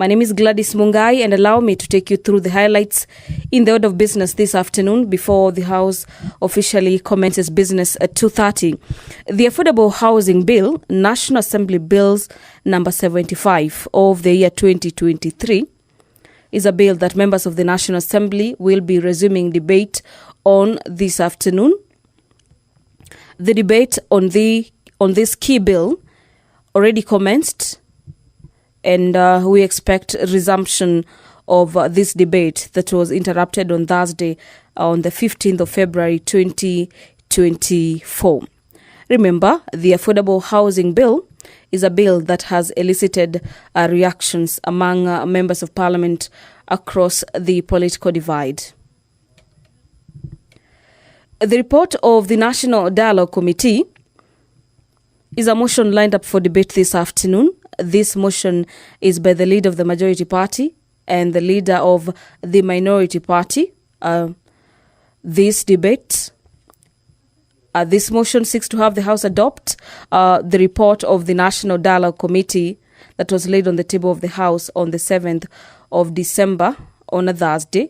My name is Gladys Mungai, and allow me to take you through the highlights in the order of business this afternoon before the House officially commences business at 2:30. The Affordable Housing Bill, National Assembly Bills number 75 of the year 2023, is a bill that members of the National Assembly will be resuming debate on this afternoon. The debate on this key bill already commenced, and we expect resumption of this debate that was interrupted on Thursday on the 15th of February 2024. Remember, the Affordable Housing Bill is a bill that has elicited reactions among members of Parliament across the political divide. The report of the National Dialogue Committee is a motion lined up for debate this afternoon. This motion is by the leader of the majority party and the leader of the minority party. This motion seeks to have the House adopt the report of the National Dialogue Committee that was laid on the table of the House on the 7th of December, on a Thursday,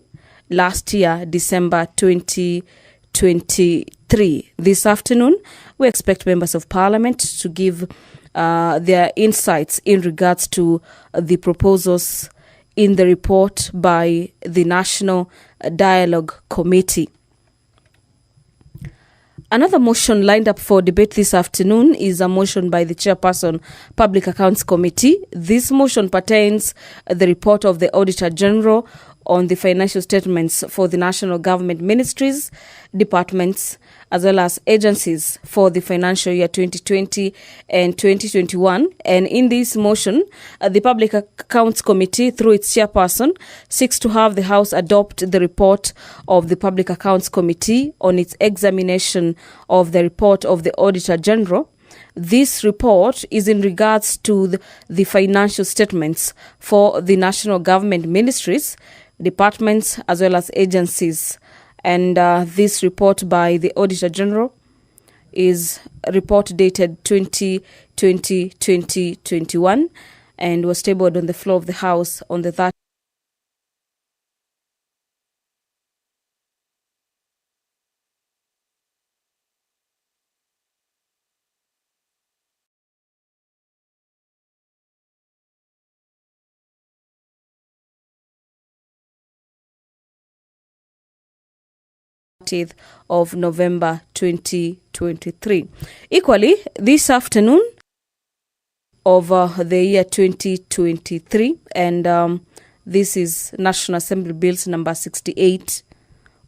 last year, December 2023. This afternoon, we expect members of Parliament to give their insights in regards to the proposals in the report by the National Dialogue Committee. Another motion lined up for debate this afternoon is a motion by the Chairperson, Public Accounts Committee. This motion pertains the report of the Auditor General on the financial statements for the national government ministries, departments, as well as agencies for the financial year 2020 and 2021. And in this motion, the Public Accounts Committee, through its chairperson, seeks to have the House adopt the report of the Public Accounts Committee on its examination of the report of the Auditor General. This report is in regards to the financial statements for the national government ministries, departments, as well as agencies. And this report by the Auditor General is a report dated 2020-2021 and was tabled on the floor of the House on the 30th. of November 2023. Equally, this afternoon of the year 2023, and this is National Assembly Bills number 68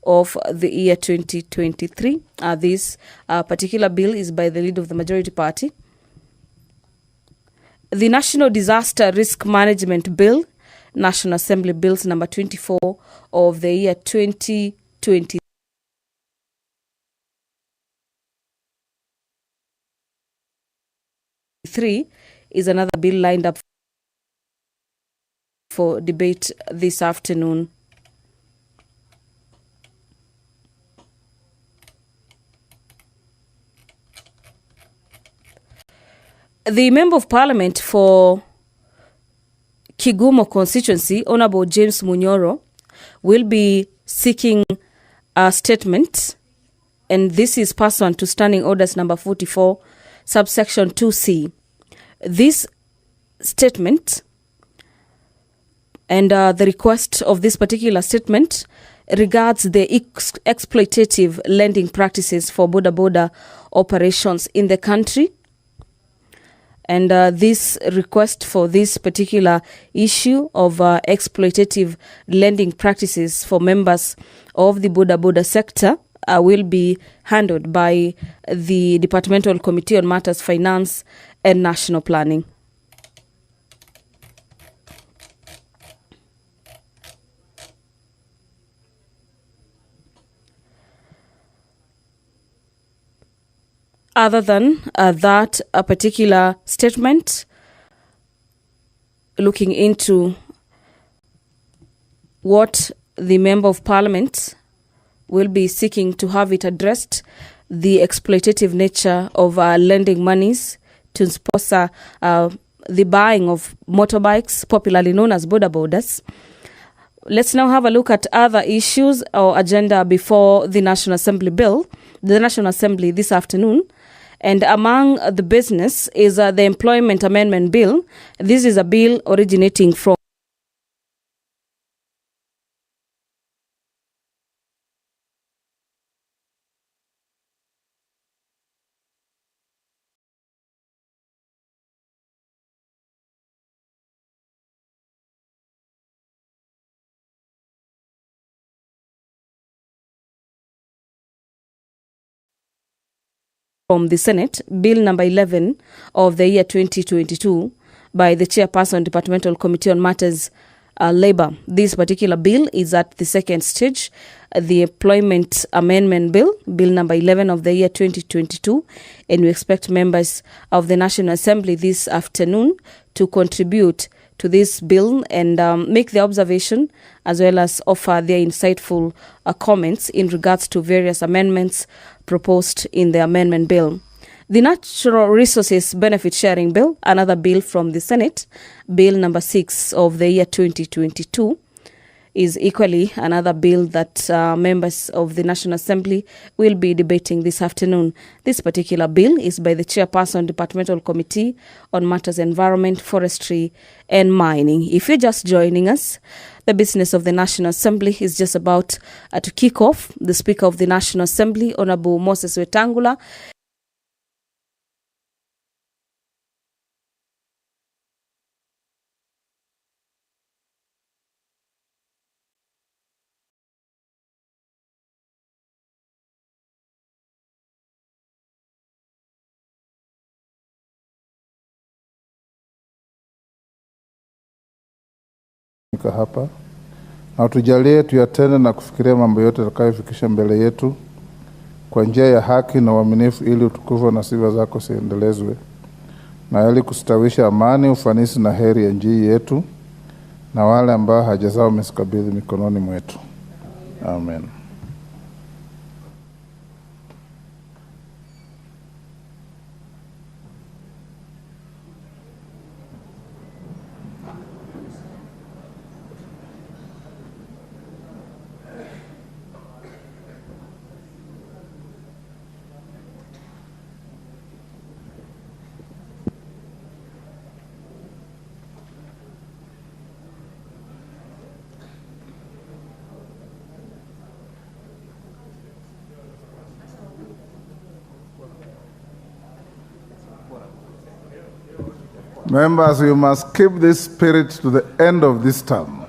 of the year 2023. This particular bill is by the leader of the majority party. The National Disaster Risk Management Bill, National Assembly Bills number 24 of the year 2023. Is another bill lined up for debate this afternoon. The Member of Parliament for Kigumo constituency, Honorable James Munyoro, will be seeking a statement, and this is pursuant to Standing Orders number 44, subsection 2C. This statement and the request of this particular statement regards the exploitative lending practices for border operations in the country. And this request for this particular issue of exploitative lending practices for members of the border sector will be handled by the Departmental Committee on Matters Finance and National Planning. Other than that, a particular statement looking into what the Member of Parliament will be seeking to have it addressed, the exploitative nature of lending monies to sponsor the buying of motorbikes, popularly known as border borders. Let's now have a look at other issues or agenda before the National Assembly this afternoon. And among the business is the Employment Amendment Bill. This is a bill originating from the Senate, Bill number 11 of the year 2022 by the Chairperson, Departmental Committee on Matters Labour. This particular bill is at the second stage, the Employment Amendment Bill, Bill number 11 of the year 2022, and we expect members of the National Assembly this afternoon to contribute to this bill and make their observation as well as offer their insightful comments in regards to various amendments proposed in the amendment bill. The Natural Resources Benefit Sharing Bill, another bill from the Senate, Bill number 6 of the year 2022, is equally another bill that members of the National Assembly will be debating this afternoon. This particular bill is by the Chairperson, Departmental Committee on Matters Environment, Forestry and Mining. If you're just joining us, the business of the National Assembly is just about to kick off. The Speaker of the National Assembly, Honorable Moses Wetangula, hapa na tujalie tuyatende na kufikiria mambo yote yatakayofikisha mbele yetu kwa njia ya haki na uaminifu, ili utukufu na sifa zako siendelezwe, na ili kustawisha amani, ufanisi na heri ya nchi yetu na wale ambao haja zao umesikabidhi mikononi mwetu. Amen. Members, you must keep this spirit to the end of this term.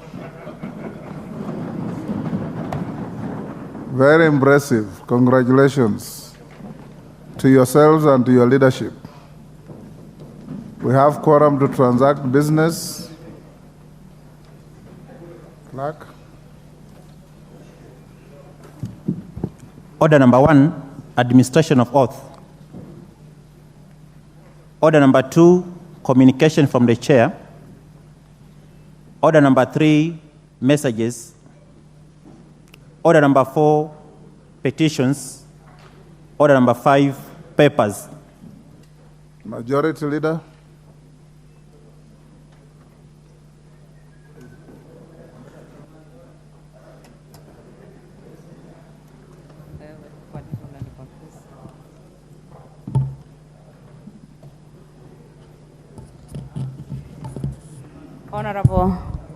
Very impressive. Congratulations to yourselves and to your leadership. We have quorum to transact business. Clerk. Order number 1, administration of oath. Order number 2, communication from the chair. Order number 3, messages. Order number 4, petitions. Order number 5, papers. Majority Leader.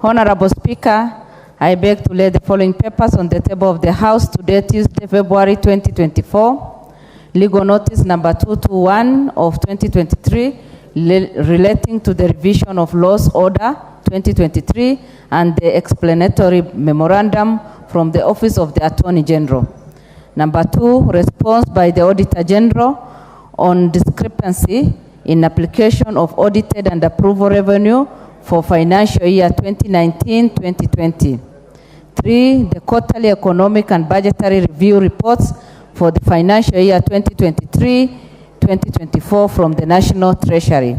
Honorable Speaker, I beg to lay the following papers on the table of the House today, Tuesday, February 2024. Legal notice number 221 of 2023 relating to the revision of Laws Order 2023 and the explanatory memorandum from the Office of the Attorney General. Number 2, response by the Auditor General on discrepancy in application of audited and approval revenue for financial year 2019-2020. 3, the quarterly economic and budgetary review reports for the financial year 2023-2024 from the National Treasury.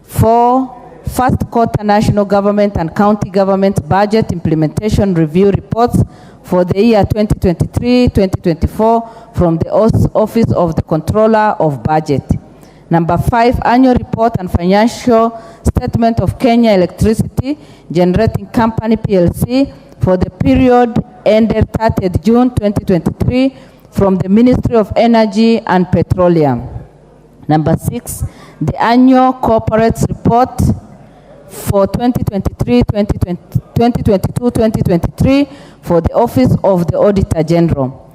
4, first quarter national government and county government budget implementation review reports for the year 2023-2024 from the Office of the Controller of Budget. Number 5, annual report and financial statement of Kenya Electricity Generating Company PLC for the period ended 30th June 2023 from the Ministry of Energy and Petroleum. Number 6, the annual corporate report for 2022-2023 for the Office of the Auditor General.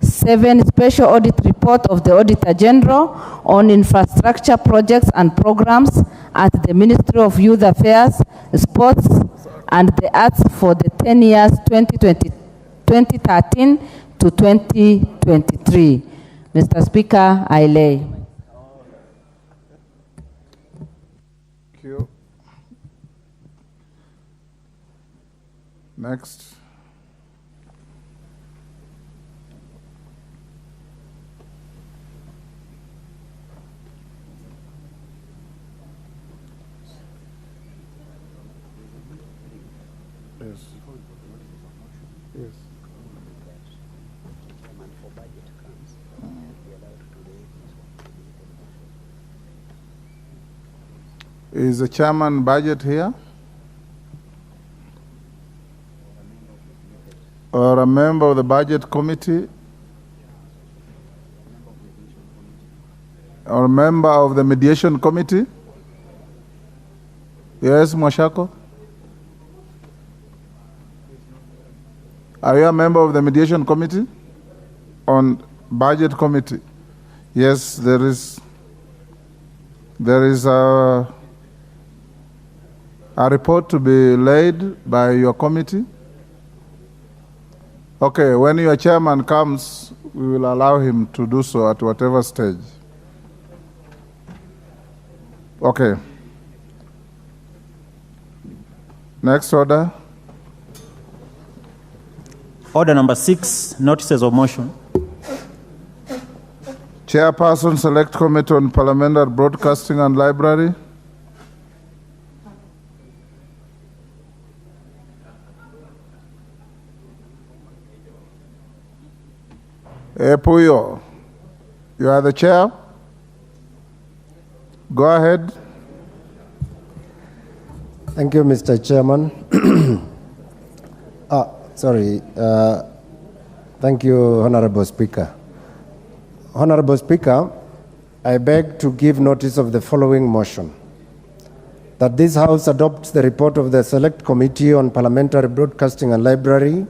7, special audit report of the Auditor General on infrastructure projects and programs at the Ministry of Youth Affairs, Sports and the Arts for the 10 years 2013 to 2023. Mr. Speaker, I lay. Thank you. Next. Yes. Yes. Is the chairman budget here? Or a member of the budget committee? Or a member of the mediation committee? Yes, Mwashako? Are you a member of the mediation committee? On budget committee? Yes, there is a report to be laid by your committee. Okay, when your chairman comes, we will allow him to do so at whatever stage. Okay. Next order. Order number 6, notices of motion. Chairperson, Select Committee on Parliamentary Broadcasting and Library. Puyo, you are the chair. Go ahead. Thank you, Mr. Chairman. Thank you, Honorable Speaker. Honorable Speaker, I beg to give notice of the following motion. That this House adopts the report of the Select Committee on Parliamentary Broadcasting and Library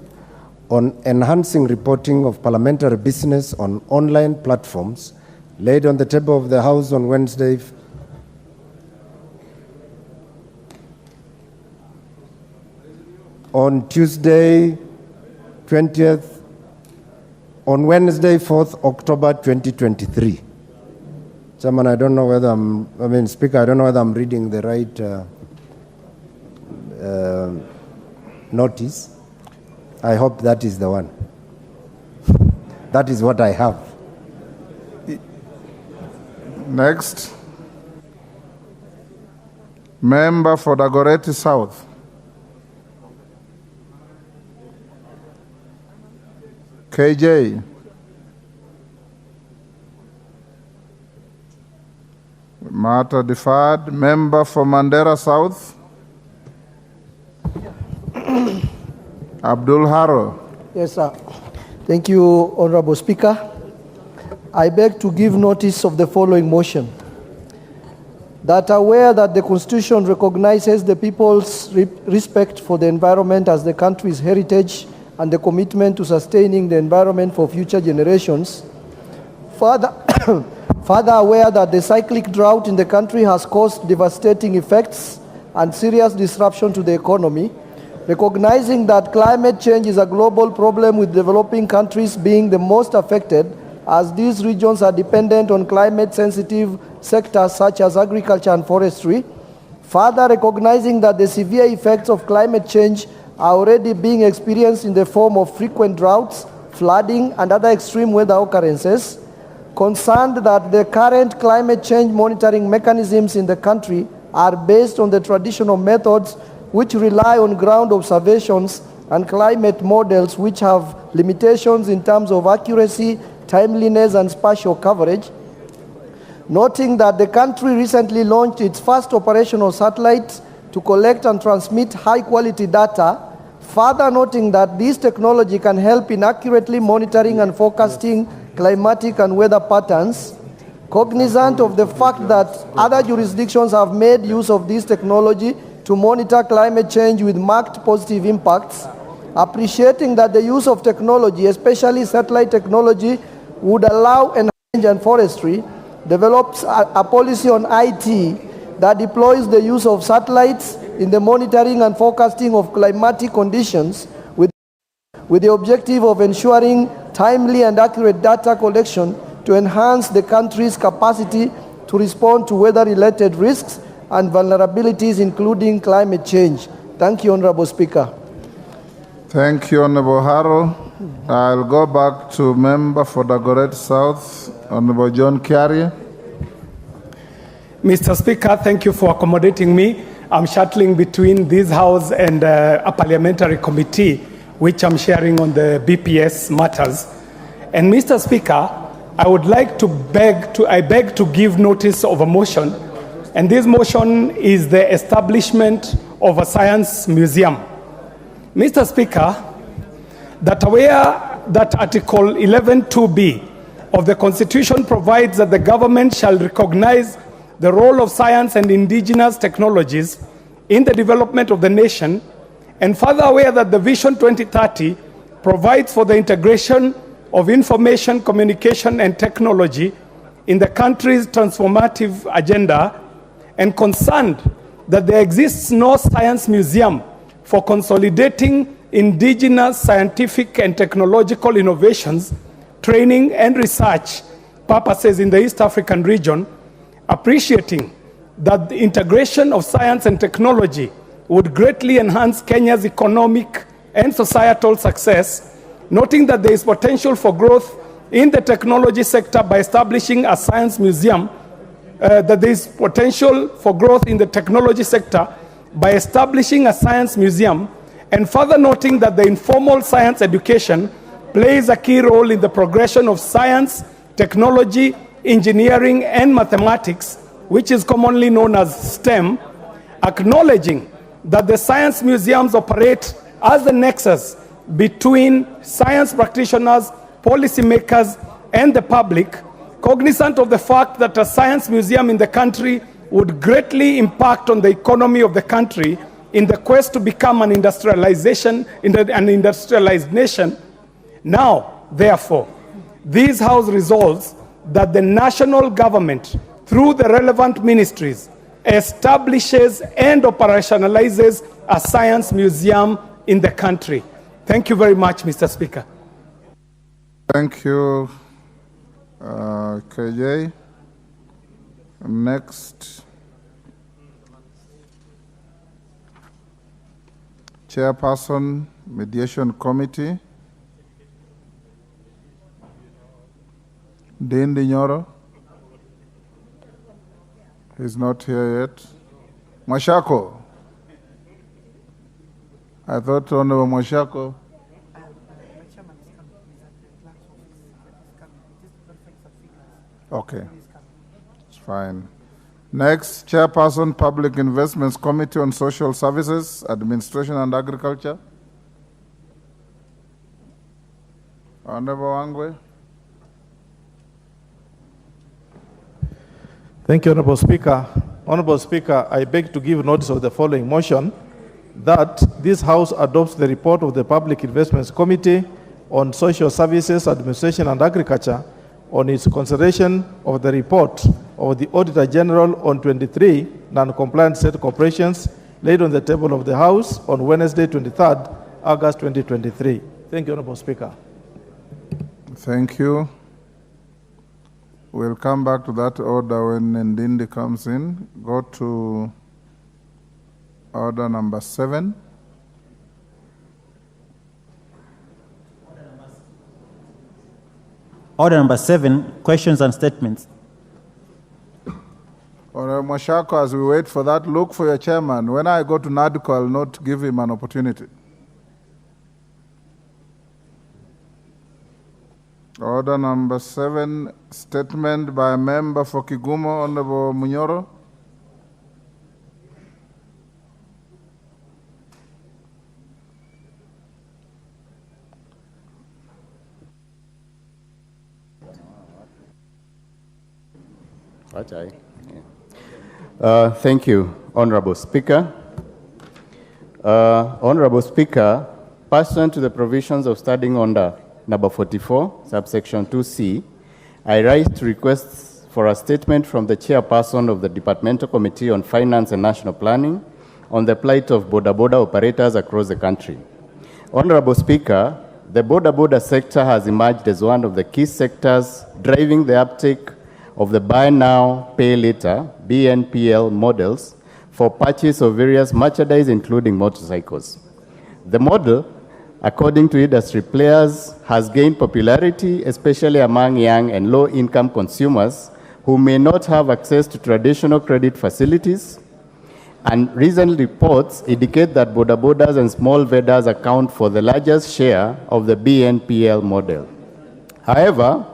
on enhancing reporting of parliamentary business on online platforms laid on the table of the House on Wednesday, on Tuesday, 20th, on Wednesday, 4th October 2023. Chairman, I don't know whether Speaker, I don't know whether I'm reading the right notice. I hope that is the one. That is what I have. Next. Member for Dagoretti South. KJ. Matter deferred. Member for Mandera South. Abdul Haro. Yes, sir. Thank you, Honorable Speaker. I beg to give notice of the following motion. That aware that the Constitution recognizes the people's respect for the environment as the country's heritage and the commitment to sustaining the environment for future generations. Further aware that the cyclic drought in the country has caused devastating effects and serious disruption to the economy. Recognizing that climate change is a global problem with developing countries being the most affected, as these regions are dependent on climate-sensitive sectors such as agriculture and forestry. Further recognizing that the severe effects of climate change are already being experienced in the form of frequent droughts, flooding, and other extreme weather occurrences. Concerned that the current climate change monitoring mechanisms in the country are based on the traditional methods which rely on ground observations and climate models which have limitations in terms of accuracy, timeliness, and spatial coverage. noting that the country recently launched its first operational satellite to collect and transmit high-quality data, further noting that this technology can help in accurately monitoring and forecasting climatic and weather patterns, cognizant of the fact that other jurisdictions have made use of this technology to monitor climate change with marked positive impacts, appreciating that the use of technology, especially satellite technology, would allow enhancement and forestry, develops a policy on IT that deploys the use of satellites in the monitoring and forecasting of climatic conditions with the objective of ensuring timely and accurate data collection to enhance the country's capacity to respond to weather-related risks and vulnerabilities, including climate change. Thank you, Honorable Speaker. Thank you, Honorable Harrow. I'll go back to member for Dagoret South, Honorable John Kiari. Mr. Speaker, thank you for accommodating me. I'm shuttling between this House and a parliamentary committee, which I'm sharing on the BPS matters. And Mr. Speaker, I would like to beg to give notice of a motion, and this motion is the establishment of a science museum. Mr. Speaker, that aware that Article 11(2)(b) of the Constitution provides that the government shall recognize the role of science and indigenous technologies in the development of the nation, and further aware that the Vision 2030 provides for the integration of information, communication, and technology in the country's transformative agenda, and concerned that there exists no science museum for consolidating indigenous scientific and technological innovations, training, and research purposes in the East African region, appreciating that the integration of science and technology would greatly enhance Kenya's economic and societal success, noting that there is potential for growth in the technology sector by establishing a science museum, and further noting that the informal science education plays a key role in the progression of science, technology, engineering, and mathematics, which is commonly known as STEM, acknowledging that the science museums operate as the nexus between science practitioners, policymakers, and the public, cognizant of the fact that a science museum in the country would greatly impact on the economy of the country in the quest to become an industrialized nation. Now, therefore, this House resolves that the national government, through the relevant ministries, establishes and operationalizes a science museum in the country. Thank you very much, Mr. Speaker. Thank you, KJ. Next, Chairperson, Mediation Committee, Dean Dinyoro. He's not here yet. Mwashako. I thought Honorable Mwashako. Okay, it's fine. Next, Chairperson, Public Investments Committee on Social Services, Administration and Agriculture. Honorable Wangwe. Thank you, Honorable Speaker. Honorable Speaker, I beg to give notice of the following motion, that this House adopts the report of the Public Investments Committee on Social Services, Administration and Agriculture on its consideration of the report of the Auditor General on 23 non-compliant state corporations laid on the table of the House on Wednesday, 23rd August 2023. Thank you, Honorable Speaker. Thank you. We'll come back to that order when Ndindi comes in. Go to order number 7. Order number 7, questions and statements. Honorable Mwashako, as we wait for that, look for your chairman. When I go to NADCO, I'll not give him an opportunity. Order number 7, statement by member for Kigumo, Honorable Munyoro. Thank you, Honorable Speaker. Honorable Speaker, pursuant to the provisions of Standing Order number 44, subsection 2C, I rise to request for a statement from the chairperson of the Departmental Committee on Finance and National Planning on the plight of border operators across the country. Honorable Speaker, the border sector has emerged as one of the key sectors driving the uptake of the buy now, pay later, BNPL models for purchase of various merchandise, including motorcycles. The model, according to industry players, has gained popularity, especially among young and low-income consumers who may not have access to traditional credit facilities. And recent reports indicate that borders and small vendors account for the largest share of the BNPL model. However,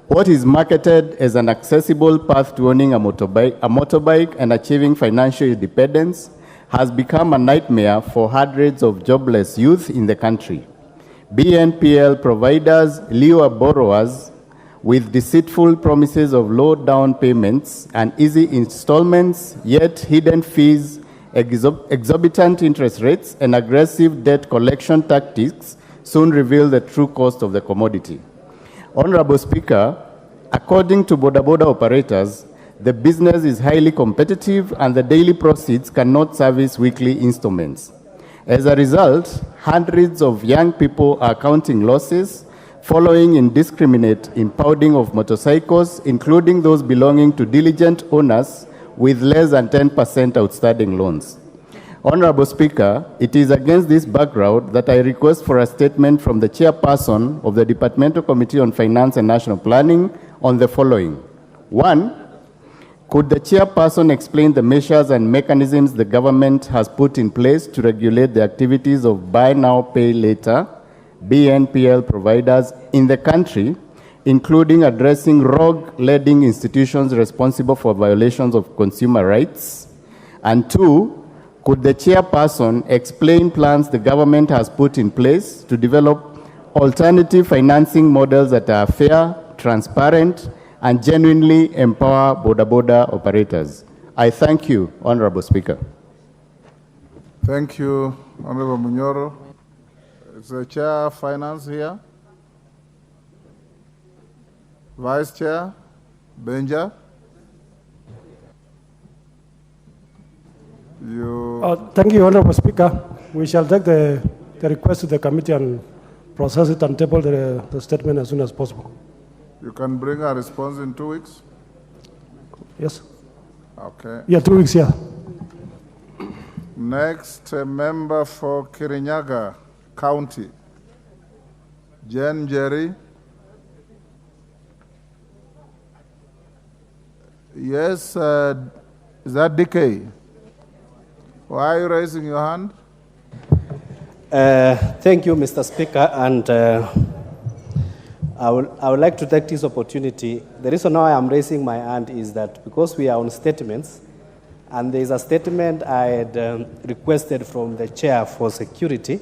what is marketed as an accessible path to owning a motorbike and achieving financial independence has become a nightmare for hundreds of jobless youth in the country. BNPL providers lure borrowers with deceitful promises of low down payments and easy installments, yet hidden fees, exorbitant interest rates, and aggressive debt collection tactics soon reveal the true cost of the commodity. Honorable Speaker, according to border operators, the business is highly competitive and the daily proceeds cannot service weekly installments. As a result, hundreds of young people are counting losses following indiscriminate impounding of motorcycles, including those belonging to diligent owners with less than 10% outstanding loans. Honorable Speaker, it is against this background that I request for a statement from the chairperson of the Departmental Committee on Finance and National Planning on the following. 1, could the chairperson explain the measures and mechanisms the government has put in place to regulate the activities of buy now, pay later, BNPL providers in the country, including addressing rogue lending institutions responsible for violations of consumer rights? And 2, could the chairperson explain plans the government has put in place to develop alternative financing models that are fair, transparent, and genuinely empower border operators? I thank you, Honorable Speaker. Thank you, Honorable Munyoro. Is the Chair of Finance here? Vice Chair, Benja? Thank you, Honorable Speaker. We shall take the request to the committee and process it and table the statement as soon as possible. You can bring a response in 2 weeks? Yes. Okay. Yeah, 2 weeks, yeah. Next, a member for Kirinyaga County, Jen Jerry. Yes, is that DK? Why are you raising your hand? Thank you, Mr. Speaker, and I would like to take this opportunity. The reason why I'm raising my hand is that because we are on statements, and there is a statement I had requested from the chair for security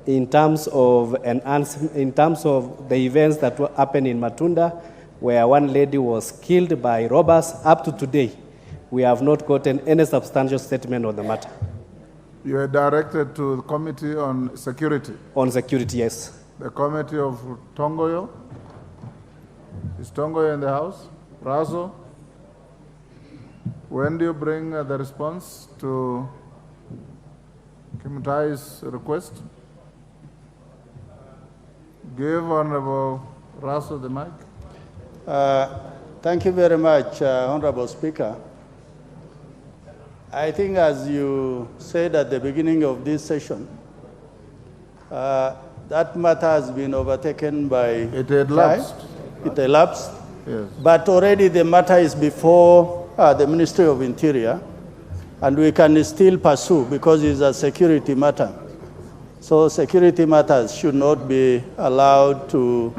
in terms of the events that happened in Matunda, where one lady was killed by robbers. Up to today, we have not gotten any substantial statement on the matter. You are directed to the Committee on Security? On security, yes. The Committee of Tongoyo? Is Tongoyo in the House? Razo? When do you bring the response to Kimutai's request? Give Honorable Razo the mic. Thank you very much, Honorable Speaker. I think as you said at the beginning of this session, that matter has been overtaken by It elapsed. It elapsed. Yes. But already the matter is before the Ministry of Interior, and we can still pursue because it's a security matter. So security matters should not be allowed to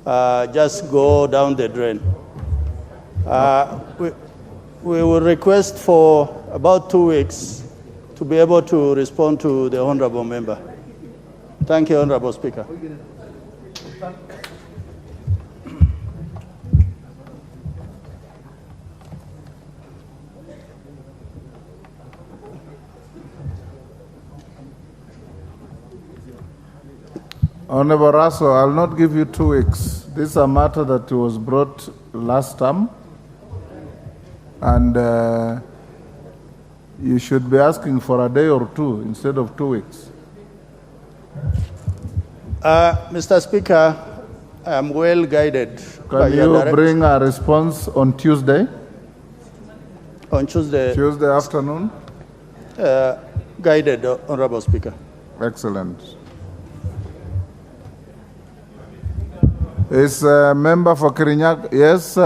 just go down the drain. We will request for about 2 weeks to be able to respond to the honorable member. Thank you, Honorable Speaker. Honorable Raso, I'll not give you 2 weeks. This is a matter that was brought last time, and you should be asking for a day or two instead of 2 weeks. Mr. Speaker, I am well guided. Can you bring a response on Tuesday? On Tuesday. Tuesday afternoon? Guided, Honorable Speaker. Excellent. Is a member for Kirinyaga? Yes,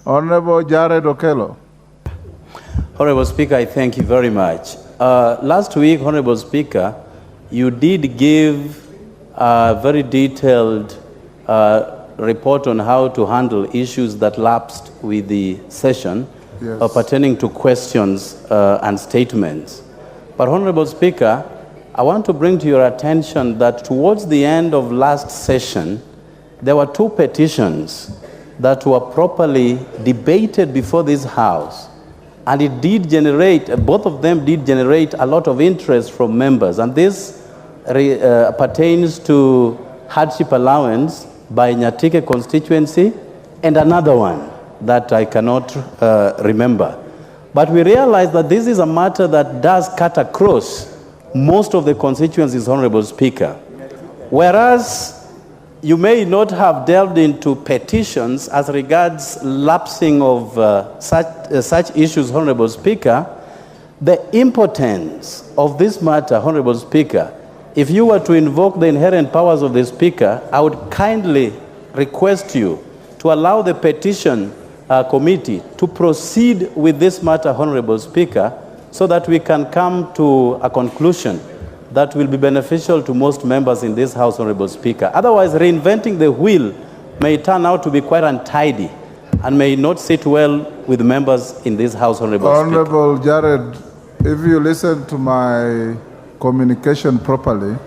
Honorable Jared Okello. Honorable Speaker, I thank you very much. Last week, Honorable Speaker, you did give a very detailed report on how to handle issues that lapsed with the session, yes, pertaining to questions and statements. But Honorable Speaker, I want to bring to your attention that towards the end of last session, there were 2 petitions that were properly debated before this House. And it did generate, both of them did generate a lot of interest from members. And this pertains to hardship allowance by Nyatike constituency and another one that I cannot remember. But we realize that this is a matter that does cut across most of the constituencies, Honorable Speaker. Whereas you may not have delved into petitions as regards lapsing of such issues, Honorable Speaker, the importance of this matter, Honorable Speaker, if you were to invoke the inherent powers of the Speaker, I would kindly request you to allow the petition committee to proceed with this matter, Honorable Speaker, so that we can come to a conclusion that will be beneficial to most members in this House, Honorable Speaker. Otherwise, reinventing the wheel may turn out to be quite untidy and may not sit well with members in this House, Honorable Speaker. Honorable Jared, if you listen to my communication properly,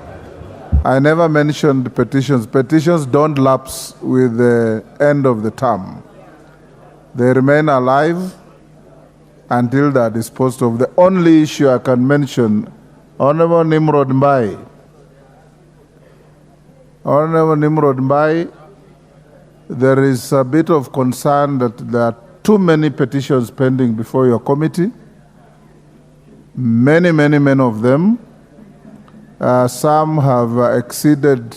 I never mentioned petitions. Petitions don't lapse with the end of the term. They remain alive until they are disposed of. The only issue I can mention, Honorable Nimrod Mbai. Honorable Nimrod Mbai, there is a bit of concern that there are too many petitions pending before your committee. Many of them. Some have exceeded,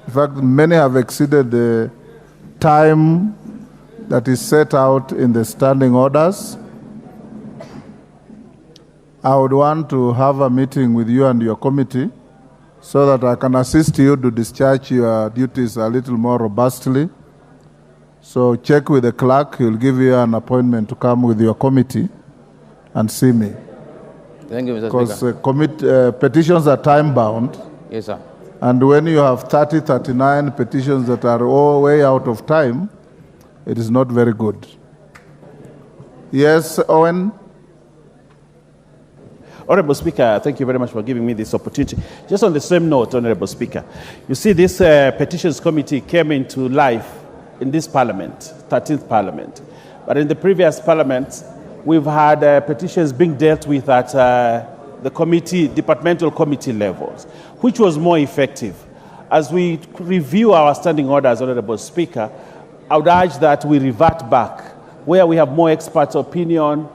in fact, many have exceeded the time that is set out in the standing orders. I would want to have a meeting with you and your committee so that I can assist you to discharge your duties a little more robustly. So check with the clerk, he'll give you an appointment to come with your committee and see me. Thank you, Mr. Speaker. Because petitions are time-bound. Yes, sir. And when you have 39 petitions that are all way out of time, it is not very good. Yes, Owen? Honorable Speaker, thank you very much for giving me this opportunity. Just on the same note, Honorable Speaker, you see this petitions committee came into life in this parliament, 13th parliament. But in the previous parliaments, we've had petitions being dealt with at the committee, departmental committee levels, which was more effective. As we review our standing orders, Honorable Speaker, I would urge that we revert back where we have more expert opinion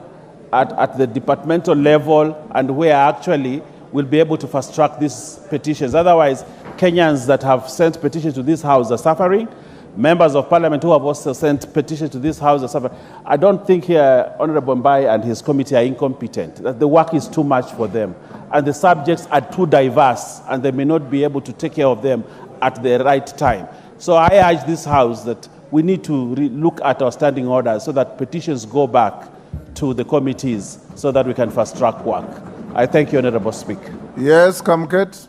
at the departmental level and where actually we'll be able to fast track these petitions. Otherwise, Kenyans that have sent petitions to this House are suffering. Members of Parliament who have also sent petitions to this House are suffering. I don't think Honorable Mbai and his committee are incompetent, that the work is too much for them, and the subjects are too diverse, and they may not be able to take care of them at the right time. So I urge this House that we need to look at our standing orders so that petitions go back to the committees so that we can fast track work. I thank you, Honorable Speaker. Yes, Kamket.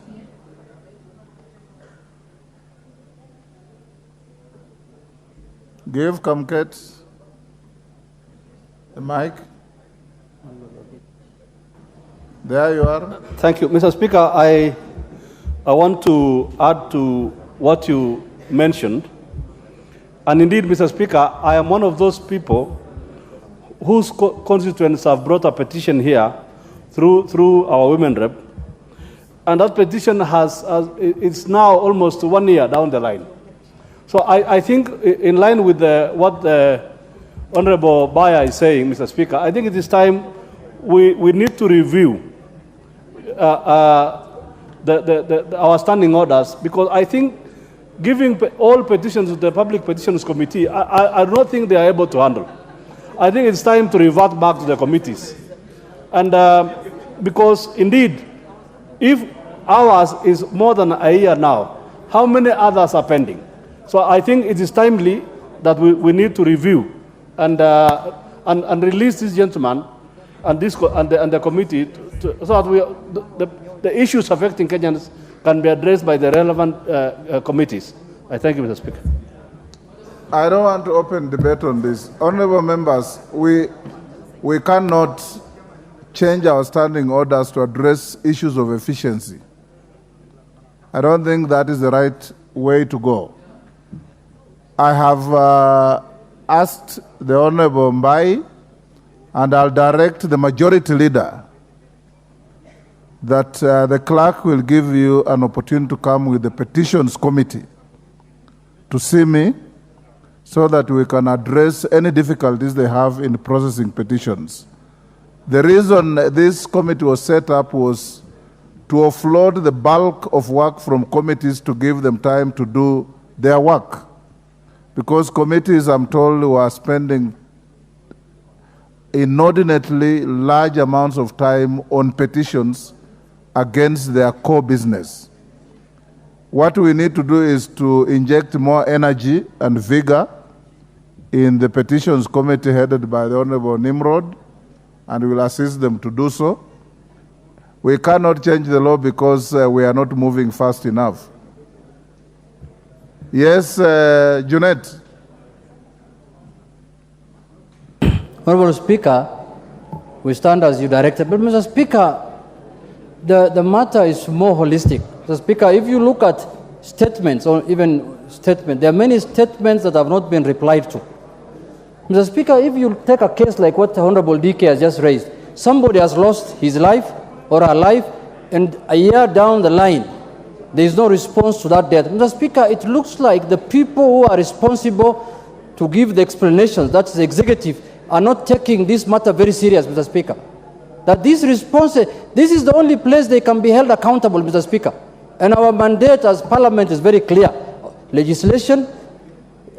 Give Kamket the mic. There you are. Thank you. Mr. Speaker, I want to add to what you mentioned. And indeed, Mr. Speaker, I am one of those people whose constituents have brought a petition here through our women rep. And that petition it's now almost 1 year down the line. So I think in line with what the Honorable Baya is saying, Mr. Speaker, I think it is time we need to review our standing orders, because I think giving all petitions to the Public Petitions Committee, I don't think they are able to handle. I think it's time to revert back to the committees. And because indeed, if ours is more than a year now, how many others are pending? So I think it is timely that we need to review and release this gentleman and the committee so that the issues affecting Kenyans can be addressed by the relevant committees. I thank you, Mr. Speaker. I don't want to open debate on this. Honorable members, we cannot change our standing orders to address issues of efficiency. I don't think that is the right way to go. I have asked the Honorable Mbai, and I'll direct the majority leader that the clerk will give you an opportunity to come with the petitions committee to see me so that we can address any difficulties they have in processing petitions. The reason this committee was set up was to offload the bulk of work from committees to give them time to do their work. Because committees, I'm told, were spending inordinately large amounts of time on petitions against their core business. What we need to do is to inject more energy and vigor in the petitions committee headed by the Honorable Nimrod, and we will assist them to do so. We cannot change the law because we are not moving fast enough. Yes, Junet. Honorable Speaker, we stand as you directed. But Mr. Speaker, the matter is more holistic. Mr. Speaker, if you look at statements or even statements, there are many statements that have not been replied to. Mr. Speaker, if you take a case like what the Honorable DK has just raised, somebody has lost his life or her life, and a year down the line, there is no response to that death. Mr. Speaker, it looks like the people who are responsible to give the explanations, that's the executive, are not taking this matter very serious, Mr. Speaker. That this response, this is the only place they can be held accountable, Mr. Speaker. And our mandate as Parliament is very clear. Legislation,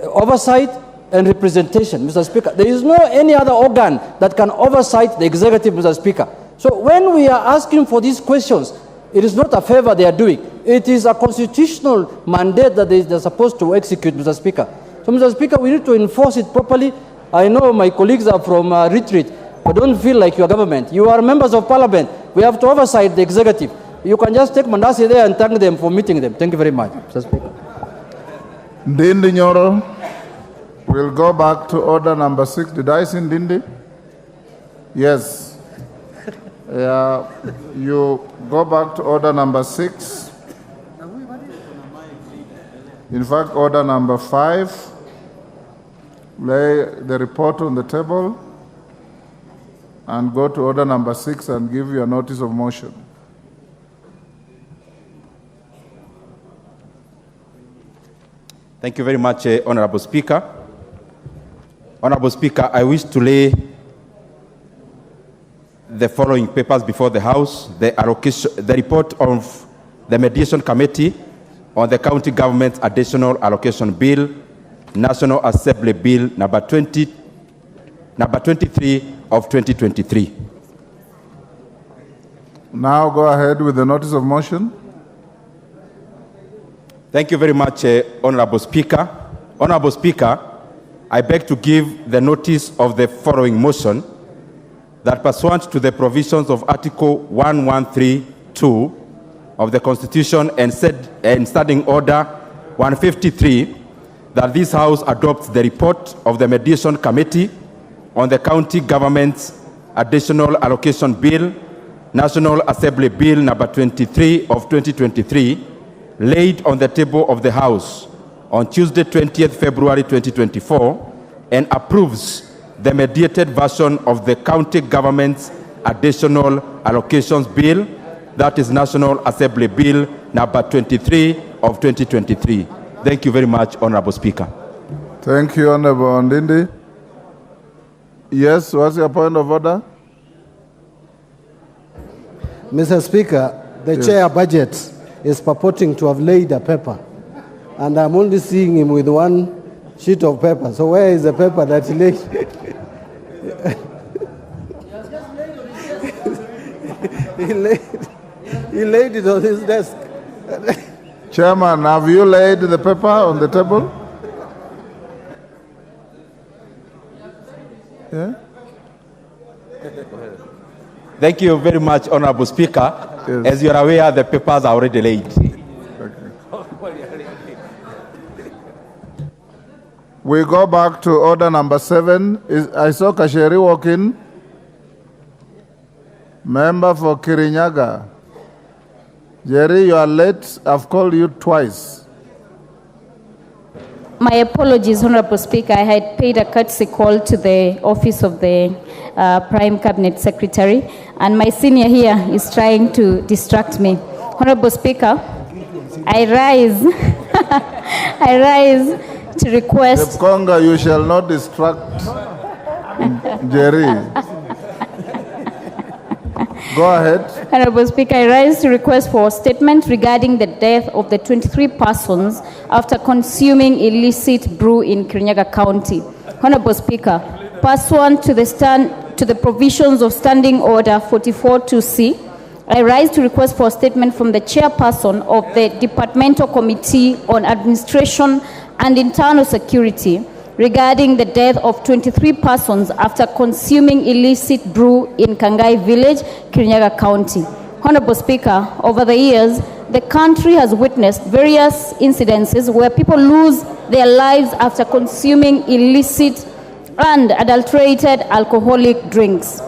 oversight, and representation, Mr. Speaker. There is no any other organ that can oversight the executive, Mr. Speaker. So when we are asking for these questions, it is not a favor they are doing. It is a constitutional mandate that they are supposed to execute, Mr. Speaker. So, Mr. Speaker, we need to enforce it properly. I know my colleagues are from retreat, but don't feel like you are government. You are members of Parliament. We have to oversight the executive. You can just take Mandasi there and thank them for meeting them. Thank you very much, Mr. Speaker. Ndindi Nyoro, we'll go back to order number 6. Did I see Ndindi? Yes. You go back to order number 6. In fact, order number 5. Lay the report on the table and go to order number 6 and give you a notice of motion. Thank you very much, Honorable Speaker. Honorable Speaker, I wish to lay the following papers before the House: the report of the Mediation Committee on the County Government Additional Allocation Bill, National Assembly Bill number 23 of 2023. Now go ahead with the notice of motion. Thank you very much, Honorable Speaker. Honorable Speaker, I beg to give the notice of the following motion: that pursuant to the provisions of Article 1132 of the Constitution and Standing Order 153, that this House adopts the report of the Mediation Committee on the County Government's Additional Allocation Bill, National Assembly Bill number 23 of 2023, laid on the table of the House on Tuesday, 20th February 2024, and approves the mediated version of the County Government's Additional Allocations Bill, that is National Assembly Bill number 23 of 2023. Thank you very much, Honorable Speaker. Thank you, Honorable Ondindi. Yes, what's your point of order? Mr. Speaker, the chair budget is purporting to have laid a paper, and I'm only seeing him with one sheet of paper. So where is the paper that he laid? He laid it on his desk. Chairman, have you laid the paper on the table? Yeah? Thank you very much, Honorable Speaker. Yes. As you are aware, the papers are already laid. We go back to order number 7. I saw Kasheri walk in. Member for Kirinyaga. Jerry, you are late. I've called you twice. My apologies, Honorable Speaker. I had paid a courtesy call to the office of the Prime Cabinet Secretary, and my senior here is trying to distract me. Honorable Speaker, I rise, I rise to request... The Conga, you shall not distract Jerry. Go ahead. Honorable Speaker, I rise to request for a statement regarding the death of the 23 persons after consuming illicit brew in Kirinyaga County. Honorable Speaker, pursuant to the provisions of Standing Order 44-2C, I rise to request for a statement from the chairperson of the Departmental Committee on Administration and Internal Security regarding the death of 23 persons after consuming illicit brew in Kangai Village, Kirinyaga County. Honorable Speaker, over the years, the country has witnessed various incidences where people lose their lives after consuming illicit and adulterated alcoholic drinks.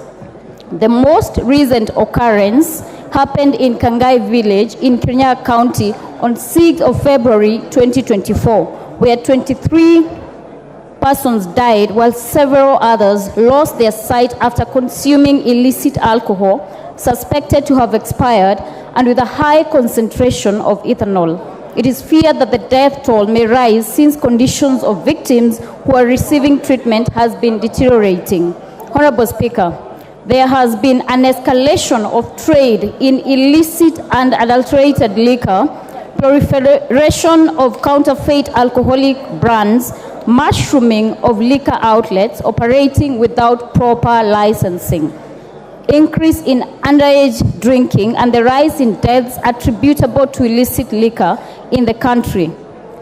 The most recent occurrence happened in Kangai Village in Kirinyaga County on 6th of February 2024, where 23 persons died while several others lost their sight after consuming illicit alcohol suspected to have expired and with a high concentration of ethanol. It is feared that the death toll may rise since conditions of victims who are receiving treatment has been deteriorating. Honorable Speaker, there has been an escalation of trade in illicit and adulterated liquor, proliferation of counterfeit alcoholic brands, mushrooming of liquor outlets operating without proper licensing, increase in underage drinking, and the rise in deaths attributable to illicit liquor in the country.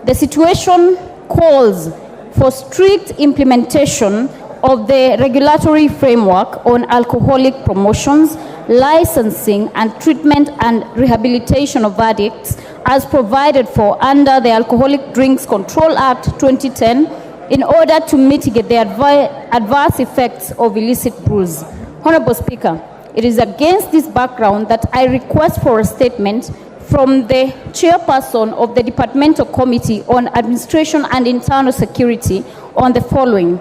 The situation calls for strict implementation of the regulatory framework on alcoholic promotions, licensing, and treatment and rehabilitation of addicts as provided for under the Alcoholic Drinks Control Act 2010 in order to mitigate the adverse effects of illicit brews. Honorable Speaker, it is against this background that I request for a statement from the chairperson of the Departmental Committee on Administration and Internal Security on the following.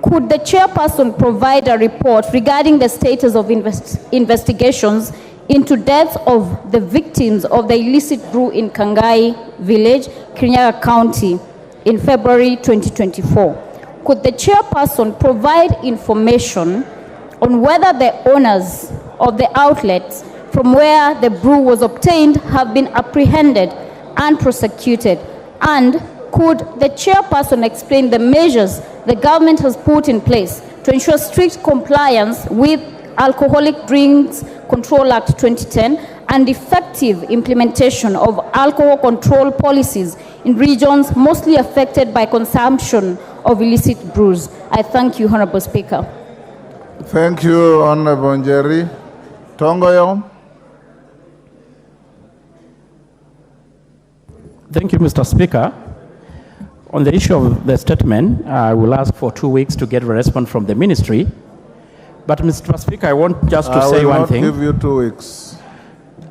Could the chairperson provide a report regarding the status of investigations into deaths of the victims of the illicit brew in Kangai Village, Kirinyaga County in February 2024? Could the chairperson provide information on whether the owners of the outlets from where the brew was obtained have been apprehended and prosecuted? And could the chairperson explain the measures the government has put in place to ensure strict compliance with Alcoholic Drinks Control Act 2010 and effective implementation of alcohol control policies in regions mostly affected by consumption of illicit brews? I thank you, Honorable Speaker. Thank you, Honorable Njeri. Tongoyo. Thank you, Mr. Speaker. On the issue of the statement, I will ask for 2 weeks to get a response from the ministry. But, Mr. Speaker, I want just to say one thing. I will not give you 2 weeks.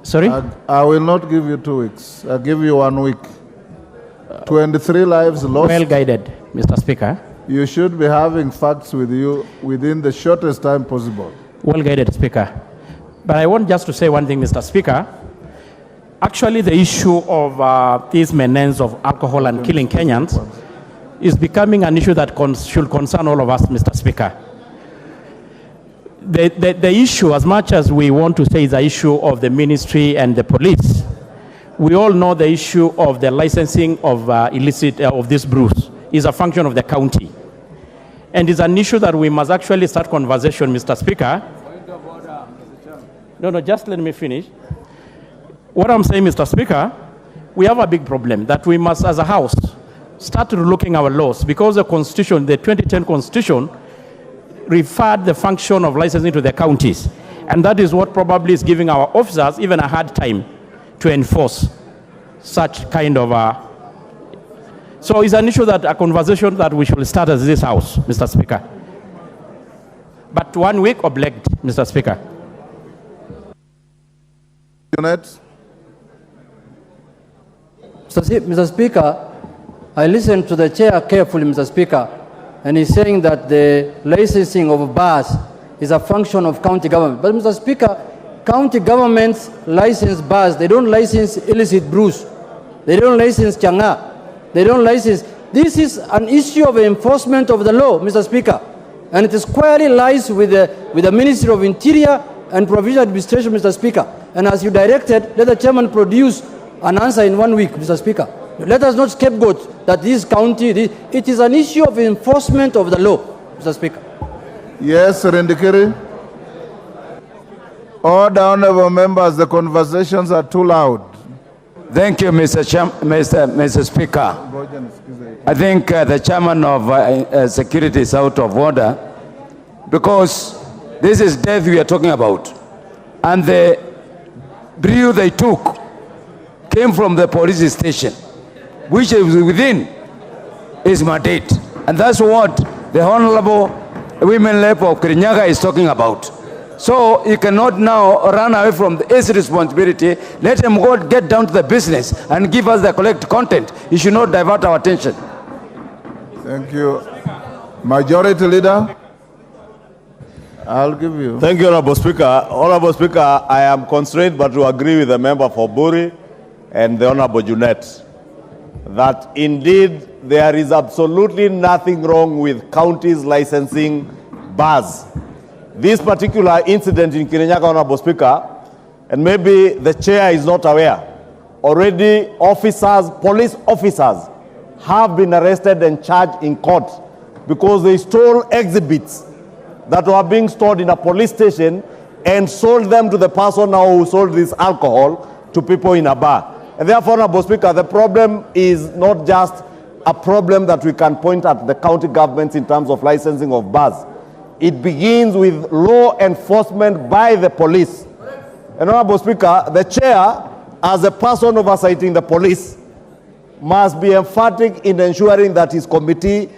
Sorry? I will not give you 2 weeks. I'll give you 1 week. 23 lives lost. Well guided, Mr. Speaker. You should be having facts with you within the shortest time possible. Well guided, Speaker. But I want just to say one thing, Mr. Speaker. Actually, the issue of these menace of alcohol and killing Kenyans is becoming an issue that should concern all of us, Mr. Speaker. The issue, as much as we want to say, is the issue of the ministry and the police. We all know the issue of the licensing of illicit of these brews is a function of the county, and it's an issue that we must actually start conversation, Mr. Speaker. No, just let me finish. What I'm saying, Mr. Speaker, we have a big problem that we must, as a House, start looking our laws, because the Constitution, the 2010 Constitution, referred the function of licensing to the counties, and that is what probably is giving our officers even a hard time to enforce such kind of so it's an issue that a conversation that we should start as this House, Mr. Speaker. But 1 week obliged, Mr. Speaker. Mr. Speaker, I listened to the chair carefully, Mr. Speaker, and he's saying that the licensing of bars is a function of county government. But, Mr. Speaker, county governments license bars. They don't license illicit brews. They don't license changa. They don't license. This is an issue of enforcement of the law, Mr. Speaker, and it squarely lies with the Ministry of Interior and Provincial Administration, Mr. Speaker. And as you directed, let the chairman produce an answer in 1 week, Mr. Speaker. Let us not scapegoat that this county, it is an issue of enforcement of the law, Mr. Speaker. Yes, Rendikiri. Order, honorable members, the conversations are too loud. Thank you, Mr. Speaker. I think the chairman of security is out of order, because this is death we are talking about. And the brew they took came from the police station, which is within his mandate. And that's what the Honorable Women Rep of Kirinyaga is talking about. So you cannot now run away from his responsibility. Let him go get down to the business and give us the correct content. He should not divert our attention. Thank you. Majority Leader, I'll give you. Thank you, Honorable Speaker. Honorable Speaker, I am constrained but to agree with the member for Buri and the Honorable Junet that indeed there is absolutely nothing wrong with counties licensing bars. This particular incident in Kirinyaga, Honorable Speaker, and maybe the chair is not aware, already officers, police officers, have been arrested and charged in court because they stole exhibits that were being stored in a police station and sold them to the person now who sold this alcohol to people in a bar. And therefore, Honorable Speaker, the problem is not just a problem that we can point at the county governments in terms of licensing of bars. It begins with law enforcement by the police. And Honorable Speaker, the chair, as a person oversighting the police, must be emphatic in ensuring that his committee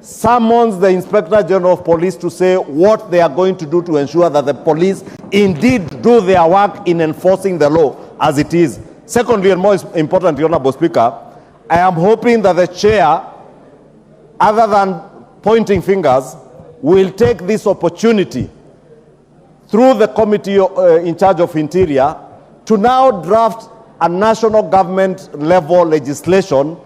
summons the Inspector General of Police to say what they are going to do to ensure that the police indeed do their work in enforcing the law as it is. Secondly, and more importantly, Honorable Speaker, I am hoping that the chair, other than pointing fingers, will take this opportunity through the committee in charge of Interior to now draft a national government level legislation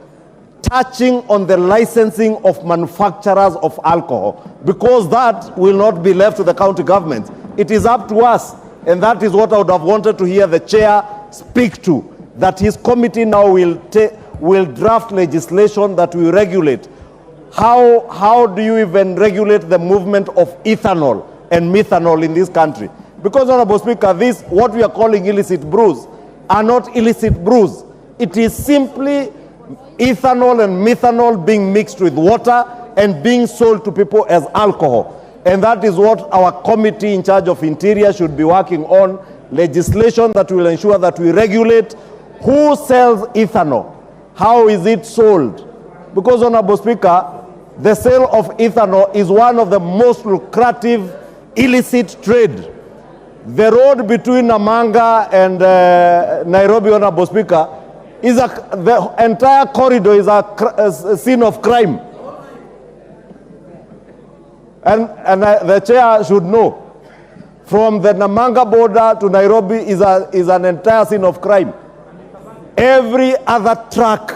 touching on the licensing of manufacturers of alcohol, because that will not be left to the county government. It is up to us, and that is what I would have wanted to hear the chair speak to, that his committee now will draft legislation that will regulate. How do you even regulate the movement of ethanol and methanol in this country? Because, Honorable Speaker, this, what we are calling illicit brews, are not illicit brews. It is simply ethanol and methanol being mixed with water and being sold to people as alcohol. And that is what our committee in charge of Interior should be working on, legislation that will ensure that we regulate who sells ethanol, how is it sold. Because, Honorable Speaker, the sale of ethanol is one of the most lucrative illicit trade. The road between Namanga and Nairobi, Honorable Speaker, the entire corridor is a scene of crime. And the chair should know, from the Namanga border to Nairobi is an entire scene of crime. Every other truck,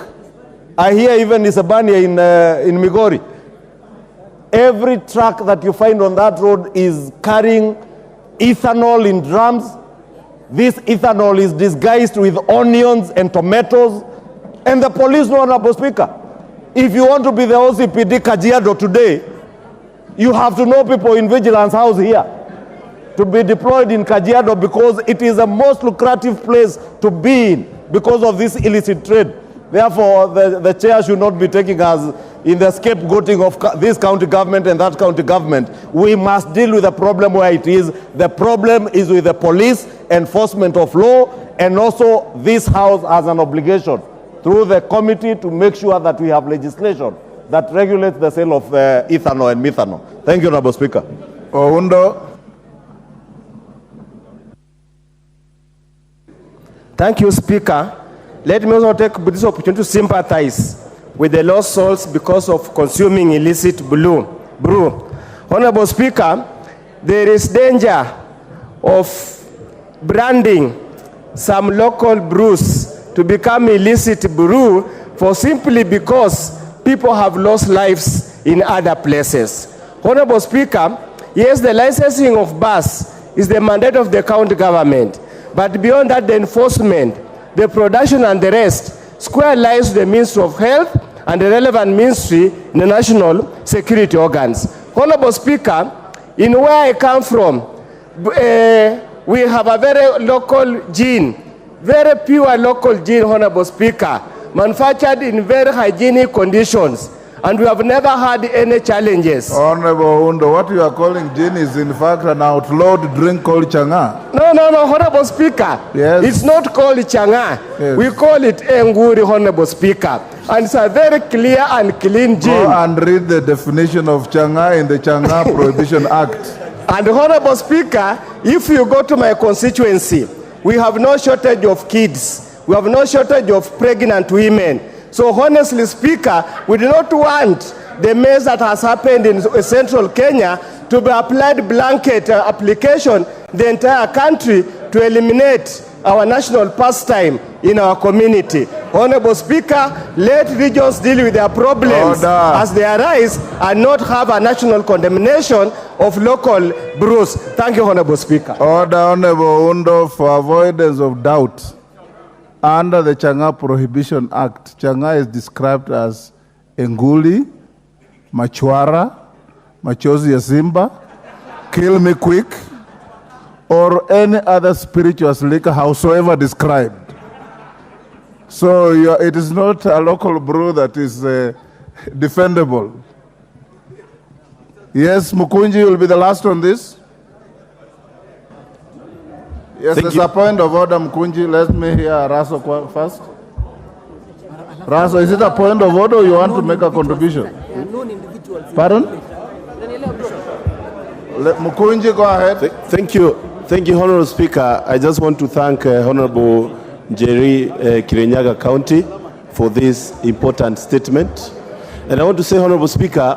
I hear even Isabania in Migori, every truck that you find on that road is carrying ethanol in drums. This ethanol is disguised with onions and tomatoes. And the police know, Honorable Speaker, if you want to be the OCPD Kajiado today, you have to know people in Vigilance House here to be deployed in Kajiado, because it is the most lucrative place to be in because of this illicit trade. Therefore, the chair should not be taking us in the scapegoating of this county government and that county government. We must deal with the problem where it is. The problem is with the police, enforcement of law, and also this House has an obligation through the committee to make sure that we have legislation that regulates the sale of ethanol and methanol. Thank you, Honorable Speaker. Oundo. Thank you, Speaker. Let me also take this opportunity to sympathize with the lost souls because of consuming illicit brew. Honorable Speaker, there is danger of branding some local brews to become illicit brew simply because people have lost lives in other places. Honorable Speaker, yes, the licensing of bars is the mandate of the county government, but beyond that, the enforcement, the production and the rest square lies the Ministry of Health and the relevant ministry in the national security organs. Honorable Speaker, in where I come from, we have a very local gin, very pure local gin, Honorable Speaker, manufactured in very hygienic conditions, and we have never had any challenges. Honorable Undo, what you are calling gin is in fact an outlawed drink called changa. No, Honorable Speaker. Yes. It's not called changa. Yes. We call it enguri, Honorable Speaker. And it's a very clear and clean gin. Go and read the definition of changa in the Changa Prohibition Act. And Honorable Speaker, if you go to my constituency, we have no shortage of kids. We have no shortage of pregnant women. So honestly, Speaker, we do not want the mess that has happened in central Kenya to be applied blanket application the entire country to eliminate our national pastime in our community. Honorable Speaker, let regions deal with their problems as they arise and not have a national condemnation of local brews. Thank you, Honorable Speaker. Order, Honorable Undo, for avoidance of doubt. Under the Changa Prohibition Act, Changa is described as Enguli, Machwara, Machozi ya Simba, Kill Me Quick, or any other spirituous liquor, howsoever described. So it is not a local brew that is defendable. Yes, Mukunji will be the last on this. Yes, there's a point of order, Mkunji. Let me hear Raso first. Raso, is it a point of order or you want to make a contribution? Pardon? Mkunji, go ahead. Thank you. Thank you, Honorable Speaker. I just want to thank Honorable Jerry Kirinyaga County for this important statement. And I want to say, Honorable Speaker,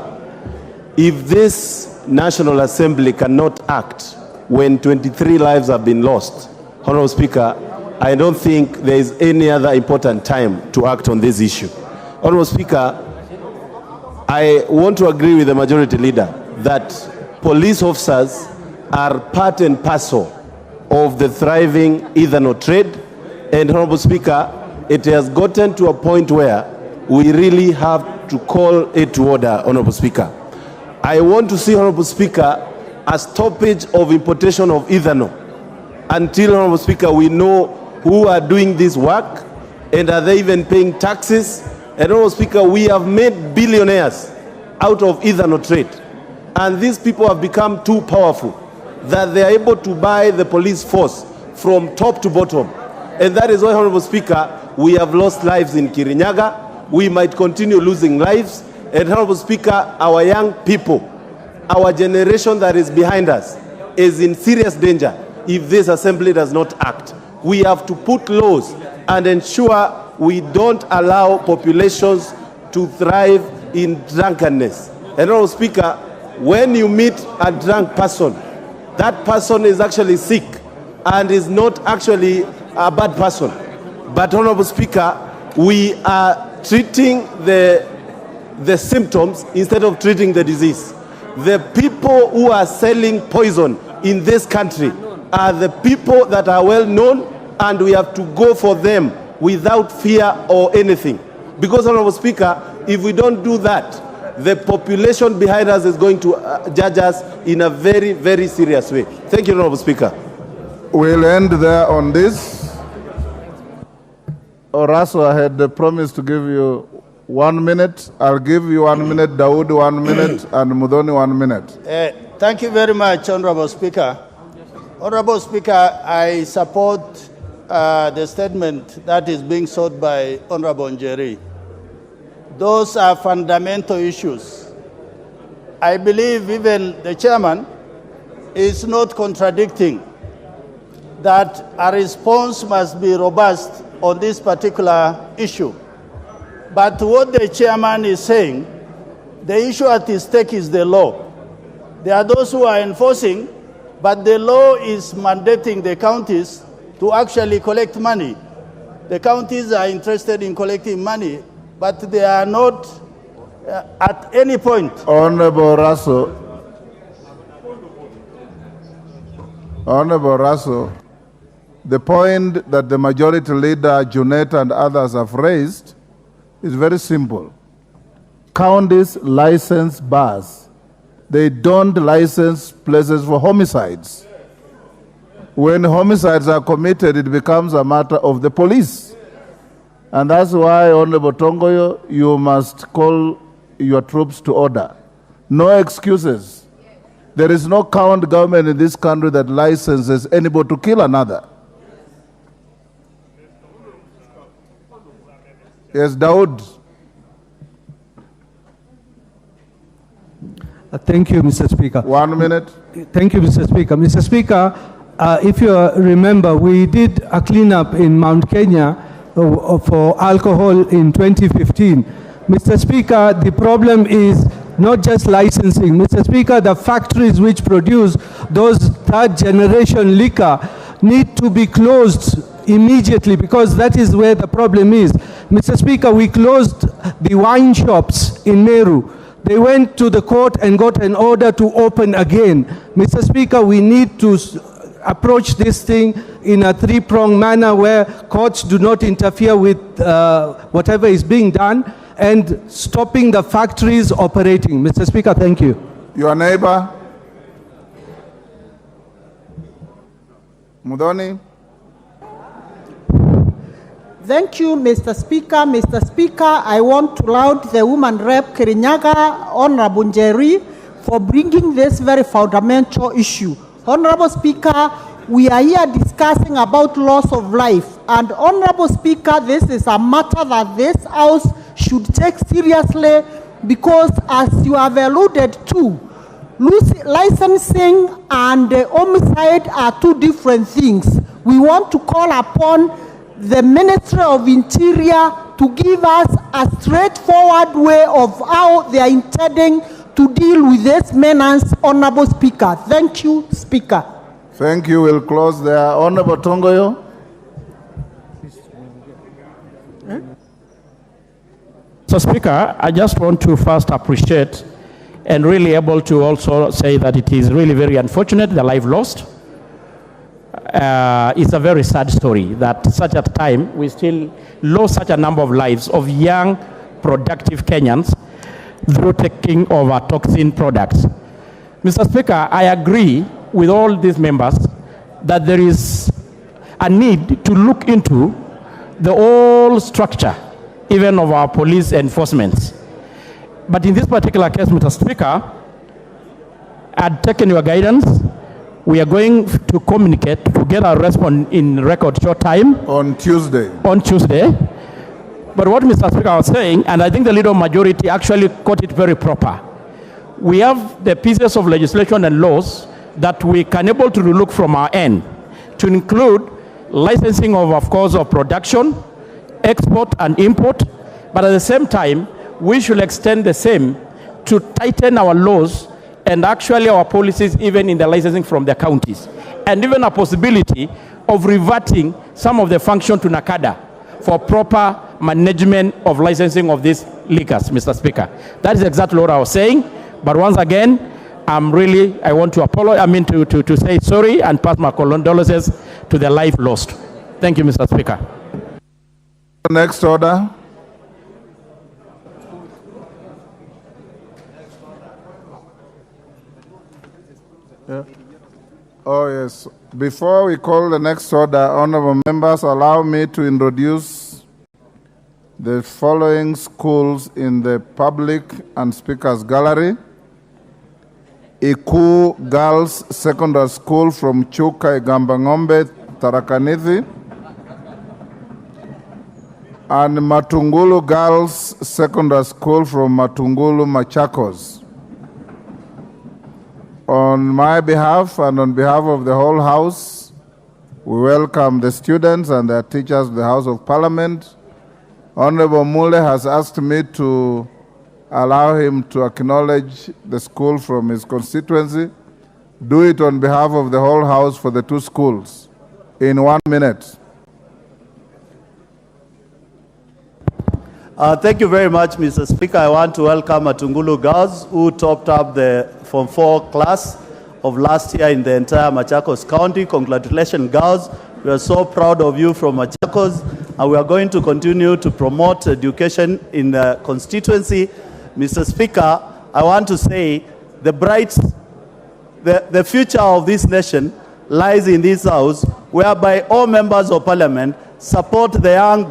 if this National Assembly cannot act when 23 lives have been lost, Honorable Speaker, I don't think there is any other important time to act on this issue. Honorable Speaker, I want to agree with the majority leader that police officers are part and parcel of the thriving ethanol trade. And Honorable Speaker, it has gotten to a point where we really have to call it to order, Honorable Speaker. I want to see, Honorable Speaker, a stoppage of importation of ethanol until, Honorable Speaker, we know who are doing this work and are they even paying taxes. And Honorable Speaker, we have made billionaires out of ethanol trade, and these people have become too powerful that they are able to buy the police force from top to bottom. And that is why, Honorable Speaker, we have lost lives in Kirinyaga, we might continue losing lives. And Honorable Speaker, our young people, our generation that is behind us is in serious danger if this assembly does not act. We have to put laws and ensure we don't allow populations to thrive in drunkenness. And Honorable Speaker, when you meet a drunk person, that person is actually sick and is not actually a bad person. But Honorable Speaker, we are treating the symptoms instead of treating the disease. The people who are selling poison in this country are the people that are well known, and we have to go for them without fear or anything. Because, Honorable Speaker, if we don't do that, the population behind us is going to judge us in a very, very serious way. Thank you, Honorable Speaker. We'll end there on this. Oraso, I had promised to give you 1 minute. I'll give you 1 minute, Dawood 1 minute, and Mudhoni 1 minute. Thank you very much, Honorable Speaker. Honorable Speaker, I support the statement that is being sought by Honorable Njeri. Those are fundamental issues. I believe even the chairman is not contradicting that a response must be robust on this particular issue. But what the chairman is saying, the issue at stake is the law. There are those who are enforcing, but the law is mandating the counties to actually collect money. The counties are interested in collecting money, but they are not at any point. Honorable Raso, the point that the majority leader, Junet, and others have raised is very simple. Counties license bars. They don't license places for homicides. When homicides are committed, it becomes a matter of the police. And that's why, Honorable Tongoyo, you must call your troops to order. No excuses. There is no county government in this country that licenses anybody to kill another. Yes, Dawood. Thank you, Mr. Speaker. 1 minute. Thank you, Mr. Speaker. Mr. Speaker, if you remember, we did a cleanup in Mount Kenya for alcohol in 2015. Mr. Speaker, the problem is not just licensing. Mr. Speaker, the factories which produce those third-generation liquor need to be closed immediately, because that is where the problem is. Mr. Speaker, we closed the wine shops in Meru. They went to the court and got an order to open again. Mr. Speaker, we need to approach this thing in a three-pronged manner where courts do not interfere with whatever is being done, and stopping the factories operating. Mr. Speaker, thank you. Your neighbor. Mudhoni. Thank you, Mr. Speaker. Mr. Speaker, I want to laud the woman rep Kirinyaga, Honorable Njeri, for bringing this very fundamental issue. Honorable Speaker, we are here discussing about loss of life. And Honorable Speaker, this is a matter that this House should take seriously, because as you have alluded to, licensing and homicide are two different things. We want to call upon the Ministry of Interior to give us a straightforward way of how they are intending to deal with this menace, Honorable Speaker. Thank you, Speaker. Thank you. We'll close there. Honorable Tongoyo. So, Speaker, I just want to first appreciate and really able to also say that it is really very unfortunate, the life lost. It's a very sad story that such a time we still lost such a number of lives of young, productive Kenyans through taking over toxin products. Mr. Speaker, I agree with all these members that there is a need to look into the whole structure, even of our police enforcement. But in this particular case, Mr. Speaker, I'd taken your guidance. We are going to communicate to get a response in record short time. On Tuesday. On Tuesday. But what Mr. Speaker was saying, and I think the leader of majority actually got it very proper. We have the pieces of legislation and laws that we can able to look from our end to include licensing of course, of production, export and import, but at the same time, we should extend the same to tighten our laws and actually our policies even in the licensing from the counties, and even a possibility of reverting some of the function to NACADA for proper management of licensing of these liquors, Mr. Speaker. That is exactly what I was saying. But once again, I want to apologize, to say sorry and pass my condolences to the life lost. Thank you, Mr. Speaker. Next order. Yeah. Oh, yes. Before we call the next order, honorable members, allow me to introduce the following schools in the public and speakers gallery. Iku Girls Secondary School from Chuka, Igambangombe, Tharaka-Nithi, and Matungulu Girls Secondary School from Matungulu, Machakos. On my behalf and on behalf of the whole House, we welcome the students and their teachers of the House of Parliament. Honorable Mule has asked me to allow him to acknowledge the school from his constituency. Do it on behalf of the whole House for the two schools in 1 minute. Thank you very much, Mr. Speaker. I want to welcome Matungulu girls who topped up the Form 4 class of last year in the entire Machakos County. Congratulations, girls. We are so proud of you from Machakos, and we are going to continue to promote education in the constituency. Mr. Speaker, I want to say the future of this nation lies in this House, whereby all members of Parliament support the young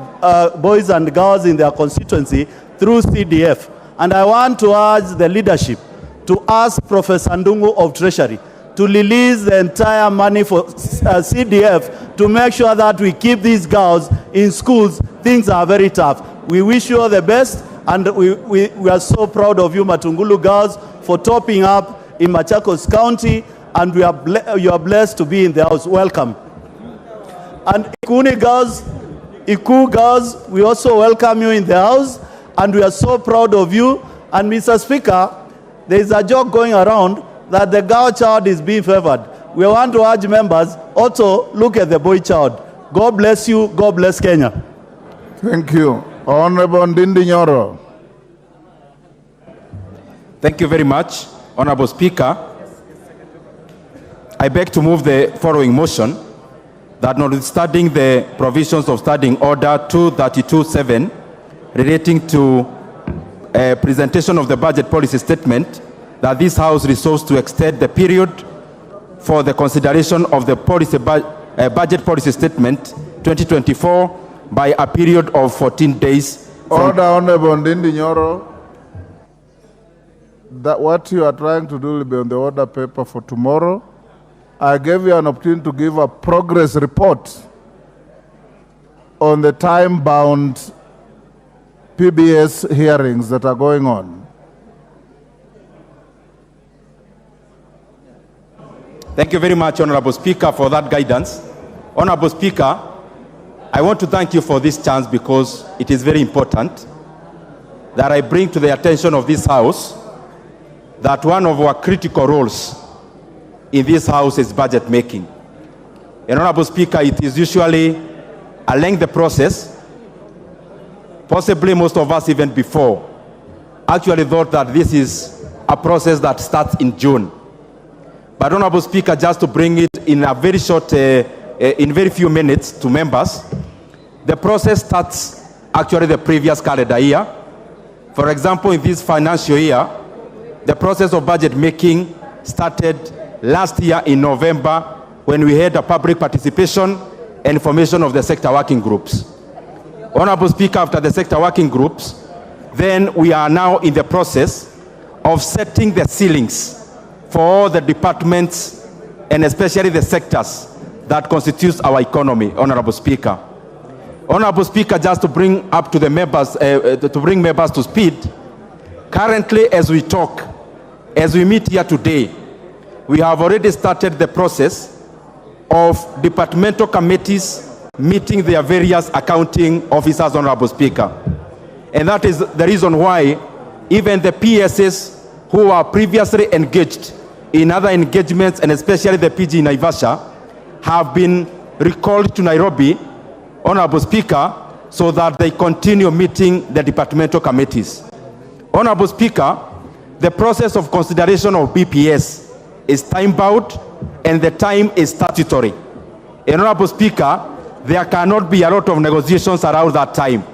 boys and girls in their constituency through CDF. And I want to urge the leadership to ask Professor Ndungu of Treasury to release the entire money for CDF to make sure that we keep these girls in schools. Things are very tough. We wish you all the best, and we are so proud of you, Matungulu girls, for topping up in Machakos County, and you are blessed to be in the House. Welcome. And Iku girls, we also welcome you in the House, and we are so proud of you. And Mr. Speaker, there is a joke going around that the girl child is being favored. We want to urge members also look at the boy child. God bless you. God bless Kenya. Thank you. Honorable Ndindi Nyoro. Thank you very much, Honorable Speaker. I beg to move the following motion, that notwithstanding the provisions of Standing Order 232.7 relating to presentation of the budget policy statement, that this House resolves to extend the period for the consideration of the budget policy statement 2024 by a period of 14 days. Order, Honorable Ndindi Nyoro. That what you are trying to do will be on the order paper for tomorrow. I gave you an opportunity to give a progress report on the time-bound PBS hearings that are going on. Thank you very much, Honorable Speaker, for that guidance. Honorable Speaker, I want to thank you for this chance because it is very important that I bring to the attention of this House that one of our critical roles in this House is budget making. And Honorable Speaker, it is usually a lengthy process. Possibly most of us even before actually thought that this is a process that starts in June. But Honorable Speaker, just to bring it in a very short, in very few minutes to members, the process starts actually the previous calendar year. For example, in this financial year, the process of budget making started last year in November when we had a public participation and formation of the sector working groups. Honorable Speaker, after the sector working groups, then we are now in the process of setting the ceilings for all the departments and especially the sectors that constitutes our economy, Honorable Speaker. Honorable Speaker, just to bring up to the members, to bring members to speed, currently as we talk, as we meet here today, we have already started the process of departmental committees meeting their various accounting officers, Honorable Speaker. And that is the reason why even the PSs who are previously engaged in other engagements, and especially the PG in Naivasha, have been recalled to Nairobi, Honorable Speaker, so that they continue meeting the departmental committees. Honorable Speaker, the process of consideration of BPS is time-bound and the time is statutory. And Honorable Speaker, there cannot be a lot of negotiations around that time.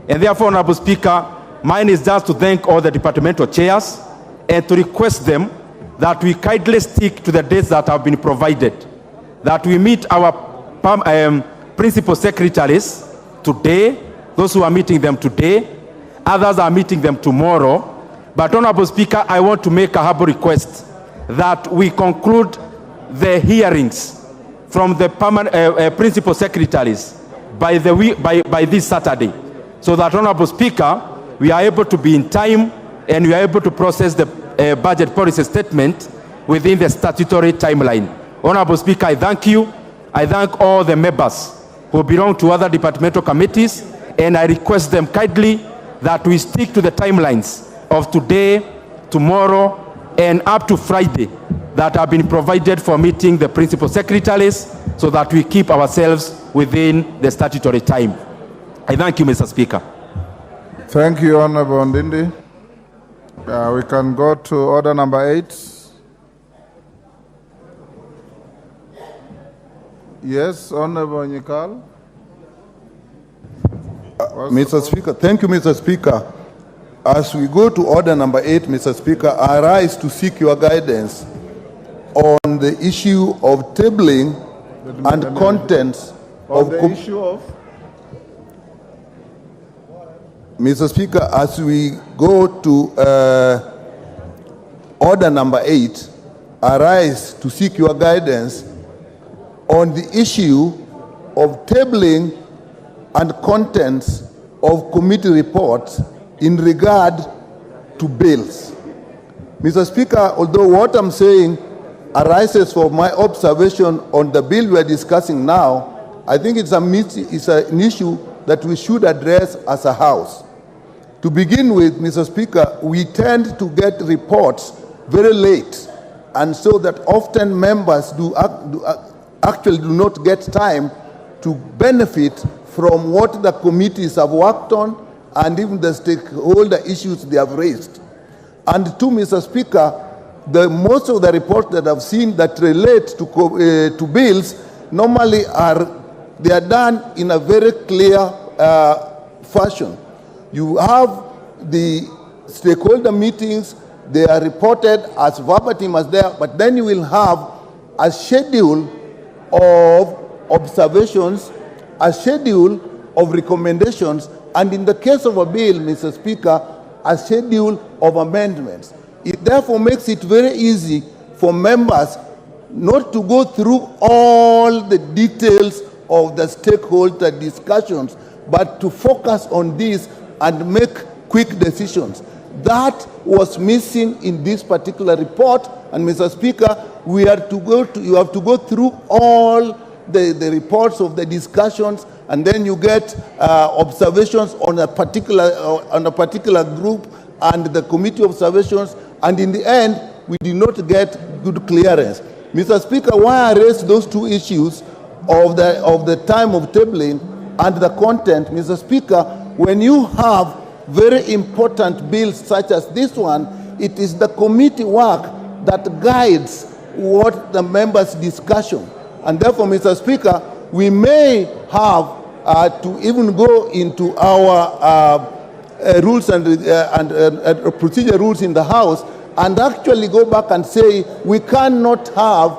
And therefore, Honorable Speaker, mine is just to thank all the departmental chairs and to request them that we kindly stick to the dates that have been provided, that we meet our principal secretaries today, those who are meeting them today, others are meeting them tomorrow. But Honorable Speaker, I want to make a humble request that we conclude the hearings from the principal secretaries by this Saturday, so that, Honorable Speaker, we are able to be in time and we are able to process the budget policy statement within the statutory timeline. Honorable Speaker, I thank you. I thank all the members who belong to other departmental committees, and I request them kindly that we stick to the timelines of today, tomorrow, and up to Friday that have been provided for meeting the principal secretaries, so that we keep ourselves within the statutory time. I thank you, Mr. Speaker. Thank you, Honorable Ndindi. We can go to order number 8. Yes, Honorable Nyikal. Mr. Speaker, thank you, Mr. Speaker. As we go to order number 8, Mr. Speaker, I rise to seek your guidance on the issue of tabling and contents of the issue of. Mr. Speaker, as we go to order number 8, I rise to seek your guidance on the issue of tabling and contents of committee reports in regard to bills. Mr. Speaker, although what I'm saying arises from my observation on the bill we are discussing now, I think it's an issue that we should address as a House. To begin with, Mr. Speaker, we tend to get reports very late, and so that often members actually do not get time to benefit from what the committees have worked on and even the stakeholder issues they have raised. And two, Mr. Speaker, most of the reports that I've seen that relate to bills normally are done in a very clear fashion. You have the stakeholder meetings, they are reported as verbatim as there, but then you will have a schedule of observations, a schedule of recommendations, and in the case of a bill, Mr. Speaker, a schedule of amendments. It therefore makes it very easy for members not to go through all the details of the stakeholder discussions, but to focus on this and make quick decisions. That was missing in this particular report, and Mr. Speaker, you have to go through all the reports of the discussions, and then you get observations on a particular group and the committee observations, and in the end, we did not get good clearance. Mr. Speaker, why I raised those two issues of the time of tabling and the content, Mr. Speaker, when you have very important bills such as this one, it is the committee work that guides what the members' discussion. And therefore, Mr. Speaker, we may have to even go into our rules and procedure rules in the House and actually go back and say we cannot have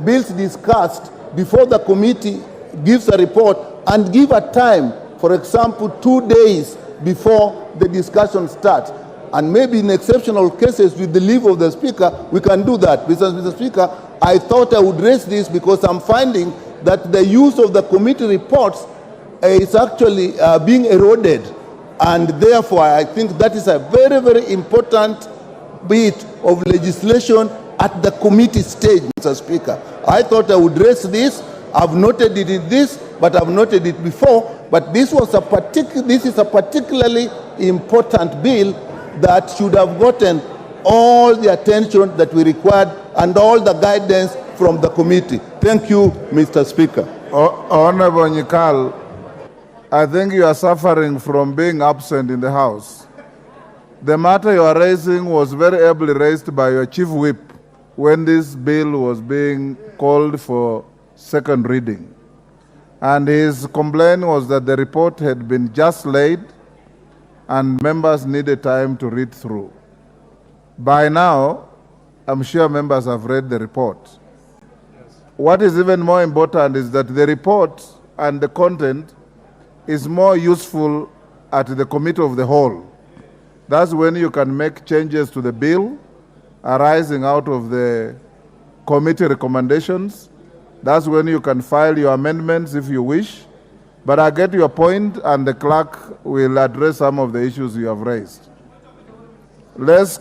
bills discussed before the committee gives a report and give a time, for example, 2 days before the discussion starts. And maybe in exceptional cases, with the leave of the Speaker, we can do that. Mr. Speaker, I thought I would raise this because I'm finding that the use of the committee reports is actually being eroded. And therefore, I think that is a very, very important bit of legislation at the committee stage, Mr. Speaker. I thought I would raise this. I've noted it in this, but I've noted it before. But this is a particularly important bill that should have gotten all the attention that we required and all the guidance from the committee. Thank you, Mr. Speaker. Honorable Nyikal, I think you are suffering from being absent in the House. The matter you are raising was very ably raised by your chief whip when this bill was being called for second reading. And his complaint was that the report had been just laid and members needed time to read through. By now, I'm sure members have read the report. Yes. What is even more important is that the report and the content is more useful at the committee of the whole. That's when you can make changes to the bill arising out of the committee recommendations. That's when you can file your amendments if you wish. But I get your point, and the clerk will address some of the issues you have raised. Let's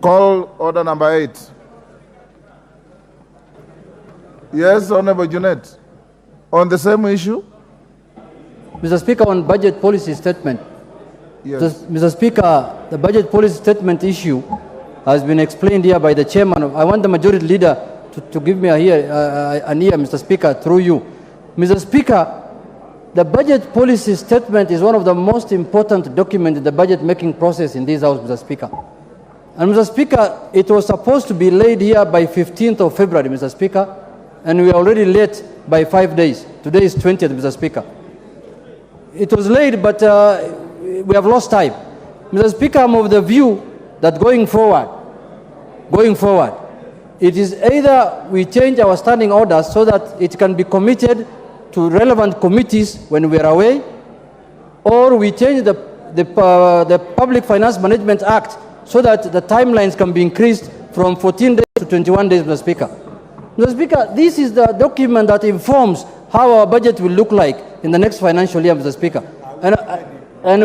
call order number 8. Yes, Honorable Junet. On the same issue? Mr. Speaker, on budget policy statement. Yes. Mr. Speaker, the budget policy statement issue has been explained here by the chairman. I want the majority leader to give me an ear, Mr. Speaker, through you. Mr. Speaker, the budget policy statement is one of the most important documents in the budget making process in this House, Mr. Speaker. And Mr. Speaker, it was supposed to be laid here by 15th of February, Mr. Speaker, and we are already late by 5 days. Today is 20th, Mr. Speaker. It was late, but we have lost time. Mr. Speaker, I'm of the view that going forward, it is either we change our standing orders so that it can be committed to relevant committees when we are away, or we change the Public Finance Management Act so that the timelines can be increased from 14 days to 21 days, Mr. Speaker. Mr. Speaker, this is the document that informs how our budget will look like in the next financial year, Mr. Speaker. And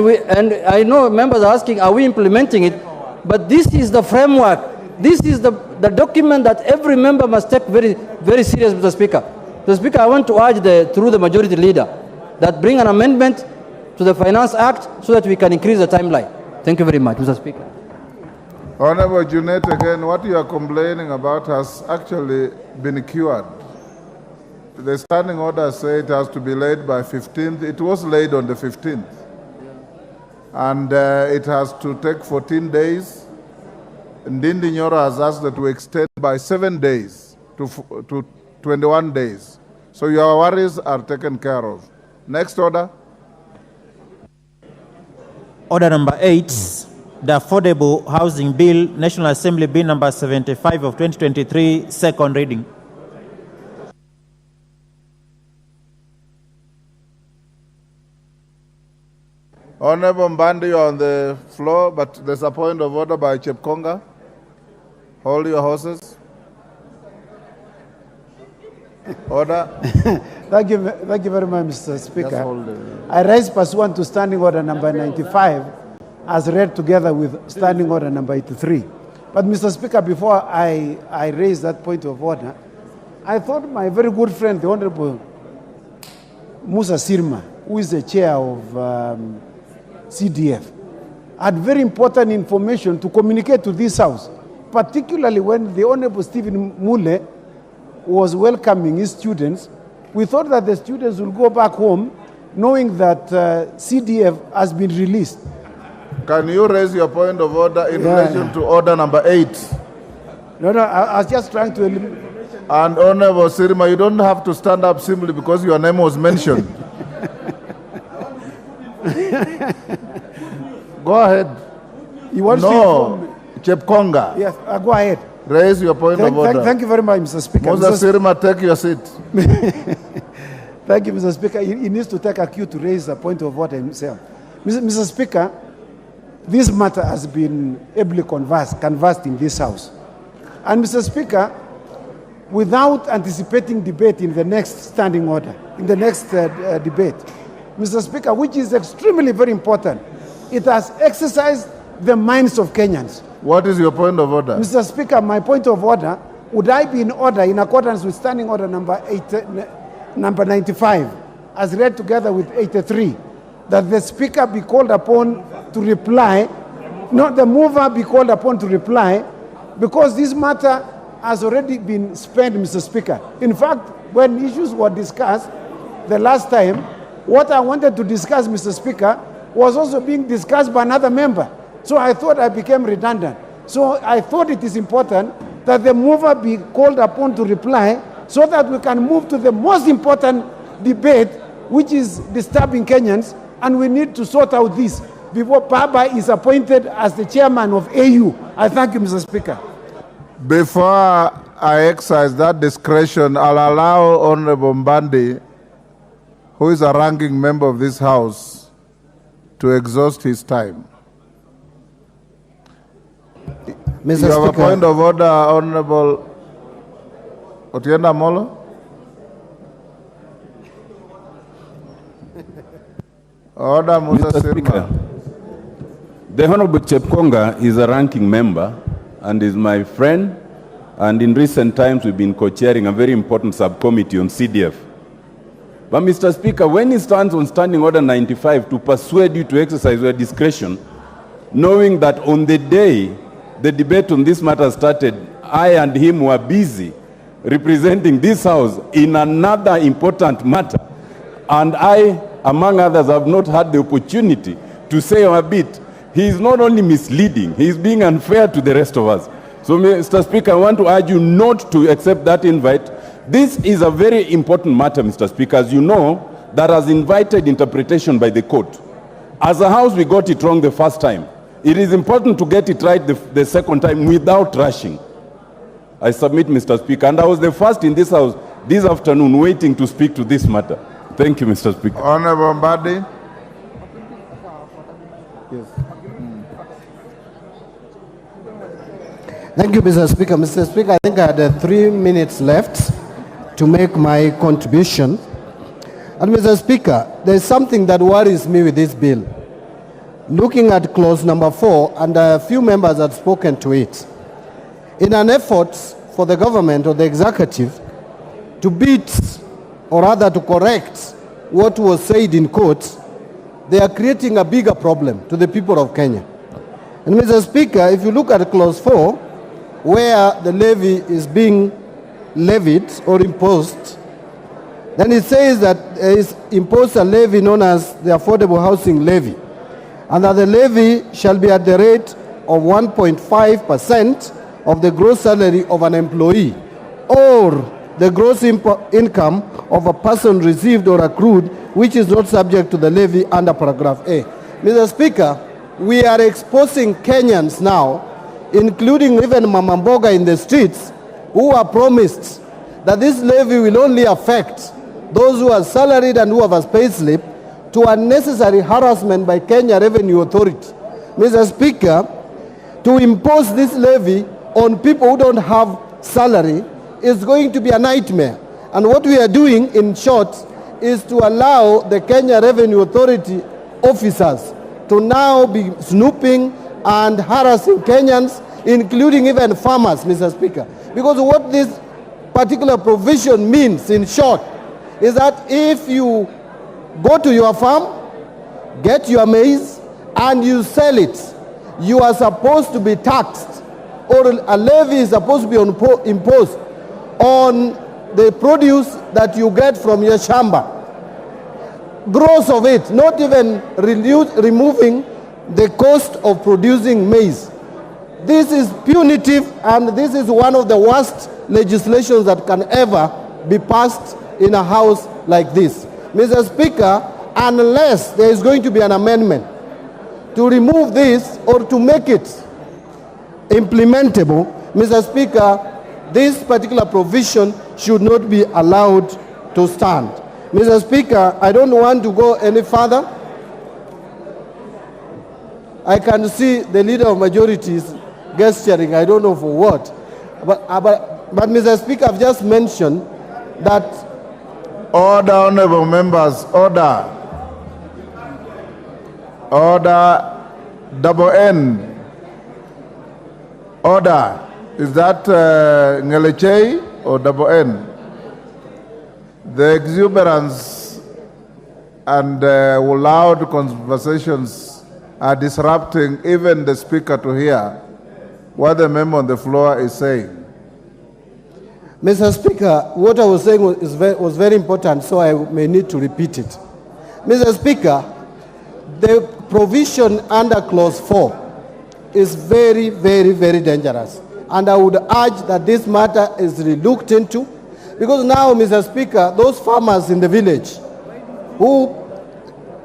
I know members are asking, are we implementing it? But this is the framework. This is the document that every member must take very, very serious, Mr. Speaker. Mr. Speaker, I want to urge through the majority leader that bring an amendment to the Finance Act so that we can increase the timeline. Thank you very much, Mr. Speaker. Honorable Junet, again, what you are complaining about has actually been cured. The standing orders say it has to be laid by 15th. It was laid on the 15th. And it has to take 14 days. Ndindi Nyoro has asked that we extend by 7 days to 21 days. So your worries are taken care of. Next order. Order number 8, the Affordable Housing Bill, National Assembly Bill number 75 of 2023, second reading. Honorable Mbandi, you are on the floor, but there's a point of order by Chepkonga. Hold your horses. Order. Thank you very much, Mr. Speaker. I raise pursuant to Standing Order number 95 as read together with Standing Order number 83. But, Mr. Speaker, before I raise that point of order, I thought my very good friend, the Honorable Musa Sirma, who is the chair of CDF, had very important information to communicate to this House, particularly when the Honorable Stephen Mule was welcoming his students. We thought that the students will go back home knowing that CDF has been released. Can you raise your point of order in relation to order number 8? No, I was just trying to eliminate. And Honorable Sirma, you don't have to stand up simply because your name was mentioned. Go ahead. You want no, Chepkonga. Yes, go ahead. Raise your point of order. Thank you very much, Mr. Speaker. Moses Sirma, take your seat. Thank you, Mr. Speaker. He needs to take a cue to raise a point of order himself. Mr. Speaker, this matter has been ably canvassed in this House. And Mr. Speaker, without anticipating debate in the next standing order, in the next debate, Mr. Speaker, which is extremely very important. It has exercised the minds of Kenyans. What is your point of order? Mr. Speaker, my point of order, would I be in order in accordance with Standing Order number 95, as read together with 83, that the Speaker be called upon to reply, not the mover be called upon to reply, because this matter has already been spent, Mr. Speaker. In fact, when issues were discussed the last time, what I wanted to discuss, Mr. Speaker, was also being discussed by another member. So I thought I became redundant. So I thought it is important that the mover be called upon to reply so that we can move to the most important debate, which is disturbing Kenyans, and we need to sort out this before Baba is appointed as the chairman of AU. I thank you, Mr. Speaker. Before I exercise that discretion, I'll allow Honorable Mbandi, who is a ranking member of this House, to exhaust his time. Mr. You have a Speaker. point of order, Honorable Otienda Molo? Order, Mr. Speaker, the Honorable Chepkonga is a ranking member and is my friend, and in recent times we've been co-chairing a very important subcommittee on CDF. But Mr. Speaker, when he stands on Standing Order 95 to persuade you to exercise your discretion, knowing that on the day the debate on this matter started, I and him were busy representing this House in another important matter, and I, among others, have not had the opportunity to say a bit. He is not only misleading, he is being unfair to the rest of us. So, Mr. Speaker, I want to urge you not to accept that invite. This is a very important matter, Mr. Speaker. As you know, that has invited interpretation by the court. As a House, we got it wrong the first time. It is important to get it right the second time without rushing. I submit, Mr. Speaker, and I was the first in this House this afternoon waiting to speak to this matter. Thank you, Mr. Speaker. Honorable Mbadi. Yes. Thank you, Mr. Speaker. Mr. Speaker, I think I had 3 minutes left to make my contribution. And Mr. Speaker, there is something that worries me with this bill. Looking at clause number 4, and a few members have spoken to it. In an effort for the government or the executive to beat, or rather to correct, what was said in court, they are creating a bigger problem to the people of Kenya. And Mr. Speaker, if you look at clause 4, where the levy is being levied or imposed, then it says that there is imposed a levy known as the Affordable Housing Levy, and that the levy shall be at the rate of 1.5% of the gross salary of an employee, or the gross income of a person received or accrued, which is not subject to the levy under paragraph A. Mr. Speaker, we are exposing Kenyans now, including even Mama Mboga in the streets, who are promised that this levy will only affect those who are salaried and who have a pay slip, to unnecessary harassment by Kenya Revenue Authority. Mr. Speaker, to impose this levy on people who don't have salary is going to be a nightmare. And what we are doing, in short, is to allow the Kenya Revenue Authority officers to now be snooping and harassing Kenyans, including even farmers, Mr. Speaker. Because what this particular provision means, in short, is that if you go to your farm, get your maize, and you sell it, you are supposed to be taxed, or a levy is supposed to be imposed on the produce that you get from your shamba. Gross of it, not even removing the cost of producing maize. This is punitive, and this is one of the worst legislations that can ever be passed in a house like this. Mr. Speaker, unless there is going to be an amendment to remove this or to make it implementable, Mr. Speaker, this particular provision should not be allowed to stand. Mr. Speaker, I don't want to go any further. I can see the leader of majority is gesturing, I don't know for what. But Mr. Speaker, I've just mentioned that... Order, honorable members, order. Order. Double N. Order. Is that Ngelechei or double N? The exuberance and loud conversations are disrupting even the speaker to hear what the member on the floor is saying. Mr. Speaker, what I was saying was very important, so I may need to repeat it. Mr. Speaker, the provision under Clause 4 is very, very, very dangerous. And I would urge that this matter is looked into, because now, Mr. Speaker, those farmers in the village who,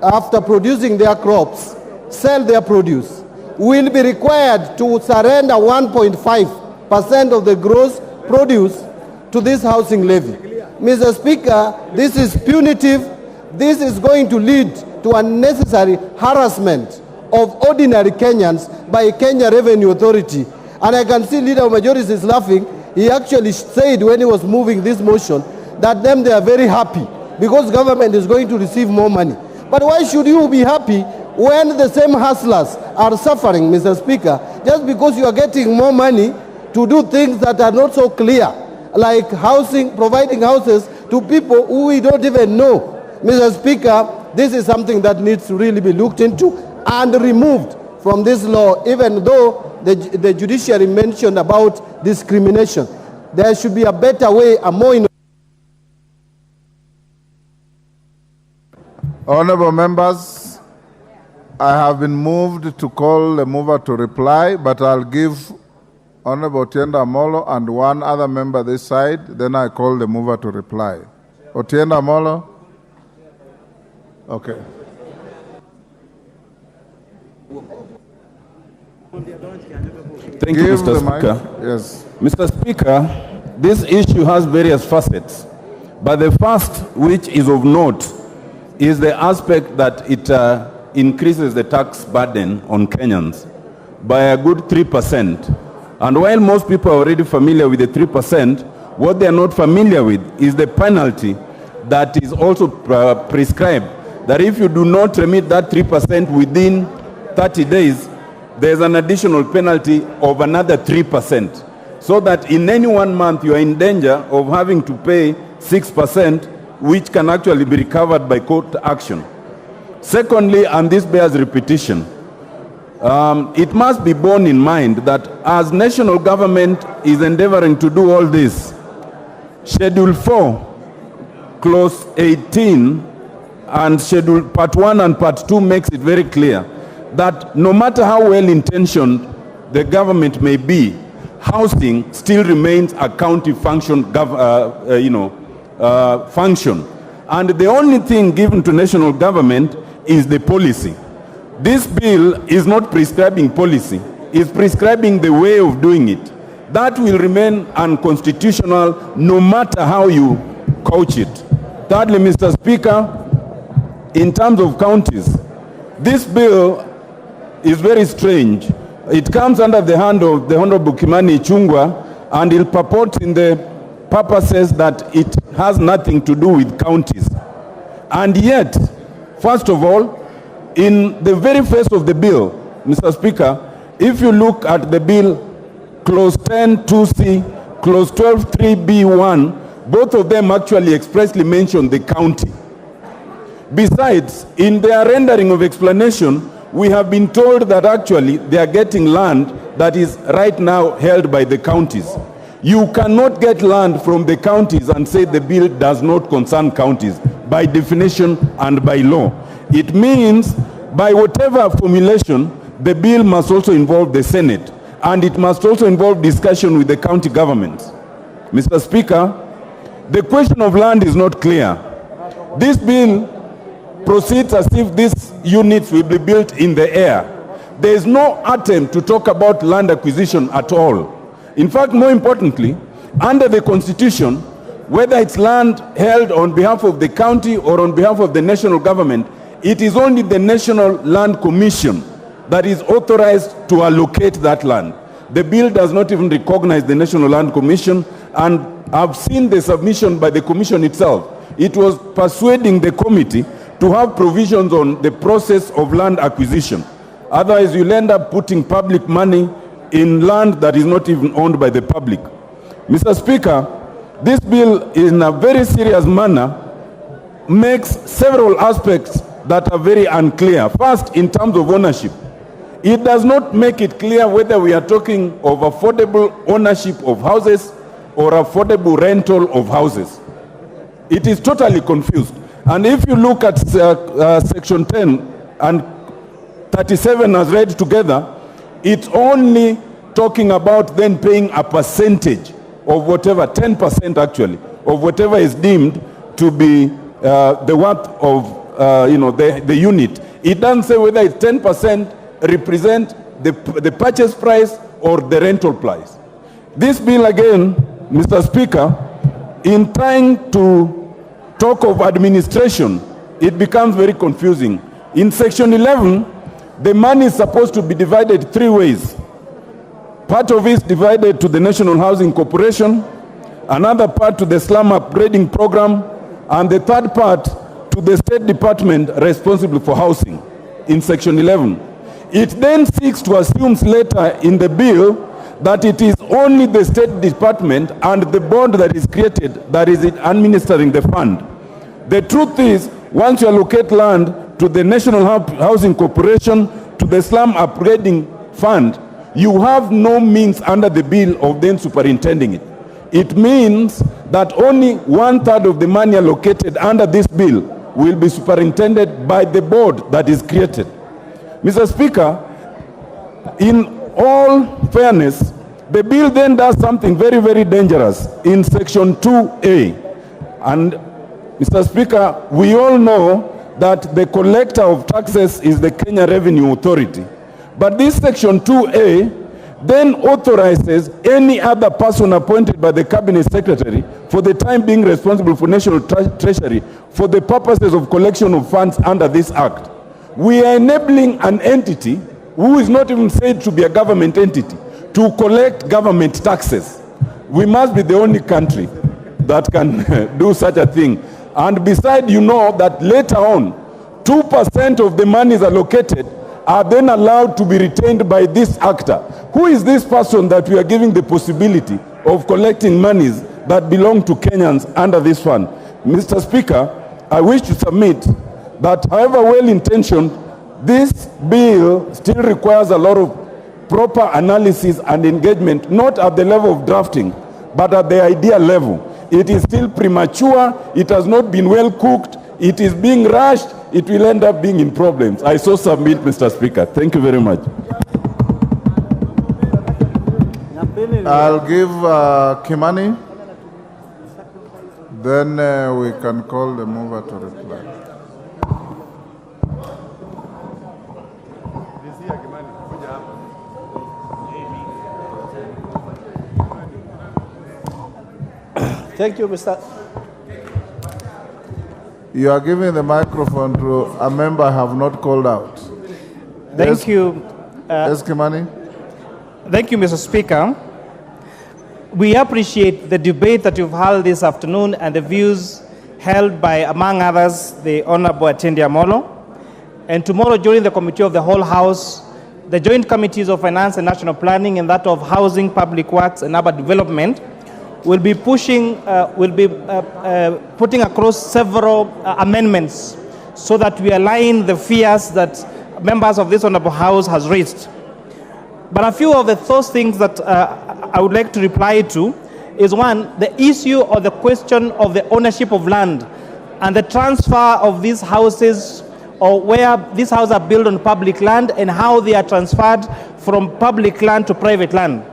after producing their crops, sell their produce, will be required to surrender 1.5% of the gross produce to this housing levy. Mr. Speaker, this is punitive. This is going to lead to unnecessary harassment of ordinary Kenyans by Kenya Revenue Authority. And I can see Leader of Majority is laughing. He actually said when he was moving this motion that they are very happy because government is going to receive more money. But why should you be happy when the same hustlers are suffering, Mr. Speaker, just because you are getting more money to do things that are not so clear, like housing, providing houses to people who we don't even know. Mr. Speaker, this is something that needs to really be looked into and removed from this law, even though the judiciary mentioned about discrimination. There should be a better way, a more Honorable members, I have been moved to call the mover to reply, but I'll give Honorable Otienda Amolo and one other member this side, then I call the mover to reply. Otienda Amolo? Okay. Thank you, Mr. Speaker. Yes. Mr. Speaker, this issue has various facets, but the first, which is of note, is the aspect that it increases the tax burden on Kenyans by a good 3%. And while most people are already familiar with the 3%, what they are not familiar with is the penalty that is also prescribed, that if you do not remit that 3% within 30 days, there's an additional penalty of another 3%. So that in any 1 month you are in danger of having to pay 6%, which can actually be recovered by court action. Secondly, and this bears repetition, it must be borne in mind that as national government is endeavoring to do all this, Schedule 4, Clause 18, and Schedule Part 1 and Part 2 makes it very clear that no matter how well-intentioned the government may be, housing still remains a county function, function. And the only thing given to national government is the policy. This bill is not prescribing policy, it's prescribing the way of doing it. That will remain unconstitutional no matter how you couch it. Thirdly, Mr. Speaker, in terms of counties, this bill is very strange. It comes under the hand of the Honorable Kimani Ichung'wah, and it purports in the purposes that it has nothing to do with counties. And yet, first of all, in the very face of the bill, Mr. Speaker, if you look at the bill, Clause 10 2C, Clause 12 3B1, both of them actually expressly mention the county. Besides, in their rendering of explanation, we have been told that actually they are getting land that is right now held by the counties. You cannot get land from the counties and say the bill does not concern counties, by definition and by law. It means, by whatever formulation, the bill must also involve the Senate, and it must also involve discussion with the county governments. Mr. Speaker, the question of land is not clear. This bill proceeds as if these units will be built in the air. There is no attempt to talk about land acquisition at all. In fact, more importantly, under the Constitution, whether it's land held on behalf of the county or on behalf of the national government, it is only the National Land Commission that is authorized to allocate that land. The bill does not even recognize the National Land Commission, and I've seen the submission by the commission itself. It was persuading the committee to have provisions on the process of land acquisition. Otherwise, you'll end up putting public money in land that is not even owned by the public. Mr. Speaker, this bill in a very serious manner makes several aspects that are very unclear. First, in terms of ownership. It does not make it clear whether we are talking of affordable ownership of houses or affordable rental of houses. It is totally confused. And if you look at Section 10 and 37 as read together, it's only talking about then paying a percentage of whatever, 10% actually, of whatever is deemed to be the worth of the unit. It doesn't say whether it's 10% represent the purchase price or the rental price. This bill again, Mr. Speaker, in trying to talk of administration, it becomes very confusing. In Section 11, the money is supposed to be divided three ways. Part of it is divided to the National Housing Corporation, another part to the slum upgrading program, and the third part to the State Department responsible for housing in Section 11. It then seeks to assume later in the bill that it is only the State Department and the board that is created that is administering the fund. The truth is, once you allocate land to the National Housing Corporation, to the slum upgrading fund, you have no means under the bill of then superintending it. It means that only 1/3 of the money allocated under this bill will be superintended by the board that is created. Mr. Speaker, in all fairness, the bill then does something very, very dangerous in Section 2A. And Mr. Speaker, we all know that the collector of taxes is the Kenya Revenue Authority. But this Section 2A then authorizes any other person appointed by the Cabinet Secretary for the time being responsible for National Treasury for the purposes of collection of funds under this Act. We are enabling an entity who is not even said to be a government entity to collect government taxes. We must be the only country that can do such a thing. And besides, you know that later on, 2% of the monies allocated are then allowed to be retained by this actor. Who is this person that we are giving the possibility of collecting monies that belong to Kenyans under this fund? Mr. Speaker, I wish to submit that however well-intentioned, this bill still requires a lot of proper analysis and engagement, not at the level of drafting, but at the idea level. It is still premature, it has not been well cooked, it is being rushed, it will end up being in problems. I so submit, Mr. Speaker. Thank you very much. I'll give Kimani, then we can call the mover to reply. Thank you, Mr. You are giving the microphone to a member I have not called out. Thank you. Yes, Kimani. Thank you, Mr. Speaker. We appreciate the debate that you've held this afternoon and the views held by, among others, the Honorable Atendi Amolo. And tomorrow, during the Committee of the Whole House, the Joint Committees of Finance and National Planning and that of Housing, Public Works and Urban Development will be putting across several amendments so that we align the fears that members of this Honorable House has raised. But a few of those things that I would like to reply to is one, the issue or the question of the ownership of land and the transfer of these houses or where these houses are built on public land and how they are transferred from public land to private land.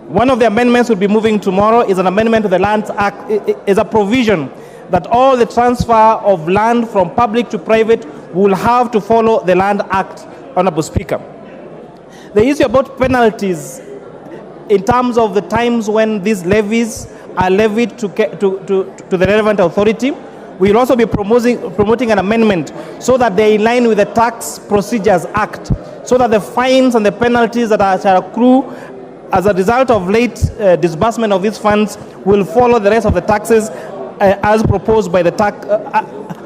One of the amendments we'll be moving tomorrow is an amendment to the Lands Act, is a provision that all the transfer of land from public to private will have to follow the Land Act, Honorable Speaker. The issue about penalties in terms of the times when these levies are levied to the relevant authority, we will also be promoting an amendment so that they are in line with the Tax Procedures Act, so that the fines and the penalties that shall accrue as a result of late disbursement of these funds will follow the rest of the taxes as proposed by the tax,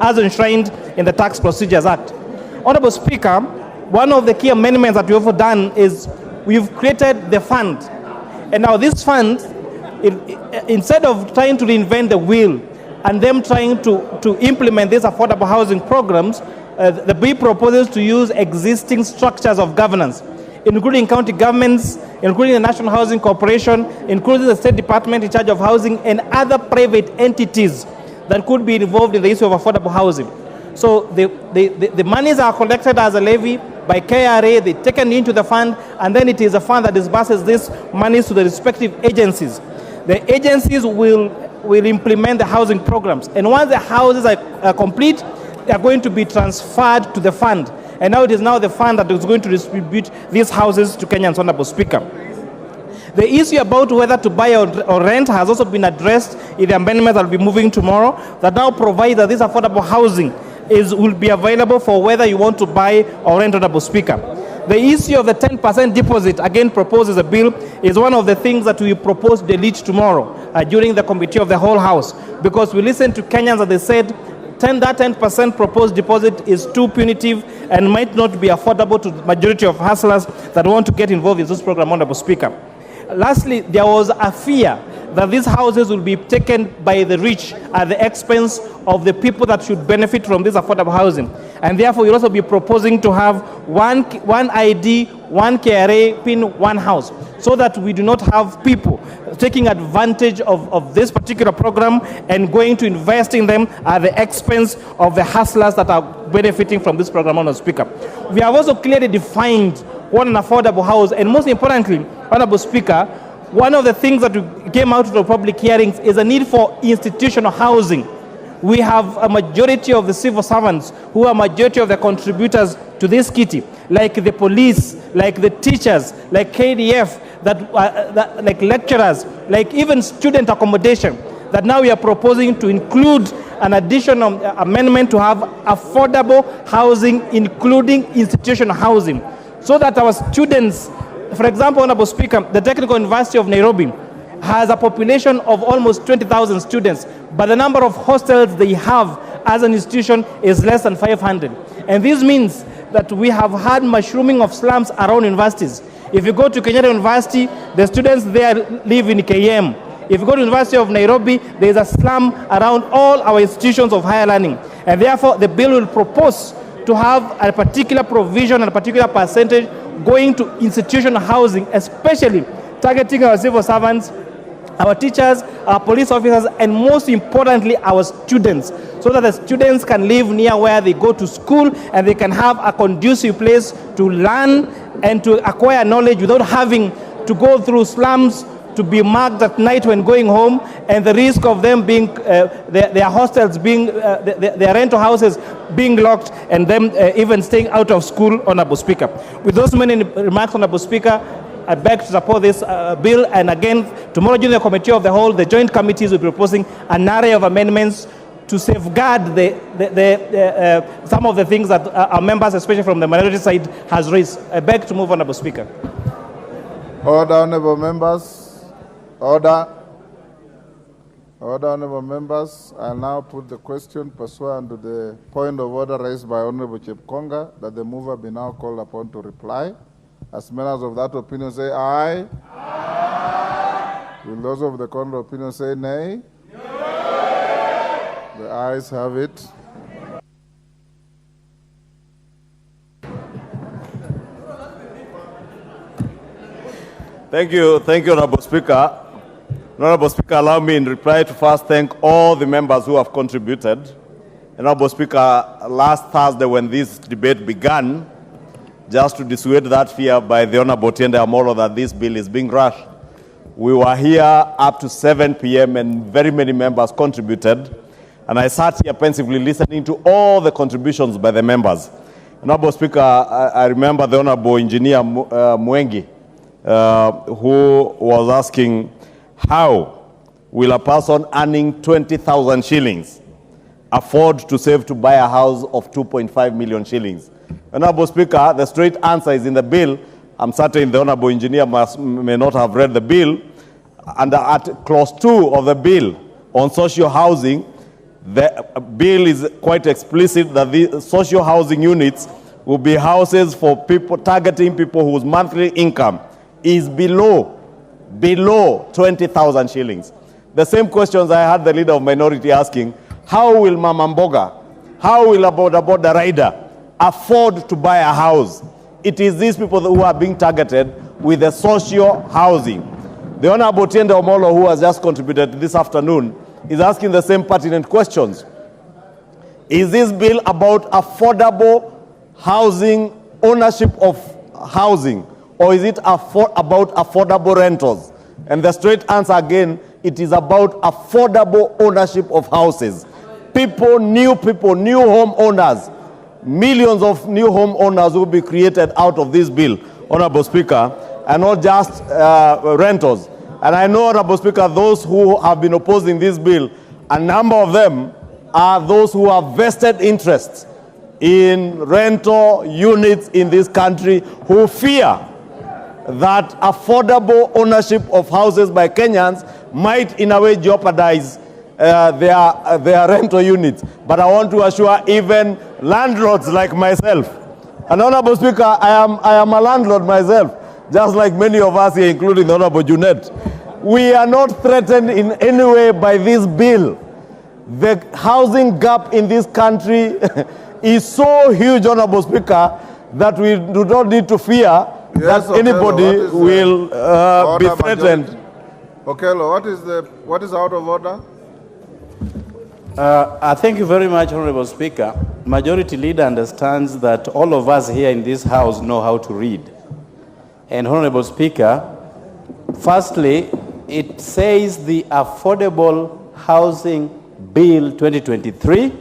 as enshrined in the Tax Procedures Act. Honorable Speaker, one of the key amendments that we have done is we've created the fund. And now this fund, instead of trying to reinvent the wheel and them trying to implement these affordable housing programs, the bill proposes to use existing structures of governance, including county governments, including the National Housing Corporation, including the State Department in charge of housing, and other private entities that could be involved in the issue of affordable housing. So the monies are collected as a levy by KRA, they're taken into the fund, and then it is a fund that disburses these monies to the respective agencies. The agencies will implement the housing programs. And once the houses are complete, they are going to be transferred to the fund. And now it is now the fund that is going to distribute these houses to Kenyans, Honorable Speaker. The issue about whether to buy or rent has also been addressed in the amendment that will be moving tomorrow, that now provides that this affordable housing will be available for whether you want to buy or rent, Honorable Speaker. The issue of the 10% deposit, again proposed as a bill, is one of the things that we propose to delete tomorrow during the committee of the whole House, because we listened to Kenyans and they said that 10% proposed deposit is too punitive and might not be affordable to the majority of hustlers that want to get involved in this program, Honorable Speaker. Lastly, there was a fear that these houses will be taken by the rich at the expense of the people that should benefit from this affordable housing. And therefore, we'll also be proposing to have one ID, one KRA PIN, one house, so that we do not have people taking advantage of this particular program and going to invest in them at the expense of the hustlers that are benefiting from this program, Honorable Speaker. We have also clearly defined what an affordable house, and most importantly, Honorable Speaker, one of the things that came out of the public hearings is a need for institutional housing. We have a majority of the civil servants who are majority of the contributors to this kitty, like the police, like the teachers, like KDF, like lecturers, like even student accommodation, that now we are proposing to include an additional amendment to have affordable housing, including institutional housing, so that our students, for example, Honorable Speaker, the Technical University of Nairobi has a population of almost 20,000 students, but the number of hostels they have as an institution is less than 500. And this means that we have had mushrooming of slums around universities. If you go to Kenyatta University, the students there live in KM. If you go to University of Nairobi, there is a slum around all our institutions of higher learning. And therefore, the bill will propose to have a particular provision and a particular percentage going to institutional housing, especially targeting our civil servants, our teachers, our police officers, and most importantly, our students, so that the students can live near where they go to school and they can have a conducive place to learn and to acquire knowledge without having to go through slums, to be marked at night when going home, and the risk of them being, their hostels being, their rental houses being locked, and them even staying out of school, Honorable Speaker. With those many remarks, Honorable Speaker, I beg to support this bill, and again, tomorrow during the committee of the whole, the joint committees will be proposing an array of amendments to safeguard some of the things that our members, especially from the minority side, has raised. I beg to move, Honorable Speaker. Order, honorable members. Order. Order, honorable members. I now put the question pursuant to the point of order raised by Honorable Chepkonga, that the mover be now called upon to reply. As members of that opinion say aye. Aye. Will those of the contrary opinion say nay? Nay. The ayes have it. Thank you, Honorable Speaker. Honorable Speaker, allow me in reply to first thank all the members who have contributed. Honorable Speaker, last Thursday when this debate began, just to dissuade that fear by the Honorable Tiende Amolo that this bill is being rushed, we were here up to 7 p.m. and very many members contributed. And I sat here pensively listening to all the contributions by the members. Honorable Speaker, I remember the Honorable Engineer Mwengi, who was asking, how will a person earning 20,000 shillings afford to save to buy a house of 2.5 million shillings? Honorable Speaker, the straight answer is in the bill. I'm certain the Honorable Engineer may not have read the bill. And at clause 2 of the bill on social housing, the bill is quite explicit that the social housing units will be houses for people, targeting people whose monthly income is below 20,000 shillings. The same questions I had the leader of minority asking: how will Mama Mboga, how will a boda rider afford to buy a house? It is these people who are being targeted with the social housing. The Honorable Tiende Omolo, who has just contributed this afternoon, is asking the same pertinent questions. Is this bill about affordable housing, ownership of housing, or is it about affordable rentals? And the straight answer again, it is about affordable ownership of houses. People, new home owners, millions of new home owners will be created out of this bill, Honorable Speaker, and not just rentals. And I know, Honorable Speaker, those who have been opposing this bill, a number of them are those who have vested interests in rental units in this country, who fear that affordable ownership of houses by Kenyans might in a way jeopardize their rental units. But I want to assure even landlords like myself, and Honorable Speaker, I am a landlord myself, just like many of us here, including the Honorable Junet. We are not threatened in any way by this bill. The housing gap in this country is so huge, Honorable Speaker, that we do not need to fear that anybody will be threatened. Okello, what is out of order? Thank you very much, Honorable Speaker. Majority Leader understands that all of us here in this House know how to read. And Honorable Speaker, firstly, it says the Affordable Housing Bill 2023.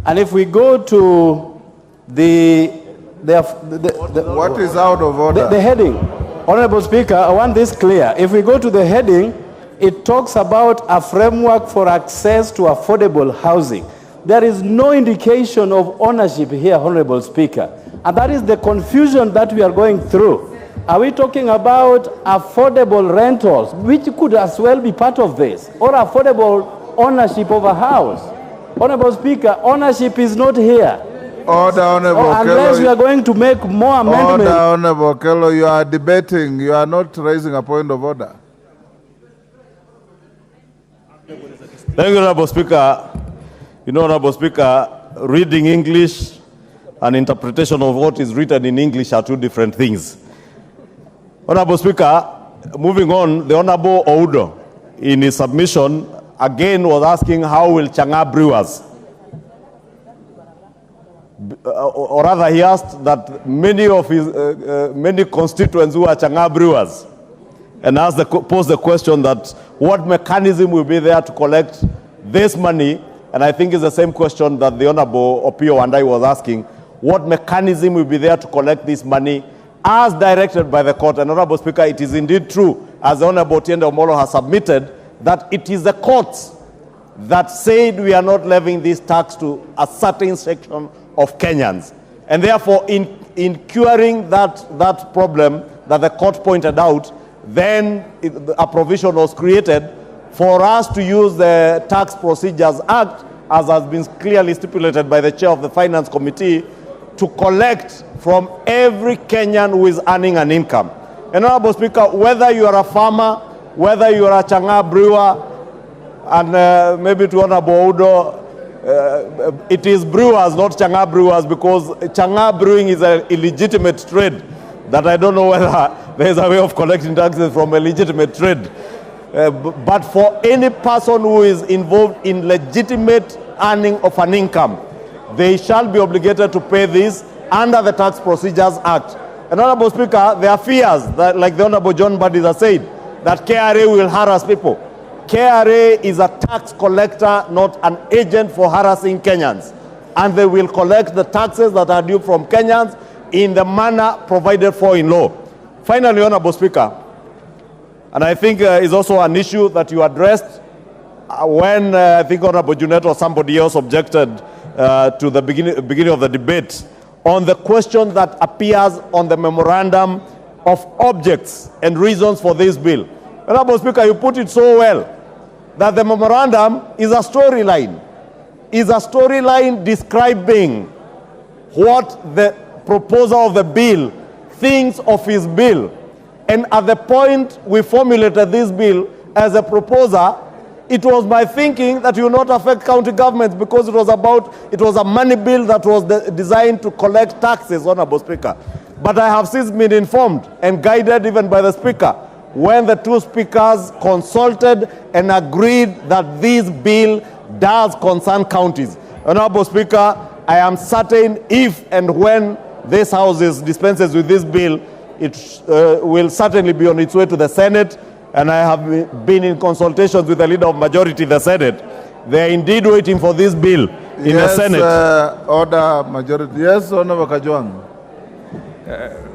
And if we go to what is out of order? The heading. Honorable Speaker, I want this clear. If we go to the heading, it talks about a framework for access to affordable housing. There is no indication of ownership here, Honorable Speaker. And that is the confusion that we are going through. Are we talking about affordable rentals, which could as well be part of this, or affordable ownership of a house? Honorable Speaker, ownership is not here. Order, Honorable unless we are going to make more amendments. Order, Honorable Okello, you are debating. You are not raising a point of order. Thank you, Honorable Speaker. You know, Honorable Speaker, reading English and interpretation of what is written in English are two different things. Honorable Speaker, moving on, the Honorable Oudo, in his submission, again was asking how will Chang'aa brewers, or rather he asked that many of his, many constituents who are Chang'aa brewers, and posed the question that what mechanism will be there to collect this money, and I think it's the same question that the Honorable Opio and I was asking, what mechanism will be there to collect this money as directed by the court. And Honorable Speaker, it is indeed true, as the Honorable Tiende Omolo has submitted, that it is the courts that said we are not levying this tax to a certain section of Kenyans. And therefore, in curing that problem that the court pointed out, then a provision was created for us to use the Tax Procedures Act, as has been clearly stipulated by the chair of the Finance Committee, to collect from every Kenyan who is earning an income. And Honorable Speaker, whether you are a farmer, whether you are a Chang'aa brewer, and maybe to Honorable Oudo, it is brewers, not Chang'aa brewers, because Chang'aa brewing is an illegitimate trade that I don't know whether there is a way of collecting taxes from a legitimate trade. But for any person who is involved in legitimate earning of an income, they shall be obligated to pay this under the Tax Procedures Act. And Honorable Speaker, there are fears that, like the Honorable John Badis has said, that KRA will harass people. KRA is a tax collector, not an agent for harassing Kenyans. And they will collect the taxes that are due from Kenyans in the manner provided for in law. Finally, Honorable Speaker, and I think is also an issue that you addressed when I think Honorable Junet or somebody else objected to the beginning of the debate on the question that appears on the memorandum of objects and reasons for this bill. Honorable Speaker, you put it so well that the memorandum is a storyline. Is a storyline describing what the proposer of the bill thinks of his bill. And at the point we formulated this bill as a proposer, it was my thinking that it will not affect county governments because it was a money bill that was designed to collect taxes, Honorable Speaker. But I have since been informed and guided even by the Speaker when the two speakers consulted and agreed that this bill does concern counties. Honorable Speaker, I am certain if and when this House dispenses with this bill, it will certainly be on its way to the Senate, and I have been in consultations with the leader of majority in the Senate. They are indeed waiting for this bill in the Senate. Order majority. Yes, Honorable Kajwang.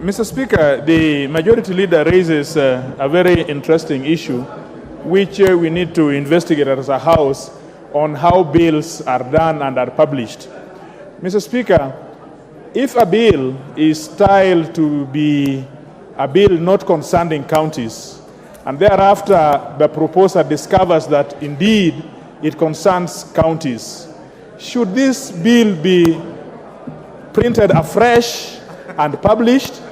Mr. Speaker, the majority leader raises a very interesting issue which we need to investigate as a House on how bills are done and are published. Mr. Speaker, if a bill is styled to be a bill not concerning counties, and thereafter the proposer discovers that indeed it concerns counties, should this bill be printed afresh and published?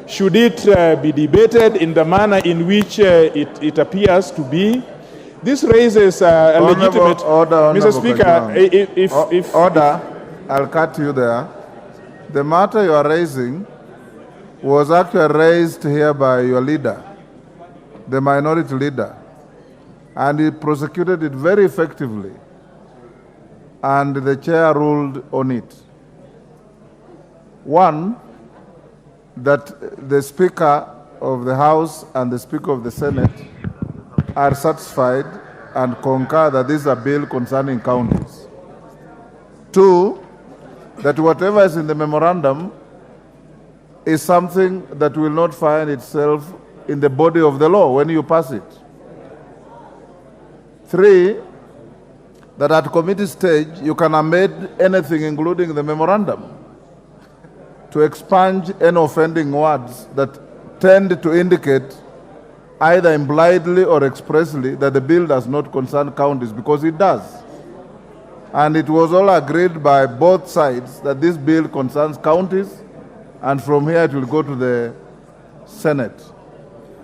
Should it be debated in the manner in which it appears to be? This raises a legitimate... Mr. Speaker, if... Order, I'll cut you there. The matter you are raising was actually raised here by your leader, the minority leader, and he prosecuted it very effectively, and the chair ruled on it. One, that the Speaker of the House and the Speaker of the Senate are satisfied and concur that this is a bill concerning counties. Two, that whatever is in the memorandum is something that will not find itself in the body of the law when you pass it. Three, that at committee stage you can amend anything including the memorandum to expunge any offending words that tend to indicate either impliedly or expressly that the bill does not concern counties, because it does. And it was all agreed by both sides that this bill concerns counties, and from here it will go to the Senate.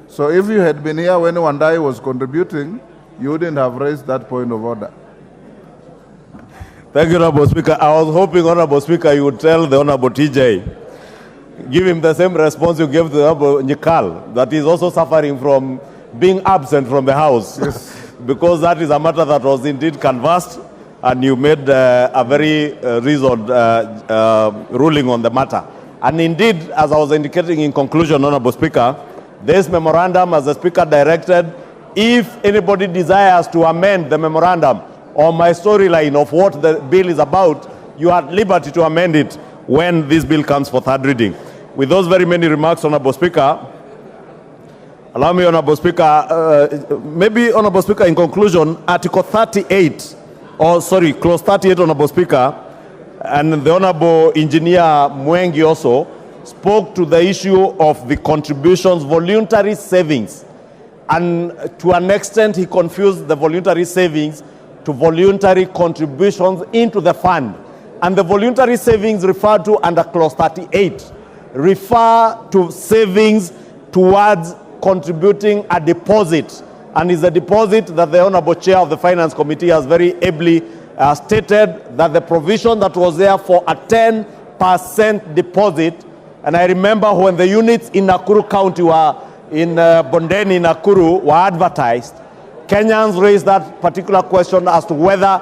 So if you had been here when Wandai was contributing, you wouldn't have raised that point of order. Thank you, Honorable Speaker. I was hoping, Honorable Speaker, you would tell the Honorable TJ, give him the same response you gave to the Honorable Nyikal, that he's also suffering from being absent from the House. Yes. Because that is a matter that was indeed canvassed, and you made a very reasoned ruling on the matter. And indeed, as I was indicating in conclusion, Honorable Speaker, this memorandum, as the Speaker directed, if anybody desires to amend the memorandum or my storyline of what the bill is about, you are at liberty to amend it when this bill comes for third reading. With those very many remarks, Honorable Speaker, allow me, Honorable Speaker, maybe, Honorable Speaker, in conclusion, Article 38, clause 38, Honorable Speaker, and the Honorable Engineer Mwengi also spoke to the issue of the contributions, voluntary savings. And to an extent, he confused the voluntary savings to voluntary contributions into the fund. And the voluntary savings referred to under clause 38 refer to savings towards contributing a deposit. And is a deposit that the Honorable Chair of the Finance Committee has very ably stated that the provision that was there for a 10% deposit, and I remember when the units in Nakuru County were in Bondeni, Nakuru, were advertised, Kenyans raised that particular question as to whether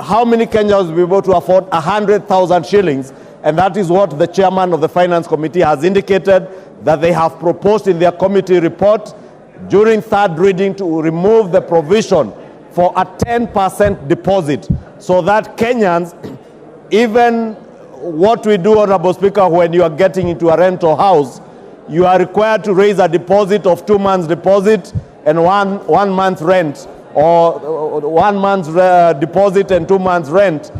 how many Kenyans will be able to afford 100,000 shillings, and that is what the chairman of the Finance Committee has indicated that they have proposed in their committee report during third reading to remove the provision for a 10% deposit, so that Kenyans, even what we do, Honorable Speaker, when you are getting into a rental house, you are required to raise a deposit of 2 months deposit and one month rent, or 1 month's deposit and 2 months rent,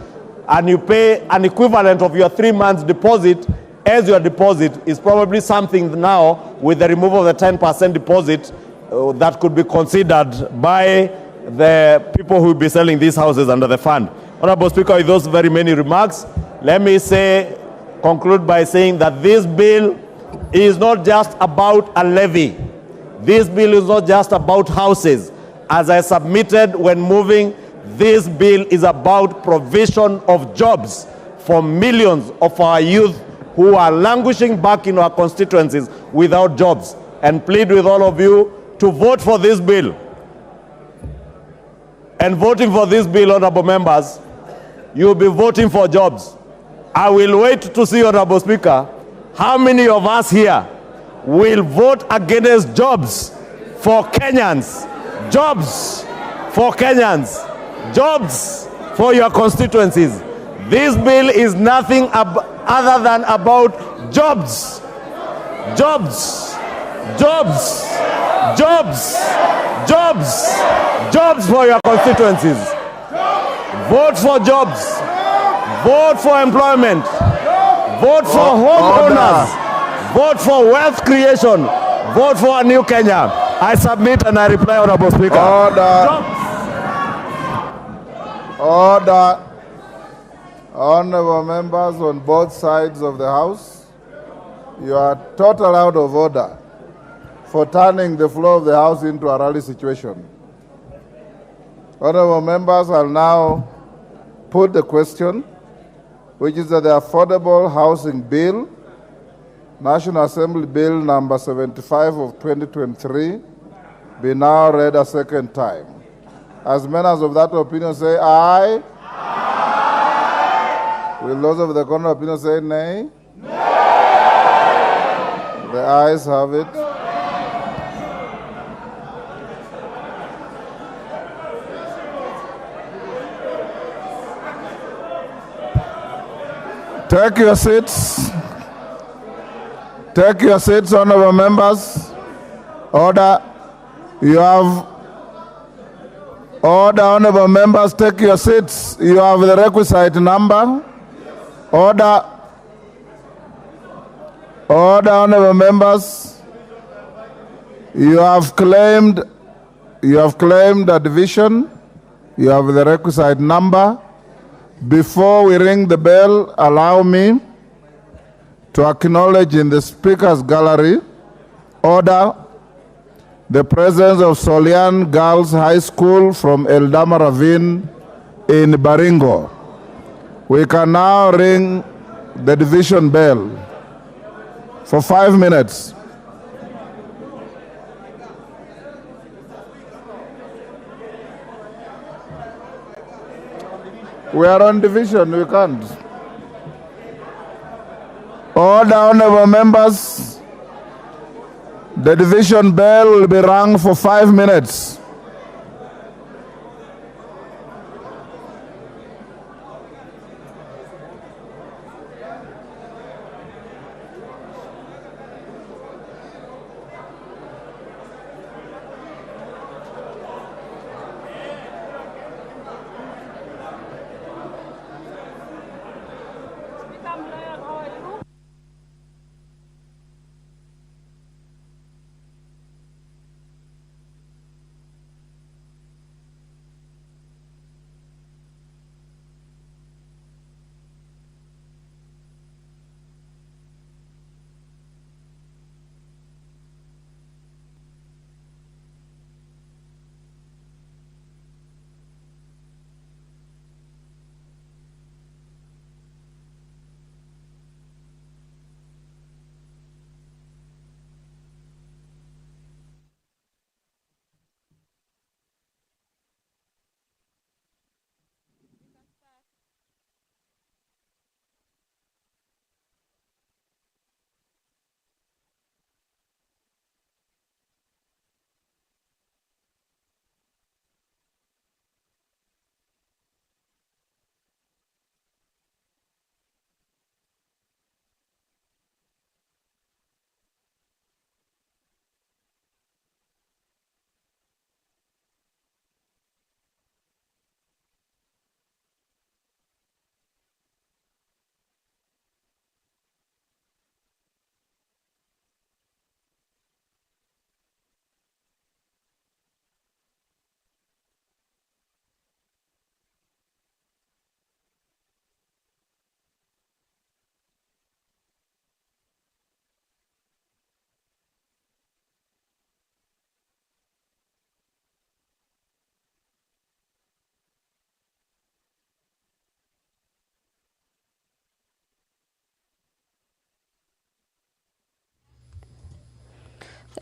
and you pay an equivalent of your 3 months deposit as your deposit, is probably something now with the removal of the 10% deposit that could be considered by the people who will be selling these houses under the fund. Honorable Speaker, with those very many remarks, let me conclude by saying that this bill is not just about a levy. This bill is not just about houses. As I submitted when moving, this bill is about provision of jobs for millions of our youth who are languishing back in our constituencies without jobs, and plead with all of you to vote for this bill. And voting for this bill, honorable members, you'll be voting for jobs. I will wait to see, Honorable Speaker, how many of us here will vote against jobs for Kenyans, jobs for Kenyans, jobs for your constituencies. This bill is nothing other than about jobs, jobs, jobs, jobs, jobs, jobs for your constituencies. Vote for jobs. Vote for employment. Vote for homeowners. Vote for wealth creation. Vote for a new Kenya. I submit and I reply, Honorable Speaker. Order. Honorable members on both sides of the House, you are totally out of order for turning the floor of the House into a rally situation. Honorable members, I'll now put the question, which is that the Affordable Housing Bill, National Assembly Bill number 75 of 2023, be now read a second time. As members of that opinion say aye. Aye. Will those of the contrary opinion say nay? Nay. The ayes have it. Take your seats. Take your seats, honorable members. Order. You have order, honorable members. Take your seats. You have the requisite number. Order. Order, honorable members. You have claimed a division. You have the requisite number. Before we ring the bell, allow me to acknowledge in the Speaker's gallery, order, the presence of Solian Girls High School from Eldama Ravine in Baringo. We can now ring the division bell for 5 minutes. We are on division, we can't. Order, honorable members. The division bell will be rung for 5 minutes.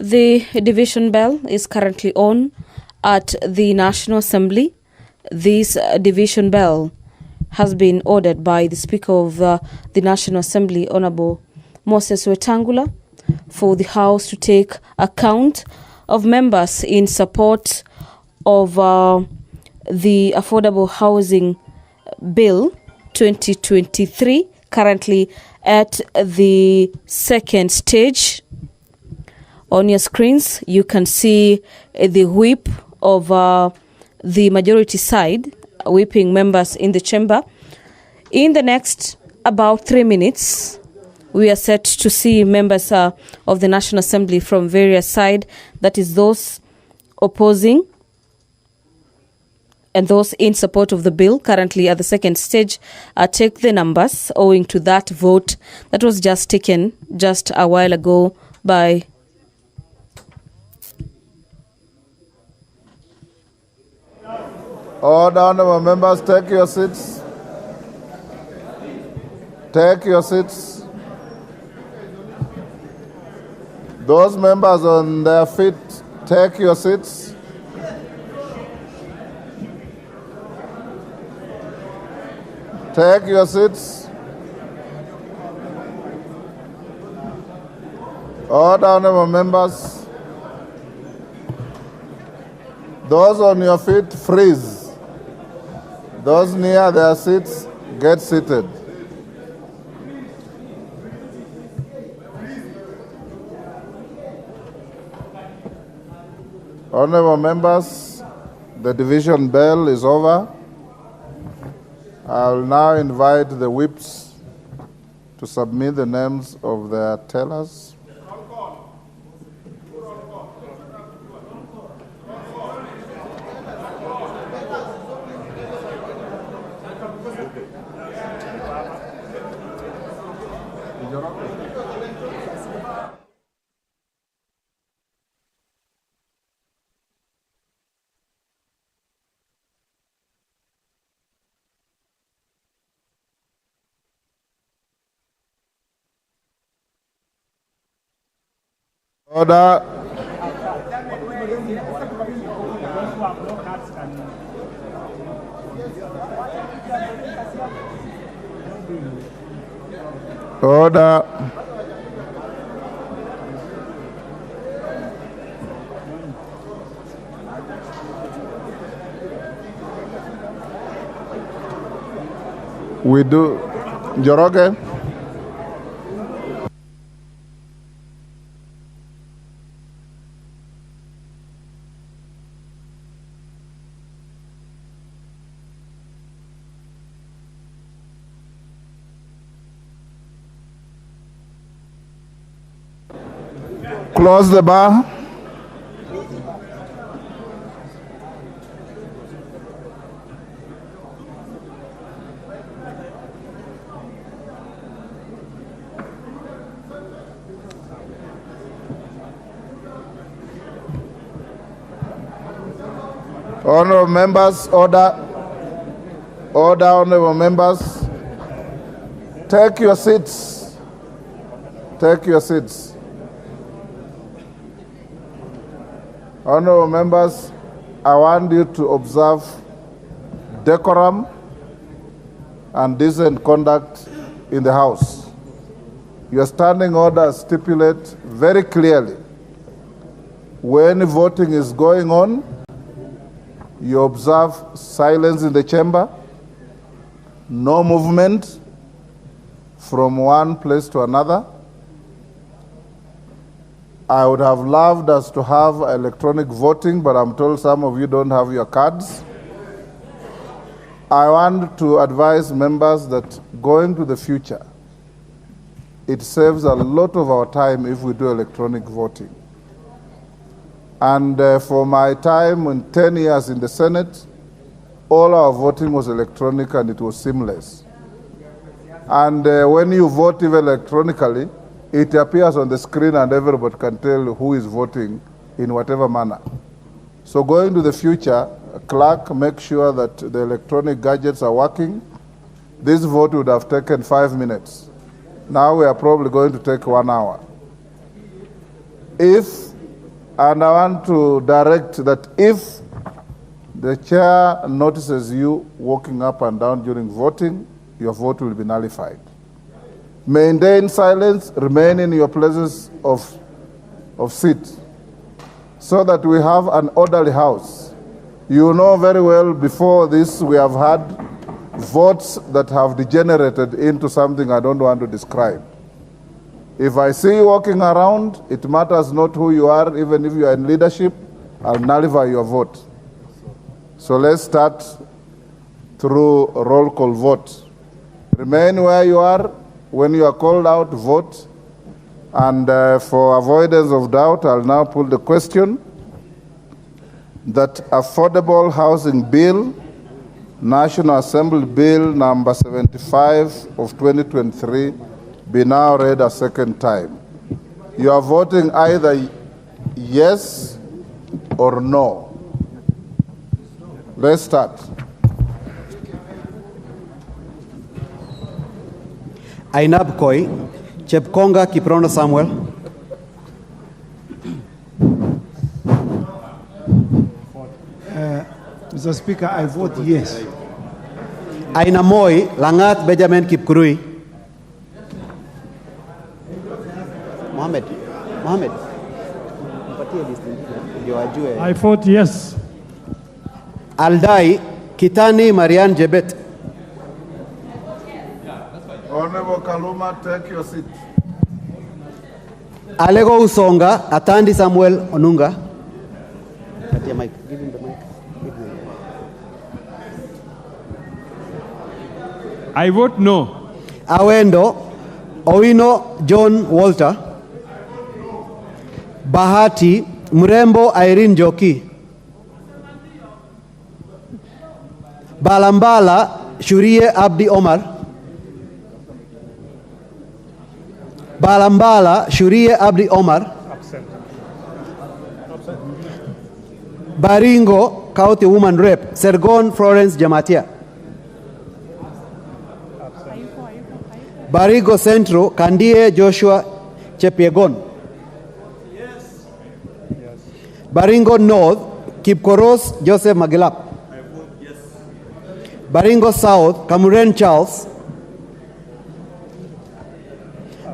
The division bell is currently on at the National Assembly. This division bell has been ordered by the Speaker of the National Assembly, Honorable Moses Wetangula, for the House to take account of members in support of the Affordable Housing Bill 2023, currently at the second stage. On your screens, you can see the whip of the majority side, whipping members in the chamber. In the next about 3 minutes, we are set to see members of the National Assembly from various sides, that is those opposing and those in support of the bill, currently at the second stage, take the numbers owing to that vote that was just taken just a while ago by Honourable members, take your seats. Take your seats. Those members on their feet, take your seats. Take your seats. Honourable members, those on your feet, freeze. Those near their seats, get seated. Honourable members, the division bell is over. I will now invite the whips to submit the names of their tellers. Order. Order. We do. Njoroge. Close the bar. Honourable members, order. Order, honourable members. Take your seats. Take your seats. Honourable members, I want you to observe decorum and decent conduct in the House. Your standing orders stipulate very clearly when voting is going on, you observe silence in the chamber, no movement from one place to another. I would have loved us to have electronic voting, but I'm told some of you don't have your cards. I want to advise members that going to the future, it saves a lot of our time if we do electronic voting. And for my time in 10 years in the Senate, all our voting was electronic and it was seamless. And when you vote even electronically, it appears on the screen and everybody can tell who is voting in whatever manner. So going to the future, clerk, make sure that the electronic gadgets are working. This vote would have taken 5 minutes. Now we are probably going to take 1 hour. If And I want to direct that if the chair notices you walking up and down during voting, your vote will be nullified. Maintain silence, remain in your places of seat, so that we have an orderly house. You know very well before this we have had votes that have degenerated into something I don't want to describe. If I see you walking around, it matters not who you are, even if you are in leadership, I'll nullify your vote. So let's start through a roll call vote. Remain where you are. When you are called out, vote. And for avoidance of doubt, I'll now put the question that Affordable Housing Bill, National Assembly Bill number 75 of 2023, be now read a second time. You are voting either yes or no. Let's start. Ainab Koi, Chepkonga Kiprono Samuel. Mr. Speaker, I vote yes. Aina Moi, Langat Benjamin Kipkurui. Mohammed. I vote yes. Aldai Kitani Marian Jebet. Honorable Kaluma, take your seat. Alego Usonga, Atandi Samuel Onunga. Give him the mic. I vote no. Awendo, Owino John Walter. Bahati Mrembo Irene Joki. Balambala Shurie Abdi Omar. Balambala Shurie Abdi Omar. Absent. Baringo County Woman Rep Sergon Florence Jamatia. Barigo Centro Kandie Joshua Chepiegon. Baringo North Kipkoros Joseph Magilap. Baringo South Kamuren Charles.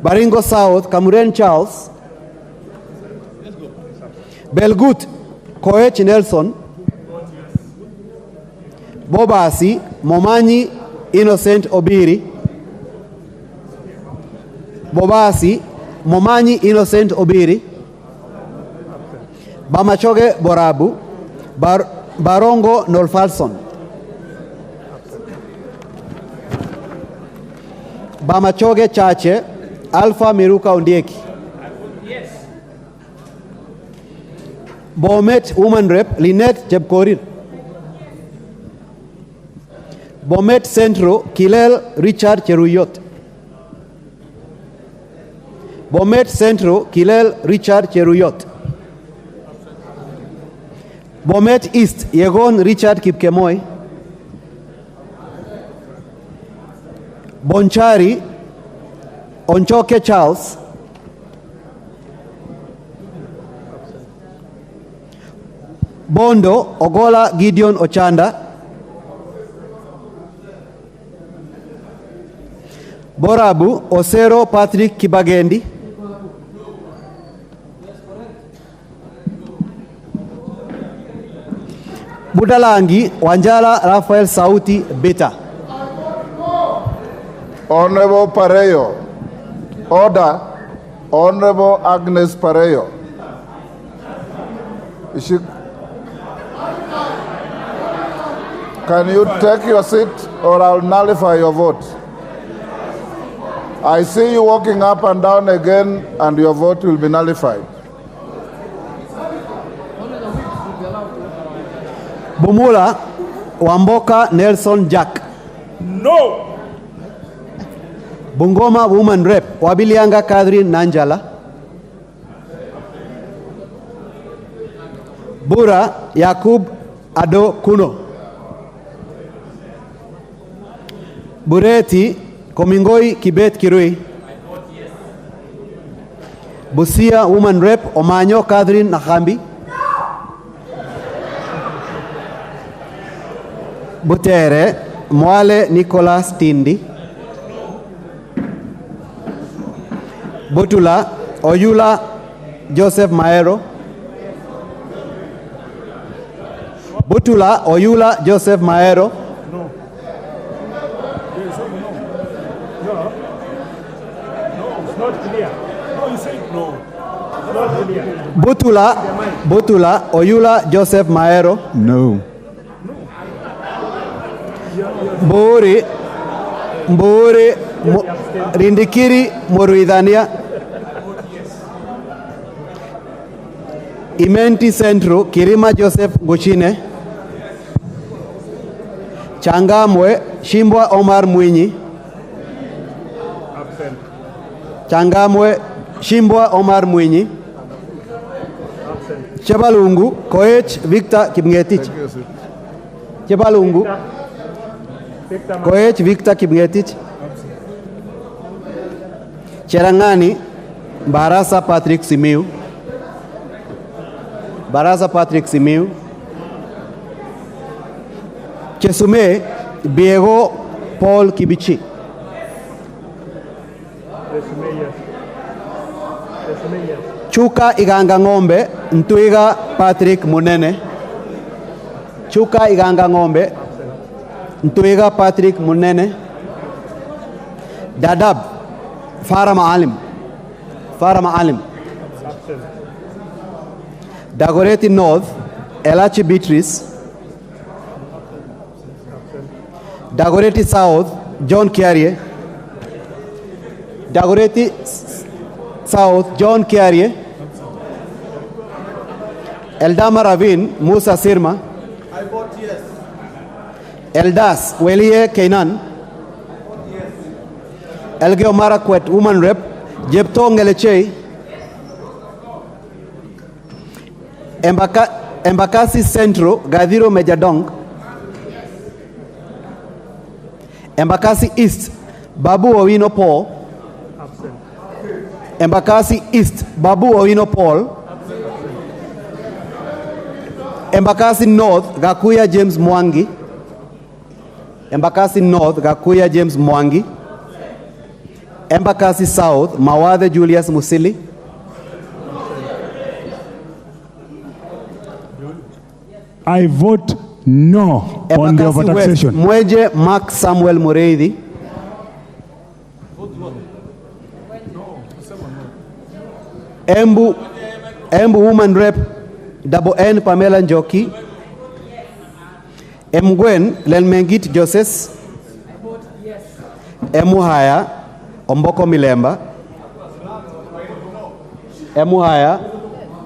Baringo South Kamuren Charles. Belgut Koech Nelson. Bobasi Momanyi Innocent Obiri. Bobasi Momanyi Innocent Obiri. Bamachoge Borabu. Barongo Nolfalson. Bamachoge Chache Alpha Miruka Ondieki. Bomet Woman Rep Lynette Jebkorir. Bomet Centro Kilel Richard Cheruyot. Bomet Centro Kilel Richard Cheruyot. Bomet East Yegon Richard Kipkemoi. Bonchari Onchoke Charles. Bondo Ogola Gideon Ochanda. Borabu Osero Patrick Kibagendi. Budalangi Wanjala Rafael Sauti Beta. Honorable Pareyo. Order. Honorable Agnes Pareyo. Can you take your seat or I'll nullify your vote? I see you walking up and down again and your vote will be nullified. Bumula Wamboka Nelson Jack. No. Bungoma Woman Rep Wabilianga Kadri Nanjala. Bura Yakub Ado Kuno. Bureti Komingoi Kibet Kirui. Busia Woman Rep Omanyo Catherine Nakambi. Butere Mwale Nicholas Tindi. Butula Oyula Joseph Maero. Butula Oyula Joseph Maero. Butula Oyula Joseph Maero. No. Mburi Rindikiri Muruidhania. Imenti Centro Kirima Joseph Guchine. Changamwe Shimbwa Omar Mwinyi. Changamwe Shimbwa Omar Mwinyi. Chebalungu Koech Victor Kipngetich. Chebalungu Koech Victor Kipngetich. Cherangani Barasa Patrick Simiu. Barasa Patrick Simiu. Chesume Biego Paul Kibichi. Chuka Iganga Ngombe Ntwiga Patrick Munene. Chuka Iganga Ngombe Ntwiga Patrick Munene. Dadab Farah Maalim. Dagoretti North Elachi Beatrice. Dagoretti South John Kiarie. Dagoretti South John Kiarie. Eldama Ravin Musa Sirma. I vote yes. Eldas Welie Keinan. Elgeo Marakwet Woman Rep Jepto Ngelechei. Embakasi Centro Gadhiro Mejadong. Embakasi East Babu Owino Paul. Embakasi East Babu Owino Paul. Embakasi North Gakuya James Mwangi. Embakasi North Gakuya James Mwangi. Embakasi South Mawade Julius Musili. I vote no on the overtaxation. Mweje Mark Samuel Mureithi. Embu Woman Rep Double N Pamela Njoki. Mgwen Lelmengit Joses. Emuhaya Omboko Milemba. Emuhaya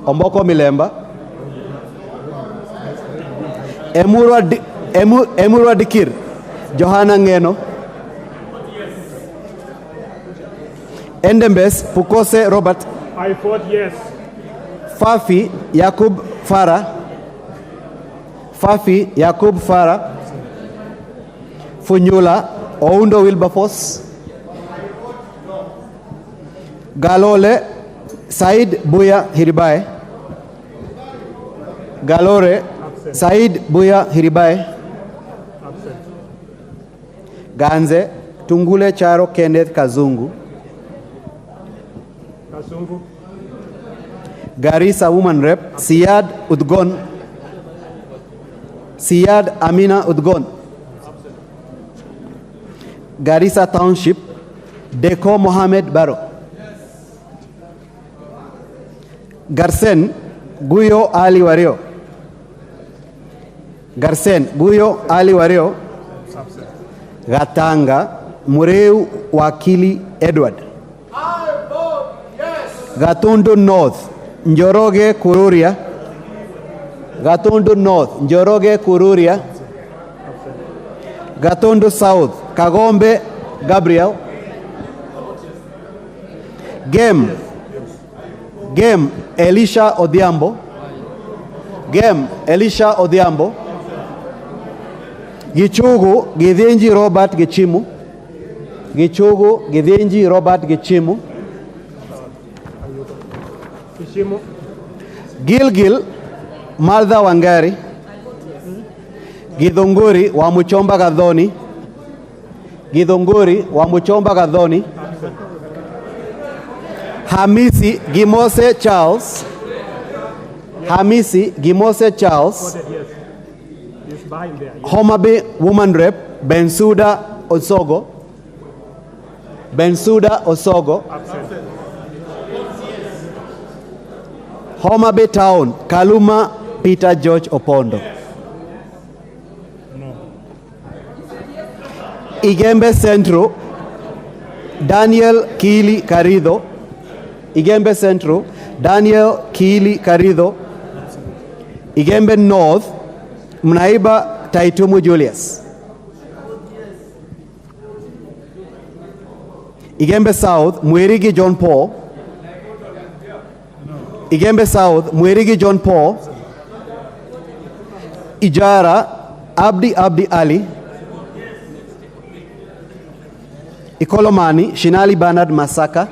Omboko Milemba. Emurwa Dikir Johanna Ngeno. Endembes Pukose Robert. I vote yes. Fafi Yakub Farah. Funyula Oundo Wilberforce. Galole Said Buya Hiribae. Said Buya Hiribae. Ganze Tungule Charo Kenneth Kazungu. Garissa Woman Rep Siad Amina Udgon. Garissa Township Deko Mohamed Baro. Garsen Guyo Ali Wario. Gatanga Mureu Wakili Edward. I vote yes. Gatundu North Njoroge Kururia. Gatundu South Kagombe Gabriel. Game Elisha Odhiambo. Gichugu Githinji Robert Gichimu. Gilgil Martha Wangari, Githunguri wa Muchomba Gathoni, Githunguri wa Muchomba Gathoni, Hamisi Gimose Charles, Hamisi Gimose Charles, Homabay Woman Rep Bensuda Osogo, Bensuda Osogo, Homabay Town Kaluma Peter George Opondo, Igembe Central Daniel Kili Karido, Igembe Central Daniel Kili Karido, Igembe North Mnaiba Taitumu Julius, Igembe South Mwirigi John Paul, Igembe South Mwirigi John Paul, Ijara Abdi Ali, Ikolomani Shinali Bernard Masaka,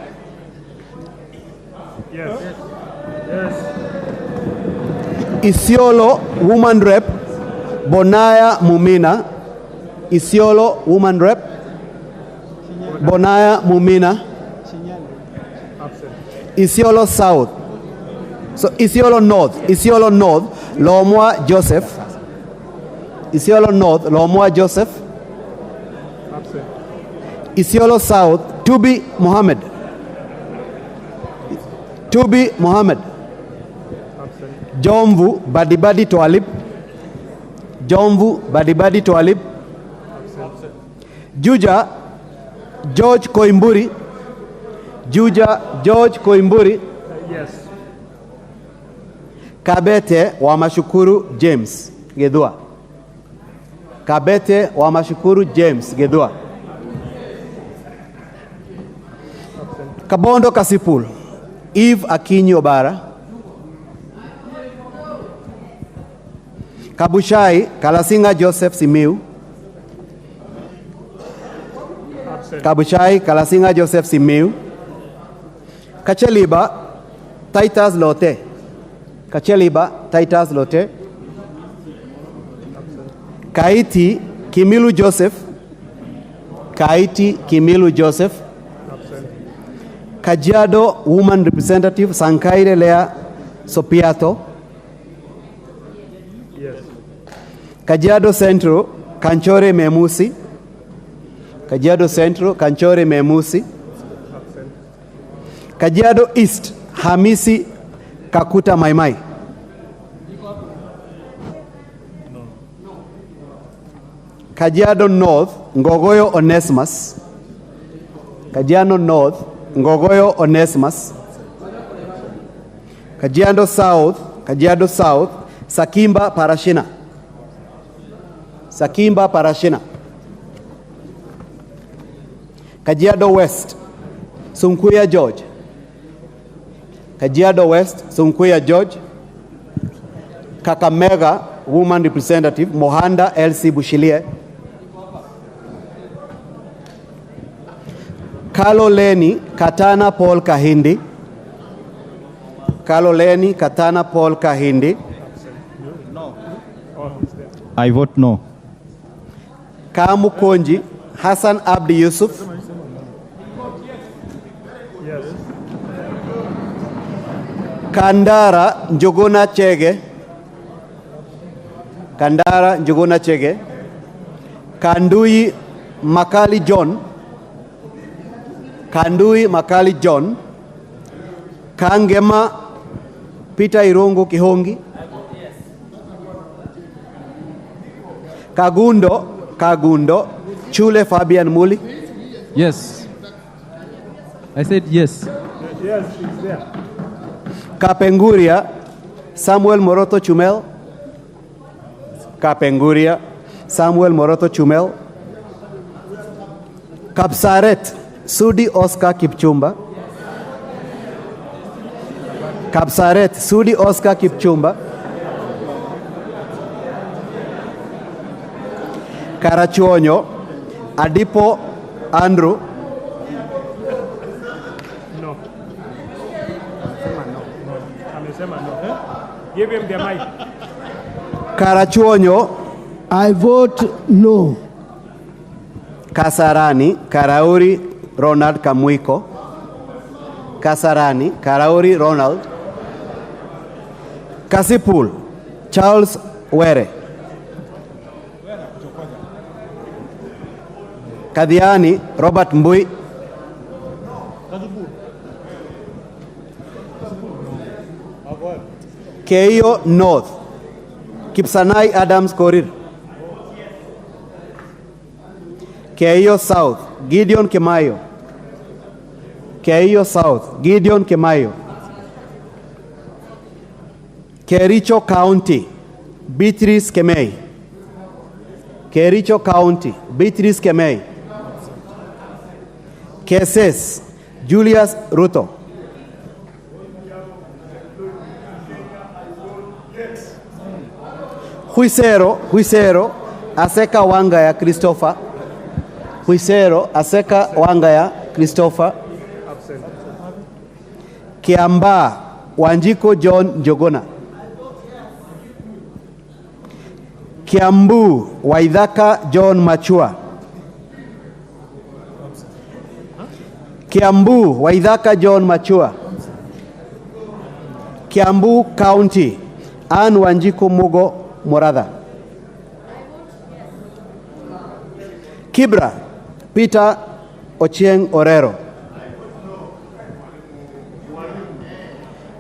Isiolo Woman Rep Bonaya Mumina, Isiolo Woman Rep Bonaya Mumina, Isiolo South, so Isiolo North Lomwa Joseph, Isiolo North Lomwa Joseph, Isiolo South Tubi Mohammed, Jomvu Badibadi Toalib, Juja George Koimburi, Yes. Kabete wa Mashukuru James Gedua, Kabete wa Mashukuru James Gedua, Kabondo Kasipul Eve Akinyi Obara, Kabushai Kalasinga Joseph Simiu, Kabushai Kalasinga Joseph Simiu, Kacheliba Titus Lote, Kaiti Kimilu Joseph, Kajiado Woman Representative Sankaire Lea Sopiato, Kajiado Central Kanchore Memusi, Kajiado East Hamisi Kakuta Maimai, Kajiado North Ngogoyo Onesimus, Kajiado South Sakimba Parashina, Kajiado West Sunkuya George, Kakamega Woman Representative Mohanda LC Bushilie, Kaloleni Katana Paul Kahindi, I vote no. Kamukonji Hassan Abdi Yusuf, Kandara Njuguna Chege, Kandui Makali John, Kangema Peter Irungu Kihongi, Kagundo Chule Fabian Muli. Yes. I said yes. Yes, she's there. Kapenguria Samuel Moroto Chumel, Kapsaret Sudi Oscar Kipchumba, Karachuonyo Adipo Andrew, amesema no. Give him the mic. Karachuonyo. I vote no. Kasarani, Karauri, Ronald Kamwiko. Kasarani, Karauri, Ronald. Kasipul, Charles Were. Kadiani, Robert Mbui. Keio North, Kipsanai Adams Korir. Keio South, Gideon Kemayo. Keio South, Gideon Kemayo. Kericho County, Beatrice Kemei. Kericho County, Beatrice Kemei. Keses, Julius Ruto. Huisero, Aseka Wangaya Christopher. Huisero, Aseka Wangaya Christopher. Kiamba, Wanjiko John Jogona. Kiambu, Waithaka John Machua. Kiambu, Waithaka John Machua. Kiambu County, Ann Wanjiko Mugo Moradha. Kibra, Peter Ochieng Orero.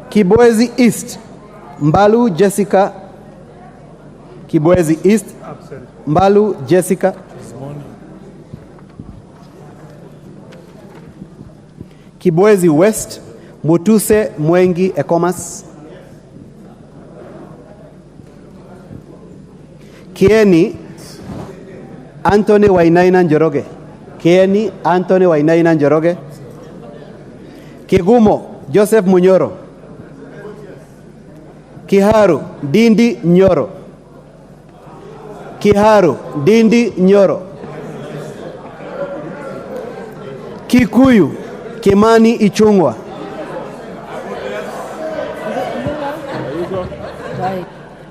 Kibwezi East, Mbalu Jessica. Kibwezi East, Mbalu Jessica. Kibwezi West, Mutuse Mwengi Ekomas. Kieni, Anthony Wainaina Njoroge. Kieni, Anthony Wainaina Njoroge. Kigumo, Joseph Munyoro. Kiharu, Dindi Nyoro. Kiharu, Dindi Nyoro. Kikuyu, Kimani Ichungwa.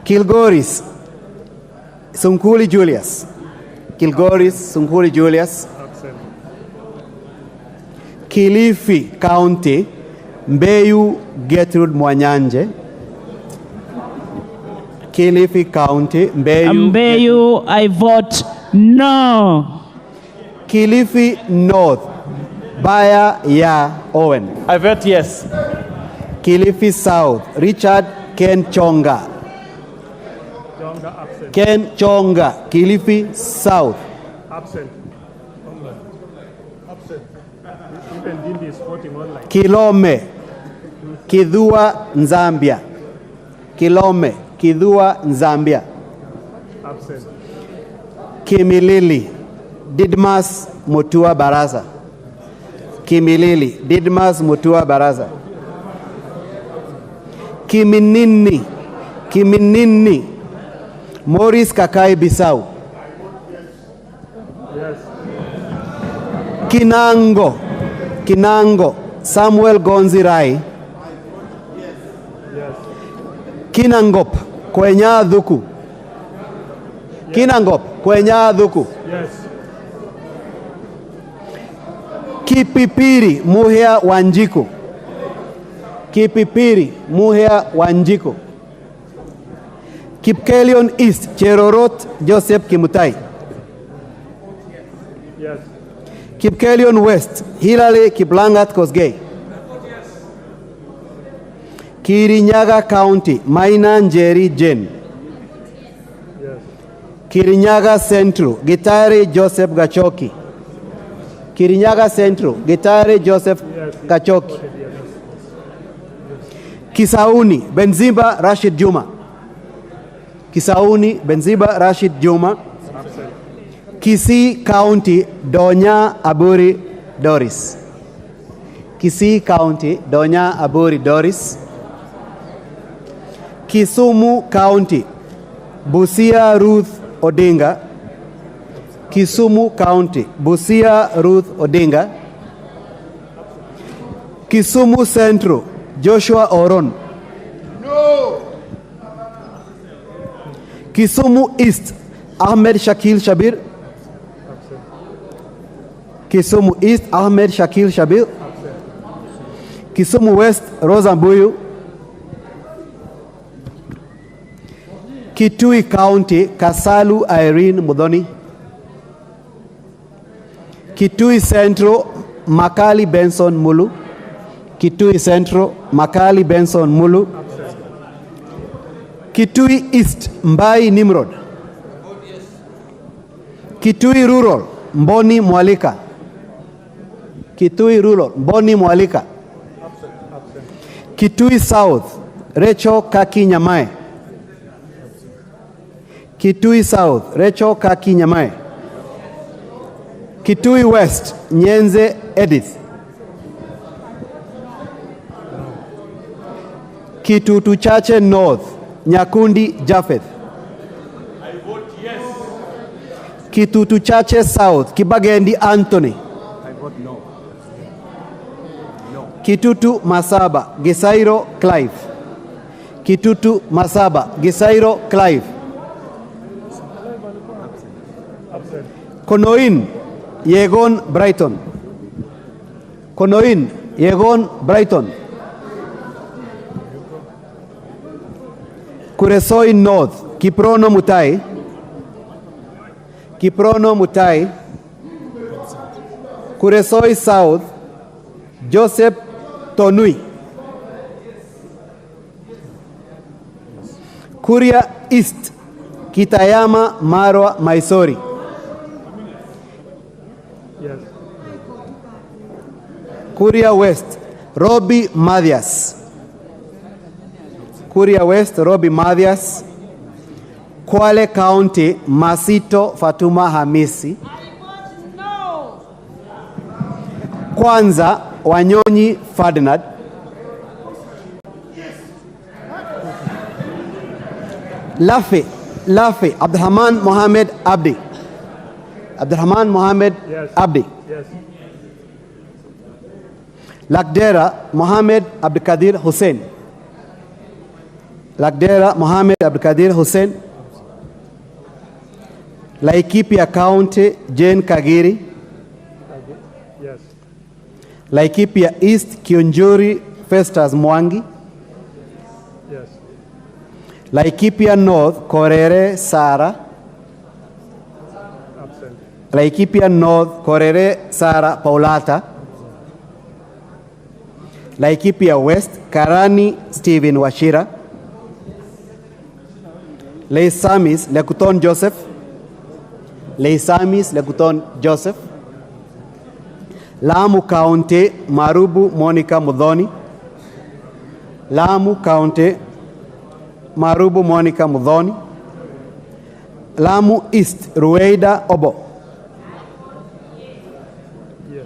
Kilgoris, Sunkuli Julius. Kilgoris, Sunkuli Julius. Kilifi County, Mbeyu Gertrude Mwanyanje. Kilifi County, Mbeyu, I vote no. Kilifi North, Baya Ya Owen. I vote yes. Kilifi South, Richard Ken Chonga. Ken Chonga, Kilifi South. Absent. Even Dindi is voting online. Kilome, Kidhua Nzambia. Kilome, Kidhua Nzambia. Absent. Kimilili, Didmas Mutua Baraza. Kimilili, Didmas Mutua Baraza. Kiminini, Morris Kakai Bisau. Yes. Kinango, Samuel Gonzirai. Yes. Kinangop, Kwenya Dhuku. Kinangop, Kwenya Dhuku. Yes. Kipipiri, Muhea Wanjiku. Kipipiri, Muhea Wanjiku. Kipkelion East, Cherorot Joseph Kimutai. Yes. Kipkelion West, Hilary Kiplangat Kosgei. Kirinyaga County, Maina Njeri Jen. Yes. Kirinyaga Central, Gitari Joseph Gachoki. Kirinyaga Central, Gitari Joseph Gachoki. Kisauni, Benziba Rashid Juma. Kisauni, Benziba Rashid Juma. Kisii County, Donya Aburi Doris. Kisii County, Donya Aburi Doris. Kisumu County, Busia Ruth Odinga. Kisumu County, Busia Ruth Odinga. Kisumu Central, Joshua Oron. Kisumu East, Ahmed Shakil Shabir. Kisumu East, Ahmed Shakil Shabir. Kisumu West, Rosa Mbuyu. Kitui County, Kasalu Irene Mudhoni. Kitui Central, Makali Benson Mulu. Kitui Central, Makali Benson Mulu. Kitui East, Mbai Nimrod. Kitui Rural, Mboni Mwalika. Kitui Rural, Mboni Mwalika. Kitui South, Recho Kaki Nyamae. Kitui South, Recho Kaki Nyamae. Kitui West, Nyenze Edith. Kitutu Chache North, Nyakundi Japheth. I vote yes. Kitutu Chache South, Kibagendi Anthony. I vote no. No. Kitutu Masaba, Gisairo Clive. Kitutu Masaba, Gisairo Clive. Absent. Konoin, Yegon Brighton. Konoin, Yegon Brighton. Kuresoi North, Kiprono Mutai. Kiprono Mutai. Kuresoi South, Joseph Tonui. Kuria East, Kitayama Marwa Maisori. Yes. Kuria West, Robbie Mathias. Kuria West, Robbie Mathias. Kwale County, Masito Fatuma Hamisi. Kwanza, Wanyonyi Ferdinand. Lafe, Abdurrahman Mohammed Abdi. Abdurrahman Mohammed Yes. Abdi. Yes. Lakdera, Mohammed Abdikadir Hussein. Lakdera, Mohammed Abdikadir Hussein. Laikipia County, Jane Kagiri. Yes. Laikipia East, Kiunjuri Festus Mwangi. Yes. Laikipia North, Korere Sara. Absent. Laikipia North, Korere Sara Paulata. Laikipia West, Karani Stephen Washira. Leisamis, Lekuton Joseph. Leisamis, Lekuton Joseph. Lamu County, Marubu Monica Mudhoni. Lamu County, Marubu Monica Mudhoni. Lamu East, Rueida Obo. Yes.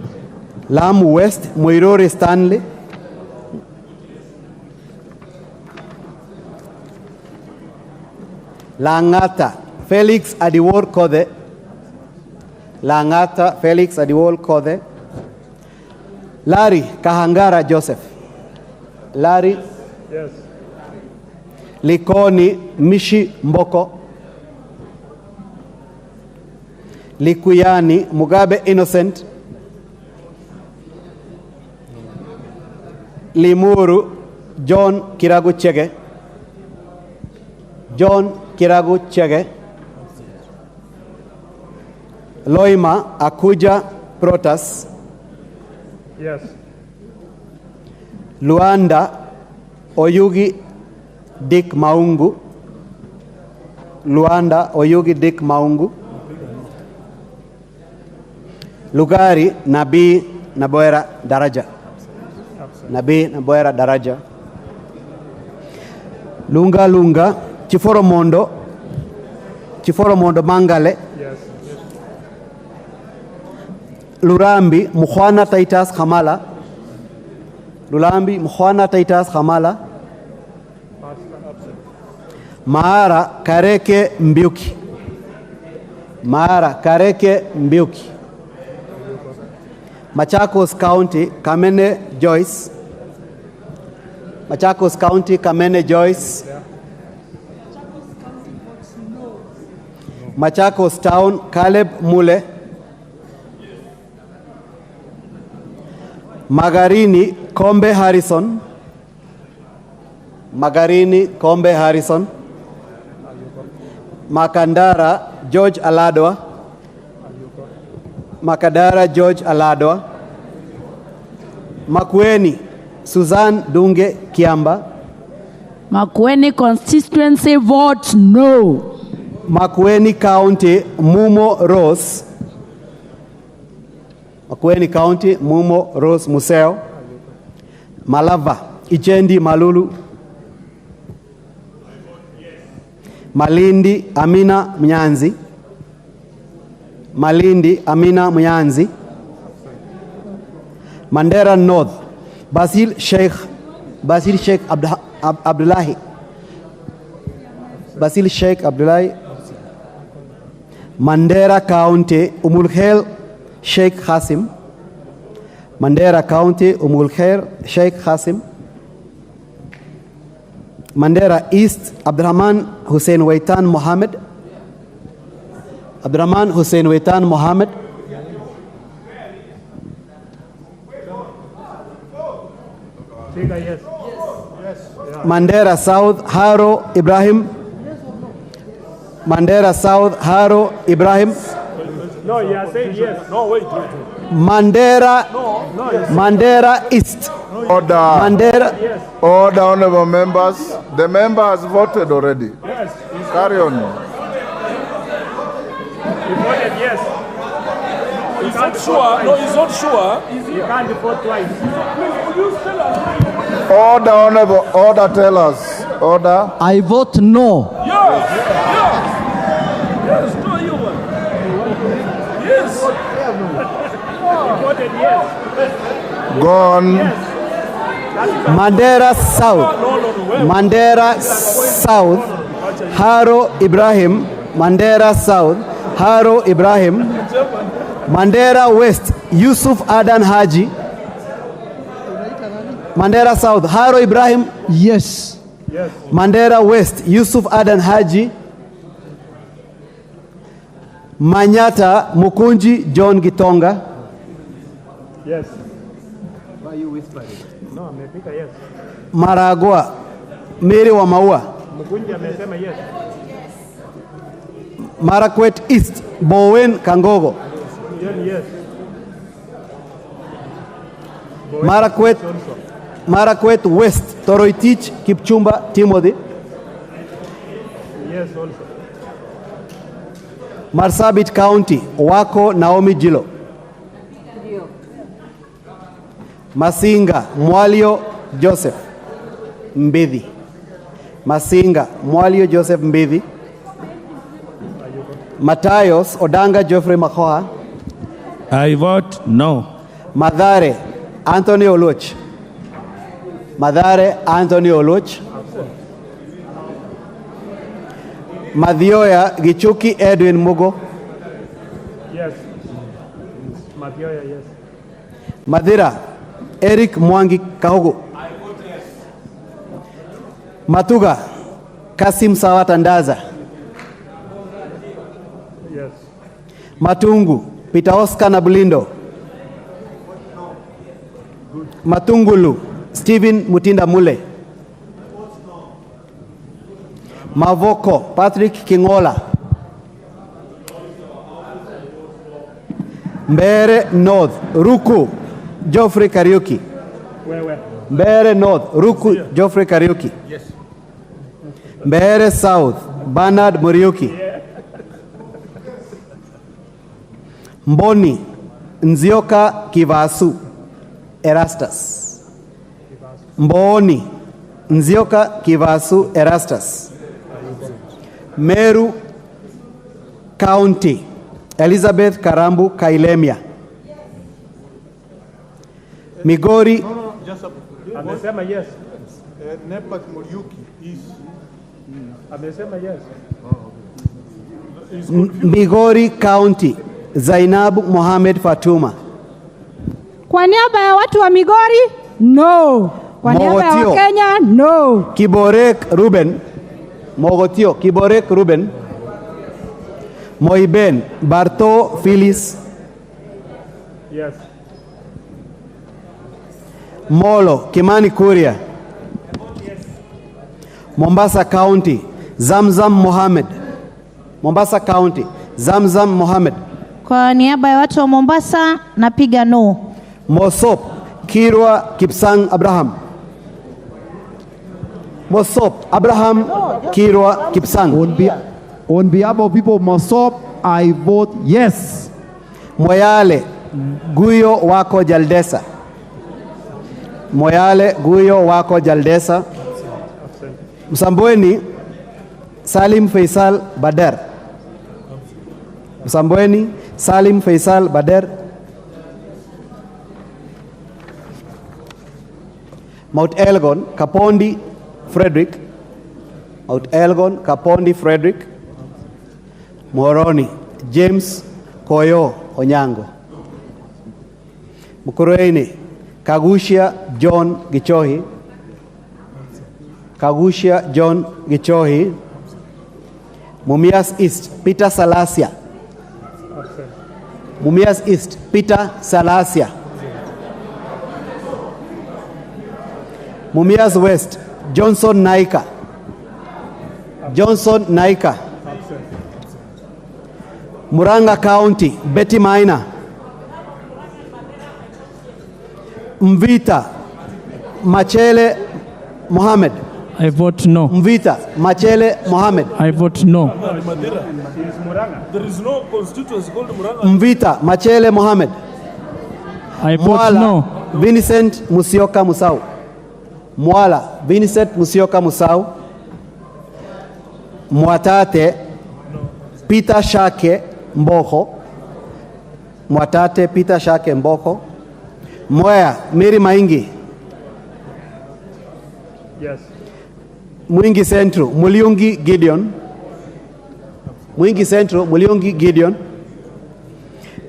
Lamu West, Muirori Stanley. Langata, Felix Adiwor Kode. Langata, Felix Adiwor Kode. Larry Kahangara Joseph. Larry. Yes. Likoni Mishi Mboko. Likuyani Mugabe Innocent. Limuru John Kiragu Chege. John Kiragu Chege. Loima Akuja Protas. Yes. Luanda Oyugi Dick Maungu. Luanda Oyugi Dick Maungu. Lugari Nabi Naboera Daraja. Nabi Naboera Daraja. Lunga Lunga Chiforo Mondo. Chiforo Mondo Mangale. Yes. Lurambi Mukhwana Taitas Khamala. Lulambi Mukhwana Taitas Khamala. Maara Kareke Mbiuki. Maara Kareke Mbiuki. Machakos County, Kamene Joyce. Machakos County, Kamene Joyce. Machakos Town, Caleb Mule. Magarini, Kombe Harrison. Magarini, Kombe Harrison. Makandara, George Aladwa. Makadara, George Aladwa. Makueni, Suzanne Dunge Kiamba. Makueni constituency vote no. Makueni County, Mumo Rose. Makueni County, Mumo Rose Museo. Malava, Ichendi Malulu. Malindi, Amina Mnyanzi. Malindi, Amina Mnyanzi. Mandera North, Basil Sheikh Abdullahi. Basil Sheikh Abdullahi. Mandera County, Umulkhair Sheikh Hasim. Mandera County, Umulkhair Sheikh Hasim. Mandera East, Abdurrahman Hussein Waitan Mohammed. Abdurrahman Hussein Waitan Mohammed. Yes. Mandera South, Haro Ibrahim. Mandera South, Haro Ibrahim. No, you are saying yes. No, wait. Mandera, Mandera East. Order. Mandera. Order, honorable members. The member has voted already. Yes. Carry on. He voted yes. He's not sure. No, he's not sure. You can't vote twice. Order, honorable. Order, tell us. Order. I vote no. Yes. No, you were. Yes. He voted yes. Gone. Mandera South. Mandera South, Haro Ibrahim. Mandera South, Haro Ibrahim. Mandera West, Yusuf Adan Haji. Mandera South, Haro Ibrahim. Yes. Yes. Mandera West, Yusuf Adan Haji. Manyata Mukunji John Gitonga. Yes. Why are you whispering? No, amepika yes. Maragua Mary wa Maua. Mukunji amesema yes. Marakwet East, Bowen Kangogo. Yes. Marakwet West, Toroitich Kipchumba Timothy. Yes, also. Marsabit County, Wako Naomi Jilo. Masinga, Mwalio Joseph Mbidi. Masinga, Mwalio Joseph Mbidi. Matayos Odanga Geoffrey Makoha. I vote no. Madare Anthony Oluch. Madare Anthony Oluch. Madhioya Gichuki Edwin Mugo. Yes. Mathioya, yes. Madira Eric Mwangi Kahugu. Matuga Kasim Sawatandaza. Yes. Matungu Peter Oscar Nabulindo. Matungulu Stephen Mutinda Mule. Mavoko Patrick Kingola. Mbere North Ruku Geoffrey Kariuki. Where? Mbere North Ruku Geoffrey Kariuki. Yes. Mbere South Bernard Muriuki. Mboni Nzioka Kivasu Erastus. Mboni Nzioka Kivasu Erastus. Meru County Elizabeth Karambu Kailemia. Migori Amesema yes. Nepat Muriuki is. Amesema yes. Migori County Zainabu Mohamed Fatuma. Kwa niaba ya watu wa Migori, no. Kwa niaba ya Wakenya, no. Kiborek Ruben. Mogotio Kiborek Ruben. Moiben Barto Phyllis. Yes. Molo Kimani Kuria. Mombasa County Zamzam Mohammed. Mombasa County Zamzam Mohammed. Kwa niaba ya watu wa Mombasa napiga no. Mosop Kirwa Kipsang Abraham. Mosop Abraham Kirwa Kipsang. On behalf of people of Mosop, I vote yes. Moyale Guyo Wako Jaldesa. Moyale Guyo Wako Jaldesa. Msambweni Salim Faisal Bader. Msambweni Salim Faisal Bader. Mount Elgon Kapondi Frederick. Mount Elgon Kapondi Frederick. Moroni James Koyo Onyango. Mukurueni Kagushia John Gichohi. Kagushia John Gichohi. Mumias East Peter Salasia. Mumias East Peter Salasia. Mumias West Johnson Naika. Johnson Naika. Muranga County Betty Maina. Mvita Machele Mohammed. I vote no. Mvita Machele Mohammed. I vote no. There is no constituency called Muranga. Mvita Machele Mohammed. I vote Mwala no. Vincent Musioka Musau. Mwala Vincent Musioka Musau. Mwatate Peter Shake Mboko. Mwatate Peter Shake Mboko. Mwea Mary Maingi. Yes. Mwingi Central Muliungi Gideon. Mwingi Central Muliungi Gideon.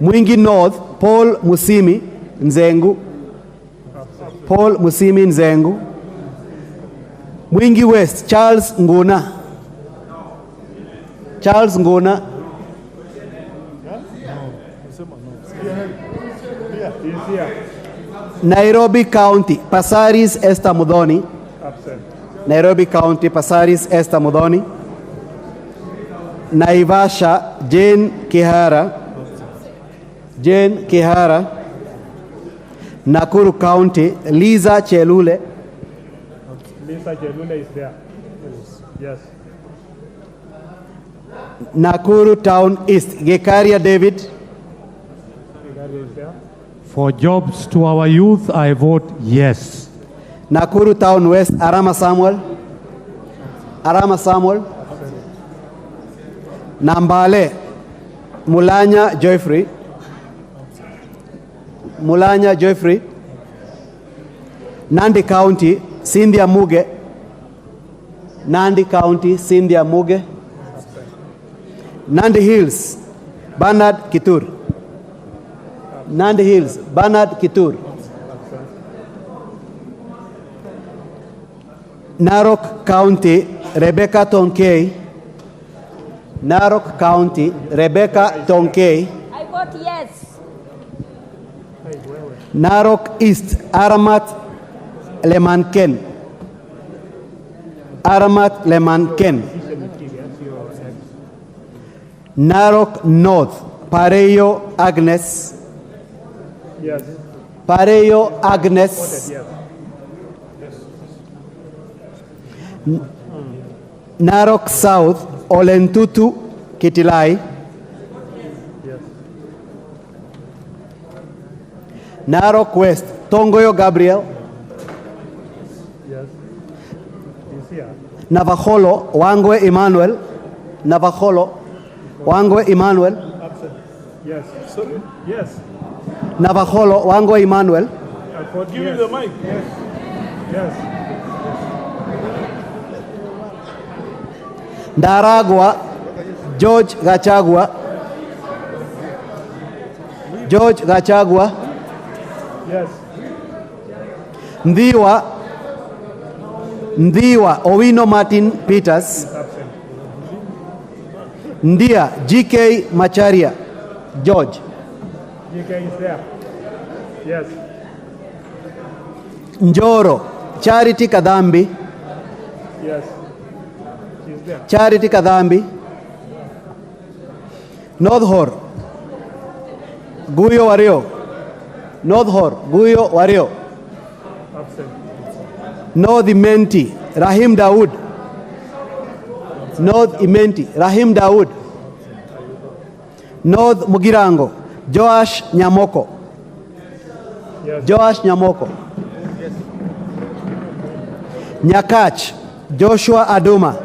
Mwingi North Paul Musimi Nzengu. Paul Musimi Nzengu. Mwingi West Charles Nguna. Charles Nguna. Nairobi County Pasaris Esther Mudhoni. Absent. Nairobi County Pasaris Esther Mudhoni. Naivasha Jane Kihara. Jane Kihara. Nakuru County Liza Chelule. Lisa Chelule is there. Yes. Nakuru Town East Gekaria David. Gekaria is there. For jobs to our youth, I vote yes. Nakuru Town West Arama Samuel. Arama Samuel. Nambale Mulanya Joyfrey. Mulanya Joyfrey. Nandi County Cynthia Muge. Nandi County Cynthia Muge. Nandi Hills Bernard Kitur. Nandi Hills Bernard Kitur. Narok County Rebecca Tonkei. Narok County Rebecca Tonkei. I vote yes. Narok East Aramat Lemanken. Aramat Lemanken. Narok North Pareyo Agnes. Yes. Pareyo Agnes. Yes. Narok South Olentutu Kitilai. Yes. Narok West Tongoyo Gabriel. Yes. Is here. Navajolo Wangwe Emmanuel. Navajolo Wangwe Emmanuel. Absent. Yes. Sorry. Yes. Navajolo Wangwe Emmanuel. Give him the mic. Yes. Yes. Ndaragwa George Gachagua. George Gachagua. Yes. Ndhiwa Owino Martin Peters. Ndia GK Macharia George. GK is there. Yes. Njoro Charity Kadhambi. Yes. She's there. Charity Kadhambi. Nodhor Guyo Wario. Nodhor Guyo Wario. Absent. North Imenti Rahim Dawood. North Imenti Rahim Dawood. North Mugirango Joash Nyamoko. Yes. Joash Nyamoko. Yes. Nyakach Joshua Aduma.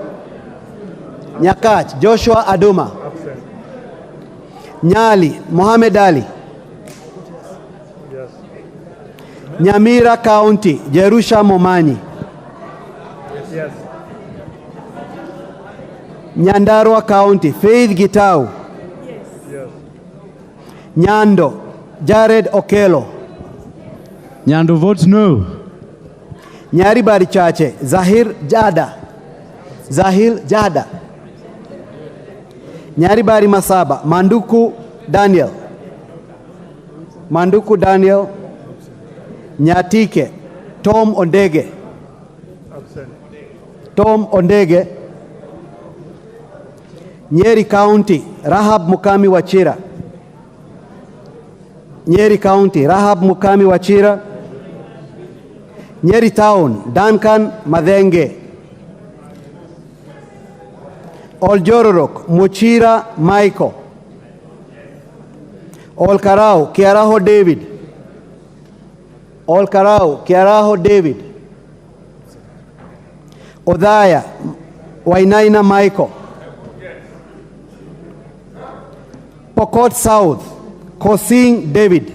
Nyakach Joshua Aduma. Absent. Nyali Mohamed Ali. Yes. Nyamira County Jerusha Momanyi. Yes. Nyandarua County Faith Gitau. Yes. Nyando Jared Okelo. Nyando votes no. Nyaribari Chache Zahir Jada. Zahir Jada. Nyaribari Masaba Manduku Daniel. Manduku Daniel. Nyatike Tom Ondege. Absent. Tom Ondege. Nyeri County Rahab Mukami Wachira. Nyeri County Rahab Mukami Wachira. Nyeri Town Duncan Madenge. Oljororok Muchira Michael. Olkarau Kiaraho David. Olkarau Kiaraho David. Odaya Wainaina Michael. Pokot South Kosing David.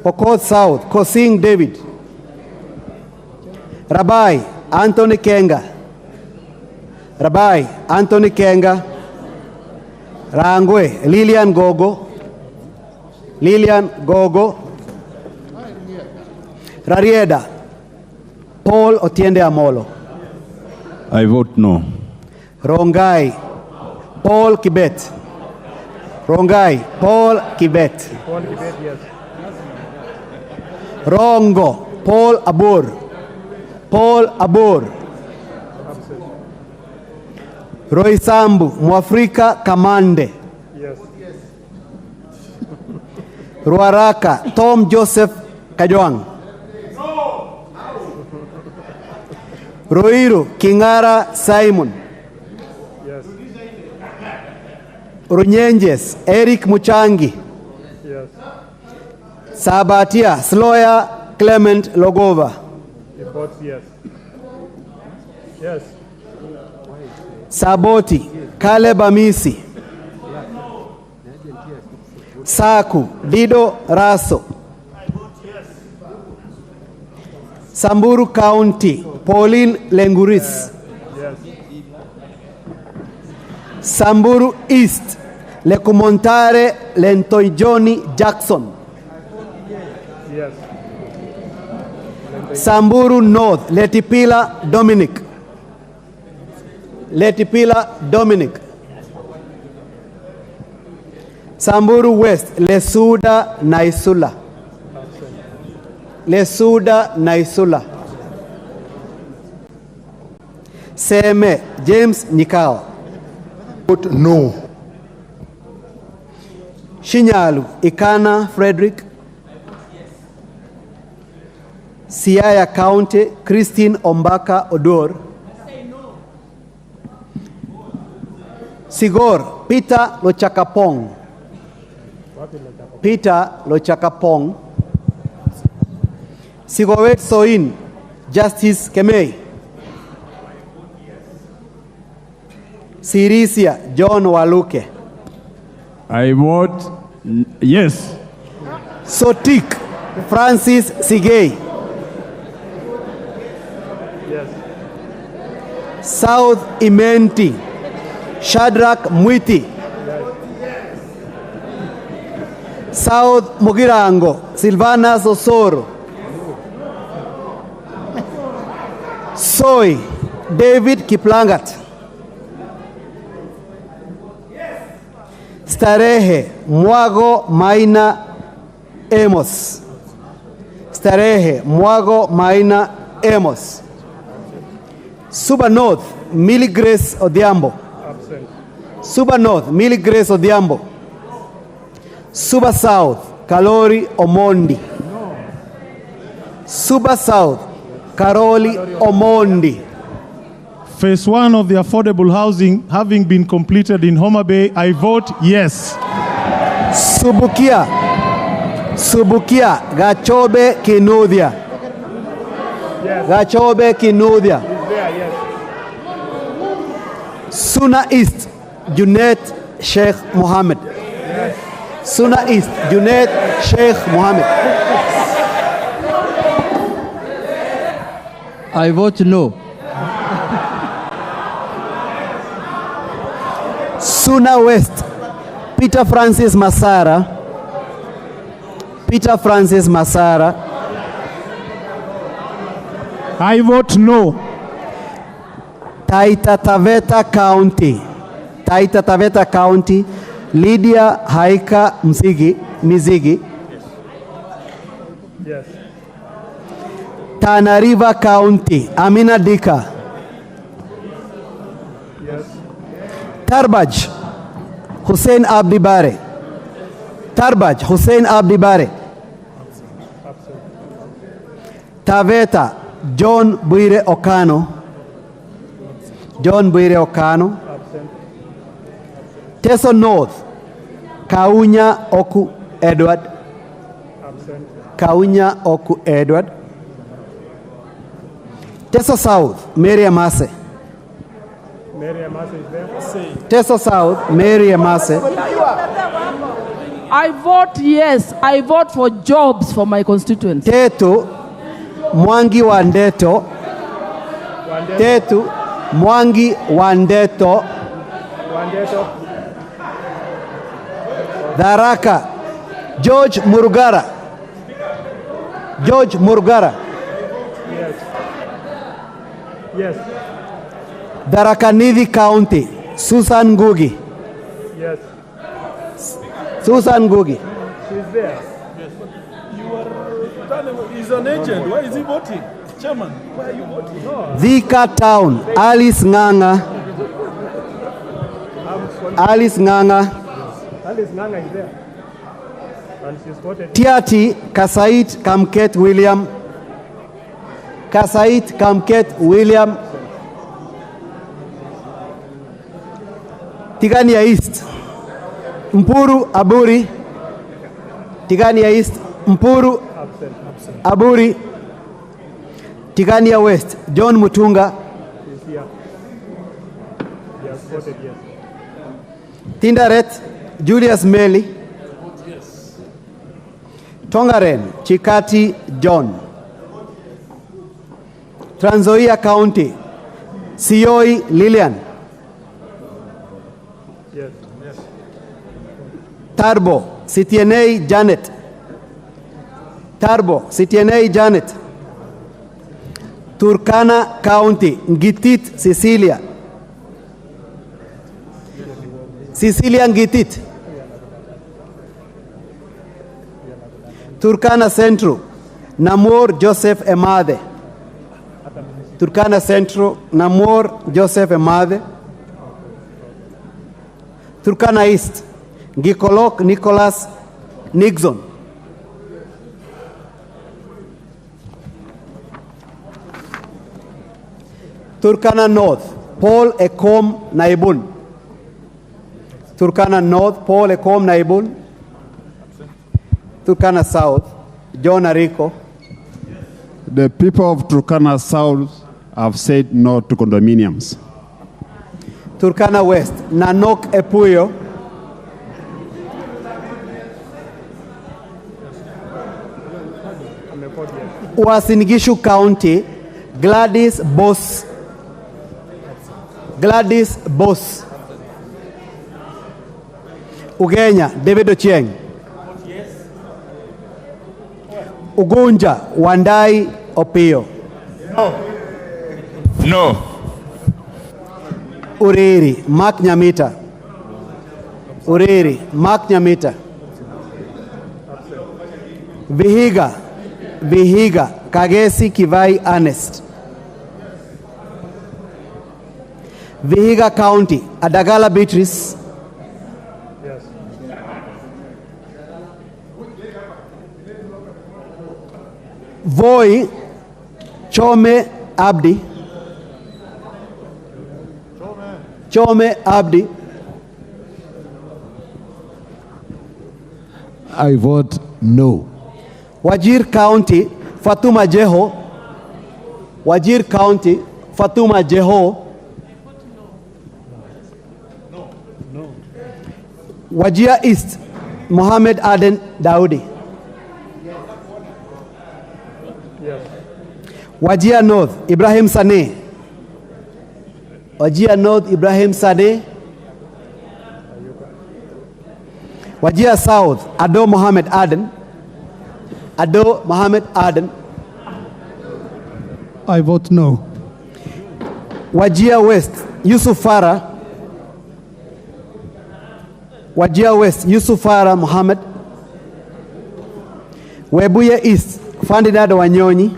Pokot South Kosing David. Rabbi Anthony Kenga. Rabbi Anthony Kenga. Rangwe Lilian Gogo. Lilian Gogo. Rarieda Paul Otiende Amolo. I vote no. Rongai Paul Kibet. Rongai Paul Kibet. Paul Kibet, yes. Rongo Paul Abur. Paul Abur. Absent. Roysambu Mwafrika Kamande. Yes. Ruaraka Tom Joseph Kajwang. Roiru Kingara Simon. Yes. Runyenjes Eric Muchangi. Yes. Sabatia Sloya Clement Logova. He votes yes. Yes. Saboti Caleb Amisi. Saku Dido Raso. Samburu County Pauline Lenguris. Yes. Samburu East Lekumontare Lentoijoni Jackson. Yes. Samburu North Letipila Dominic. Letipila Dominic. Samburu West Lesuda Naisula. Lesuda Naisula. Seme James Nikao. Vote no. Shinyalu Ikana Frederick. Siaya County Christine Ombaka Odor. Sigor Peter Lochakapong. Peter Lochakapong. Sigowet Soin Justice Kemei. Sirisia John Waluke. I vote yes. Sotik Francis Sigei. Yes. South Imenti Shadrach Mwiti. South Mugirango Silvana Sosoro. Soy David Kiplangat. Starehe Mwago Maina Amos. Starehe Mwago Maina Amos. Suba North Millie Grace Odhiambo. Suba North Millie Grace Odhiambo. Suba South Kalori Omondi. Suba South Karoli Omondi. Phase 1 of the affordable housing having been completed in Homa Bay, I vote yes. Subukia Gachobe Kinuthia. Gachobe Kinuthia. Suna East Junet Sheikh Mohammed. Suna East Junet Sheikh Mohammed. I vote no. Suna West Peter Francis Masara. Peter Francis Masara. I vote no. Taita Taveta County. Taita Taveta County. Lydia Haika Mizigi. Yes. Tana River County. Amina Dika. Yes. Tarbaj Hussein Abdi Bare. Tarbaj Hussein Abdi Bare. Taveta John Buire Okano. John Buire Okano. Teso North Kaunya Oku Edward. Kaunya Oku Edward. Teso South Mary Amase. Mary Amase is there. Teso South Mary Amase. I vote yes. I vote for jobs for my constituents. Tetu Mwangi Wandeto. Tetu Mwangi Wandeto. Daraka George Murugara. George Murugara. Yes. Yes. Darakanidhi County Susan Ngugi. Yes. Susan Ngugi. She's there. Yes. You are he's an agent. Why is he voting? Chairman, why are you voting? No. Thika Town Alice Nganga. Alice Nganga. Alice Nganga is there. And she's voted. Tiati Kasait Kamket William. Kasait Kamket William. Tigania East Mpuru Aburi. Tigania East Mpuru Aburi. Tigania West John Mutunga. She's here. Yes, voted yes. Tindaret Julius Meli. Yes. Tongaren Chikati John. Trans Nzoia County Sioi Lilian. Yes. Yes. Tarbo Sitienei Janet. Tarbo Sitienei Janet. Turkana County Ngitit Cecilia. Cecilia Ngitit. Turkana Central Namor Joseph Emade. Turkana Central Namor Joseph Emade. Turkana East Gikolok Nicholas Nixon. Turkana North Paul Ekom Naibun. Turkana North Paul Ekom Naibun. Turkana South John Ariko. The people of Turkana South have said no to condominiums. Turkana West Nanok Epuyo. Uasin Gishu County Gladys Boss. Gladys Boss. Ugenya David Ochieng. Ugunja Wandai Opio. No. Uriri Mark Nyamita. Uriri, Mark Nyamita. Vihiga, Kagesi Kivai Ernest. Vihiga County, Adagala Beatrice. Yes. Voi, Chome Abdi. Chome Abdi. I vote no. Wajir County, Fatuma Jeho. Wajir County, Fatuma Jeho. Wajir East, Mohammed Aden Daudi. Yes. Wajir North, Ibrahim Sane. Wajir North, Ibrahim Sane. Wajir South, Ado Mohammed Aden. Ado Mohammed Aden. I vote no. Wajir West, Yusuf Farah. Wajir West, Yusuf Farah Mohammed. Webuye East, Ferdinand Wanyonyi.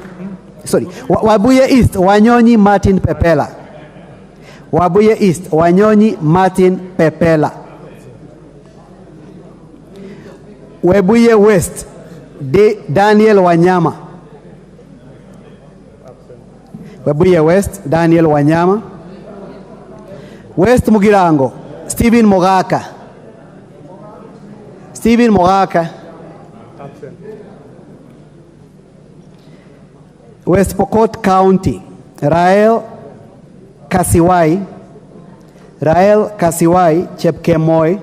Sorry, Wabuye East, Wanyonyi Martin Pepela. Wabuye East, Wanyonyi Martin Pepela. Webuye West, Daniel Wanyama. Webuye West, Daniel Wanyama. West Mugirango, Stephen Mogaka. Stephen Mogaka. Absent. West Pokot County, Rael Kasiwai. Rael Kasiwai Chepkemoi.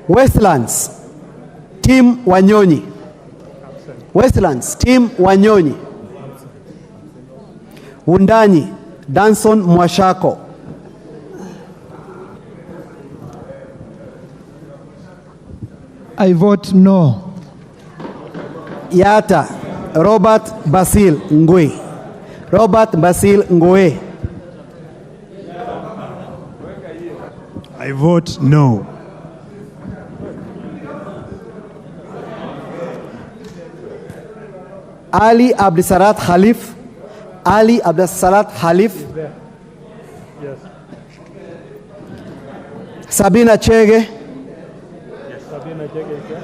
Westlands, Tim Wanyonyi. Westlands, Tim Wanyonyi. Wundanyi, Danson Mwashako. I vote no. Yata, Robert Basil Ngwe. Robert Basil Ngwe. I vote no. Ali Abdisalat Khalif. Ali Abdisalat Khalif. Yes. Sabina Chege. Yes. Sabina Chege is there.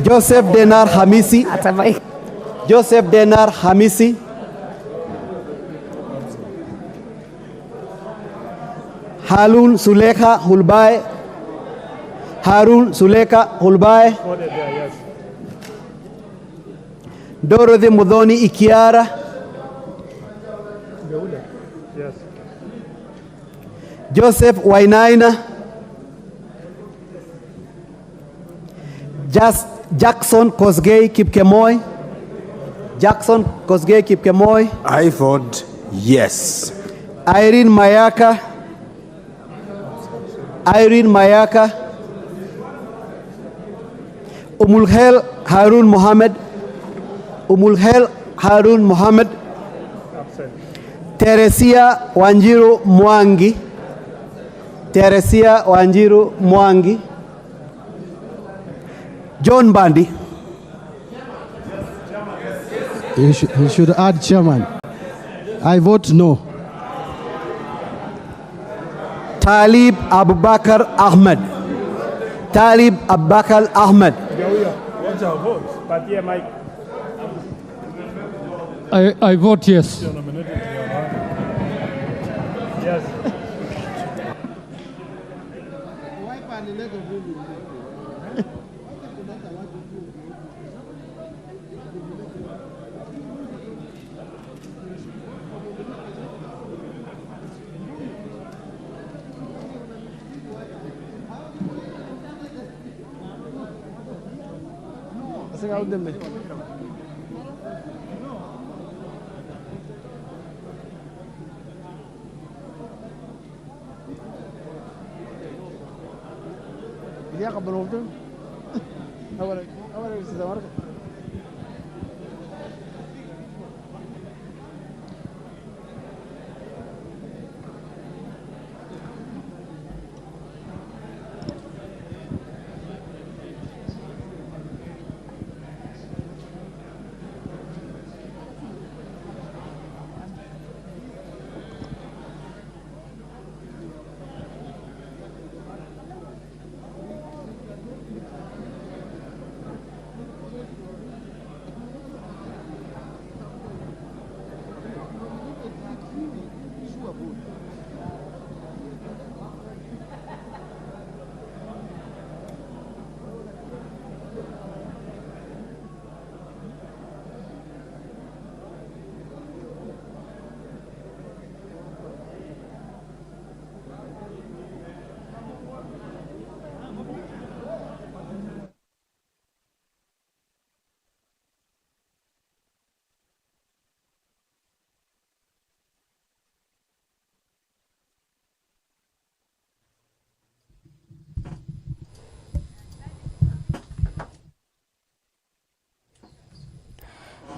Joseph Denar Hamisi. Joseph Denar Hamisi. Harun Suleka Hulbai. Harun Suleka Hulbai. Yes. Dorothy Mudhoni Ikiara. Yes. Joseph Wainaina. Jackson Kosgei Kipkemoi. Jackson Kosgei Kipkemoi. I vote yes. Irene Mayaka. Irene Mayaka. Umulhel Harun Mohammed. Umulhel Harun Mohammed. Teresia Wanjiru Mwangi. Teresia Wanjiru Mwangi. John Bandi. He should add chairman. I vote no. Talib Abubakar Ahmed. Talib Abubakar Ahmed. What's our vote? But yeah, Mike. I vote yes. Yes.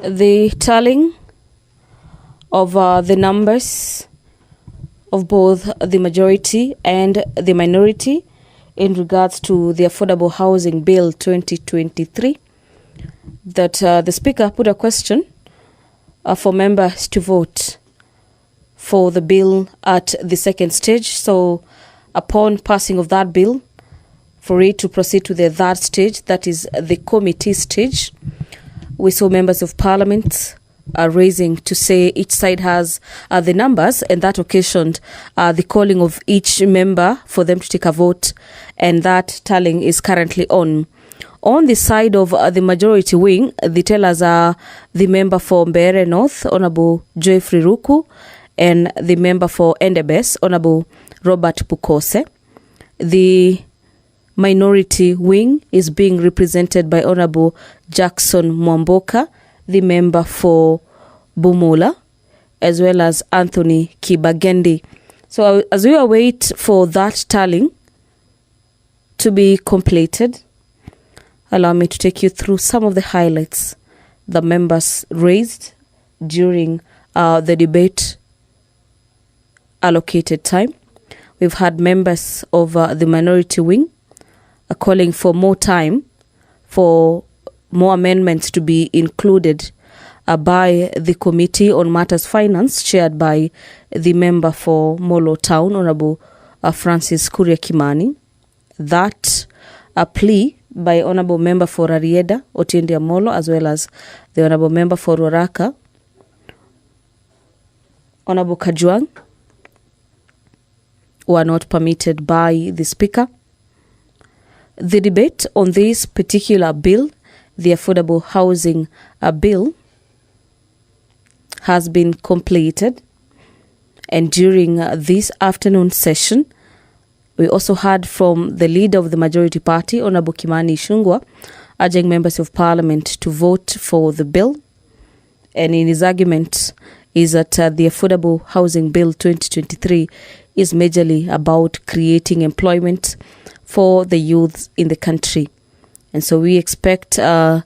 The tallying of the numbers of both the majority and the minority in regards to the Affordable Housing Bill 2023, that the Speaker put a question for members to vote for the bill at the second stage. So upon passing of that bill, for it to proceed to the third stage, that is the committee stage, we saw members of parliament raising to say each side has the numbers, and that occasioned the calling of each member for them to take a vote, and that tallying is currently on. On the side of the majority wing, the tellers are the member for Mbeere North, Honorable Geoffrey Ruku, and the member for Endebess, Honorable Robert Pukose. The minority wing is being represented by Honorable Jackson Mwamboka, the member for Bumula, as well as Anthony Kibagendi. So as we await for that tallying to be completed, allow me to take you through some of the highlights the members raised during the debate allocated time. We've had members of the minority wing calling for more time for more amendments to be included by the Committee on Matters Finance, chaired by the member for Molo Town, Honorable Francis Kuria Kimani. That a plea by Honorable Member for Rarieda, Otiende Amolo, as well as the Honorable Member for Roraka, Honorable Kajwang, were not permitted by the Speaker. The debate on this particular bill, the Affordable Housing Bill, has been completed, and during this afternoon session, we also heard from the leader of the majority party, Honorable Kimani Ichung'wah, urging members of parliament to vote for the bill. And in his argument is that the Affordable Housing Bill 2023 is majorly about creating employment for the youths in the country. And so we expect upon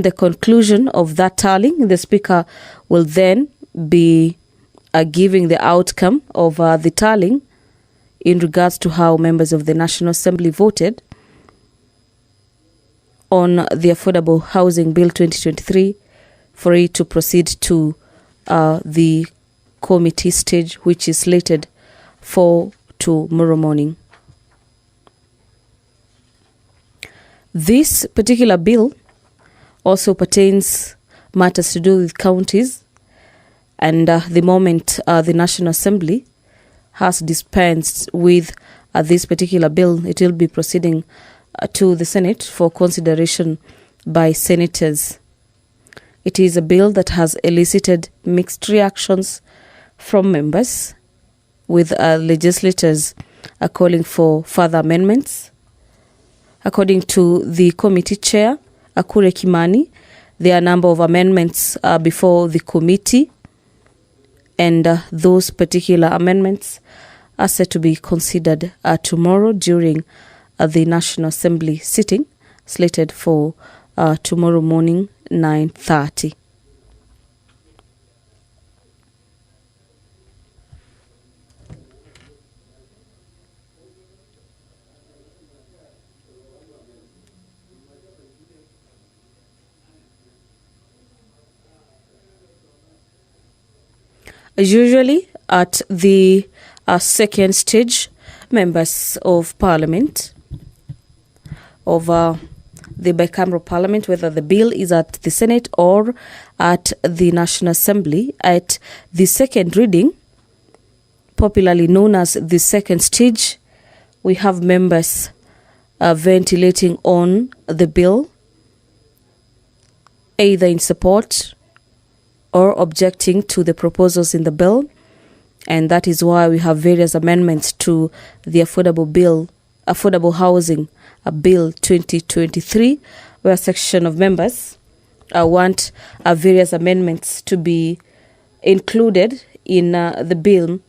the conclusion of that tallying, the Speaker will then be giving the outcome of the tallying in regards to how members of the National Assembly voted on the Affordable Housing Bill 2023 for it to proceed to the committee stage, which is slated for tomorrow morning. This particular bill also pertains matters to do with counties, and the moment the National Assembly has dispensed with this particular bill, it will be proceeding to the Senate for consideration by senators. It is a bill that has elicited mixed reactions from members, with legislators calling for further amendments. According to the committee chair, Akure Kimani, there are a number of amendments before the committee, and those particular amendments are set to be considered tomorrow during the National Assembly sitting, slated for tomorrow morning, 9:30. Usually at the second stage, members of parliament, of the bicameral parliament, whether the bill is at the Senate or at the National Assembly, at the second reading, popularly known as the second stage, we have members ventilating on the bill, either in support or objecting to the proposals in the bill. And that is why we have various amendments to the Affordable Housing Bill 2023, where a section of members want various amendments to be included in the bill.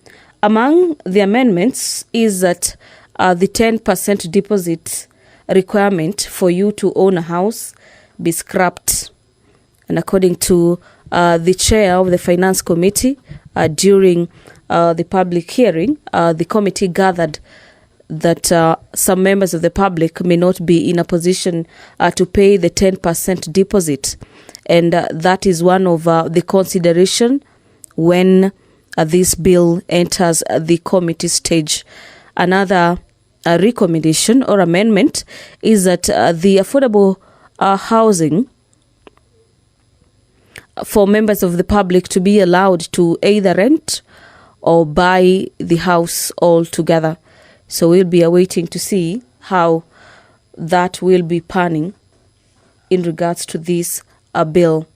Among the amendments is that the 10% deposit requirement for you to own a house be scrapped. And according to the chair of the Finance Committee, during the public hearing, the committee gathered that some members of the public may not be in a position to pay the 10% deposit. And that is one of the consideration when this bill enters the committee stage. Another recommendation or amendment is that the affordable housing for members of the public to be allowed to either rent or buy the house altogether. So we'll be awaiting to see how that will be panning in regards to this bill.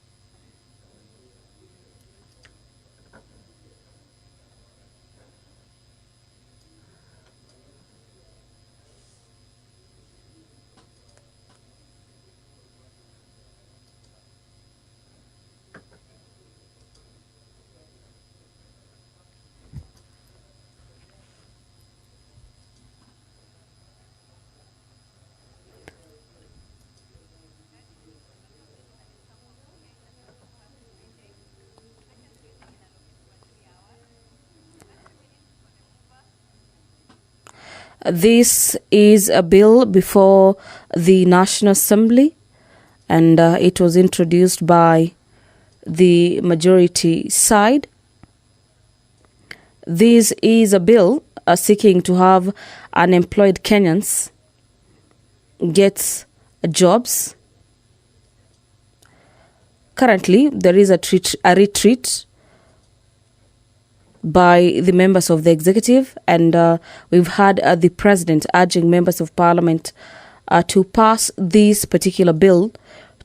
This is a bill before the National Assembly, and it was introduced by the majority side. This is a bill seeking to have unemployed Kenyans get jobs. Currently, there is a retreat by the members of the executive, and we've had the president urging members of parliament to pass this particular bill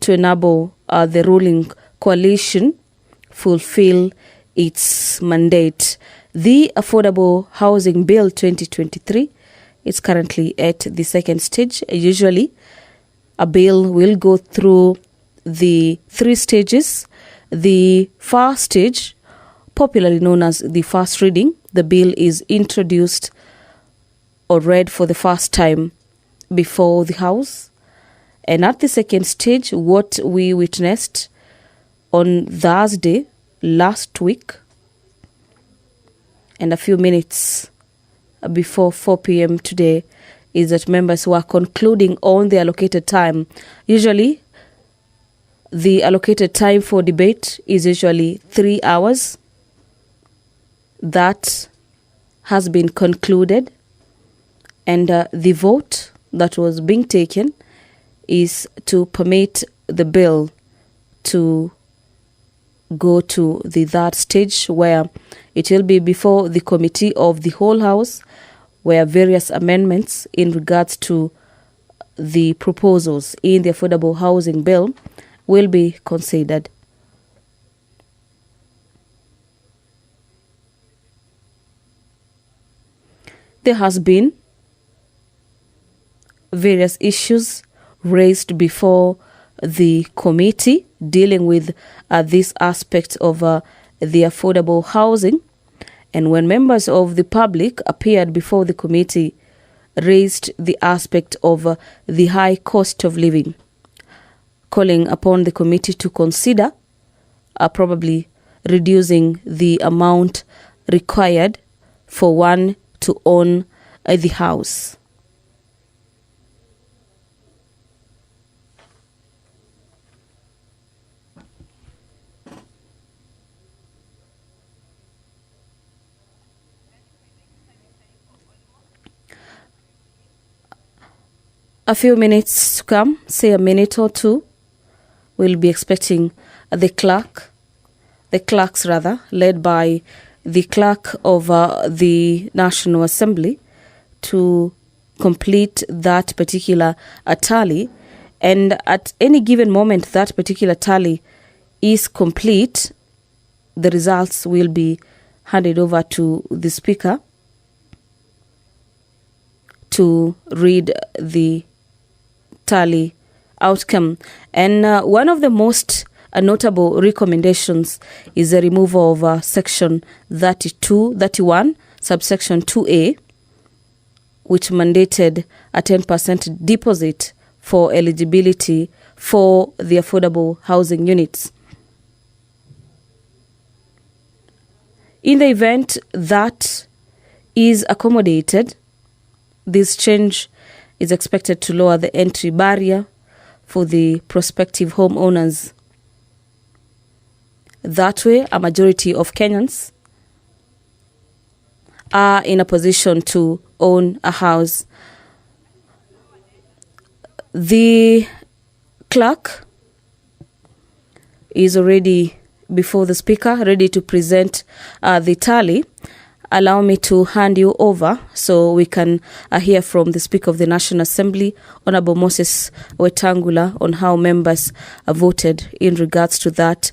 to enable the ruling coalition fulfill its mandate. The Affordable Housing Bill 2023 is currently at the second stage. Usually, a bill will go through the 3 stages. The first stage, popularly known as the first reading, the bill is introduced or read for the first time before the House. And at the second stage, what we witnessed on Thursday last week, and a few minutes before 4 p.m. today, is that members were concluding on the allocated time. Usually, the allocated time for debate is usually 3 hours. That has been concluded, and the vote that was being taken is to permit the bill to go to the third stage, where it will be before the committee of the whole House, where various amendments in regards to the proposals in the Affordable Housing Bill will be considered. There has been various issues raised before the committee dealing with this aspect of the affordable housing. And when members of the public appeared before the committee, raised the aspect of the high cost of living, calling upon the committee to consider probably reducing the amount required for one to own the house. A few minutes to come, say a minute or two, we'll be expecting the clerks led by the clerk of the National Assembly to complete that particular tally. And at any given moment that particular tally is complete, the results will be handed over to the Speaker to read the tally outcome. And one of the most notable recommendations is the removal of section 31, subsection 2A, which mandated a 10% deposit for eligibility for the affordable housing units. In the event that is accommodated, this change is expected to lower the entry barrier for the prospective homeowners. That way, a majority of Kenyans are in a position to own a house. The clerk is already before the Speaker, ready to present the tally. Allow me to hand you over so we can hear from the Speaker of the National Assembly, Honorable Moses Wetangula, on how members voted in regards to that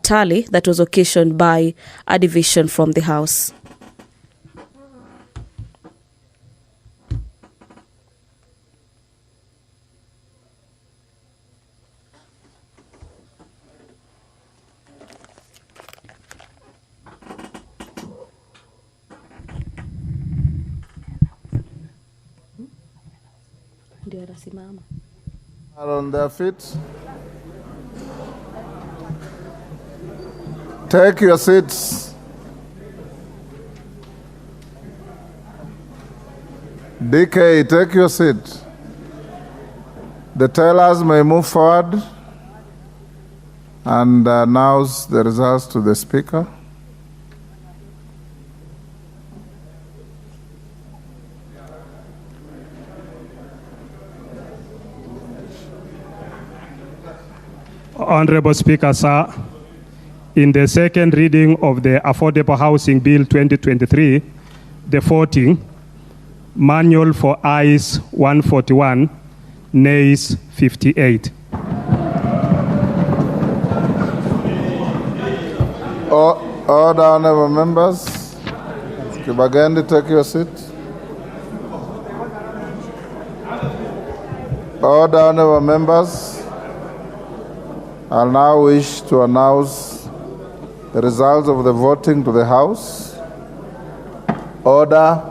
tally that was occasioned by a division from the House. Are on their feet. Take your seats. DK, take your seat. The tellers may move forward and announce the results to the Speaker. Honorable Speaker, sir, in the second reading of the Affordable Housing Bill 2023, the voting, manual for ayes 141, nays 58. Order, honorable members. Kibagandi, take your seat. Order, honorable members. I now wish to announce the results of the voting to the House. Order.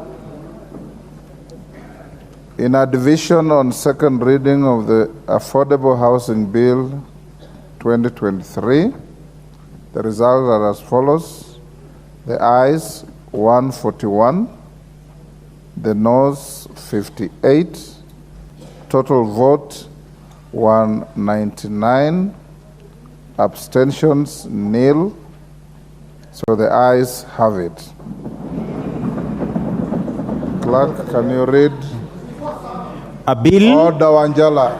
In a division on second reading of the Affordable Housing Bill 2023, the results are as follows. The ayes 141, the noes 58, total vote 199, abstentions nil, so the ayes have it. Clerk, can you read? A bill. Order, Wanjala.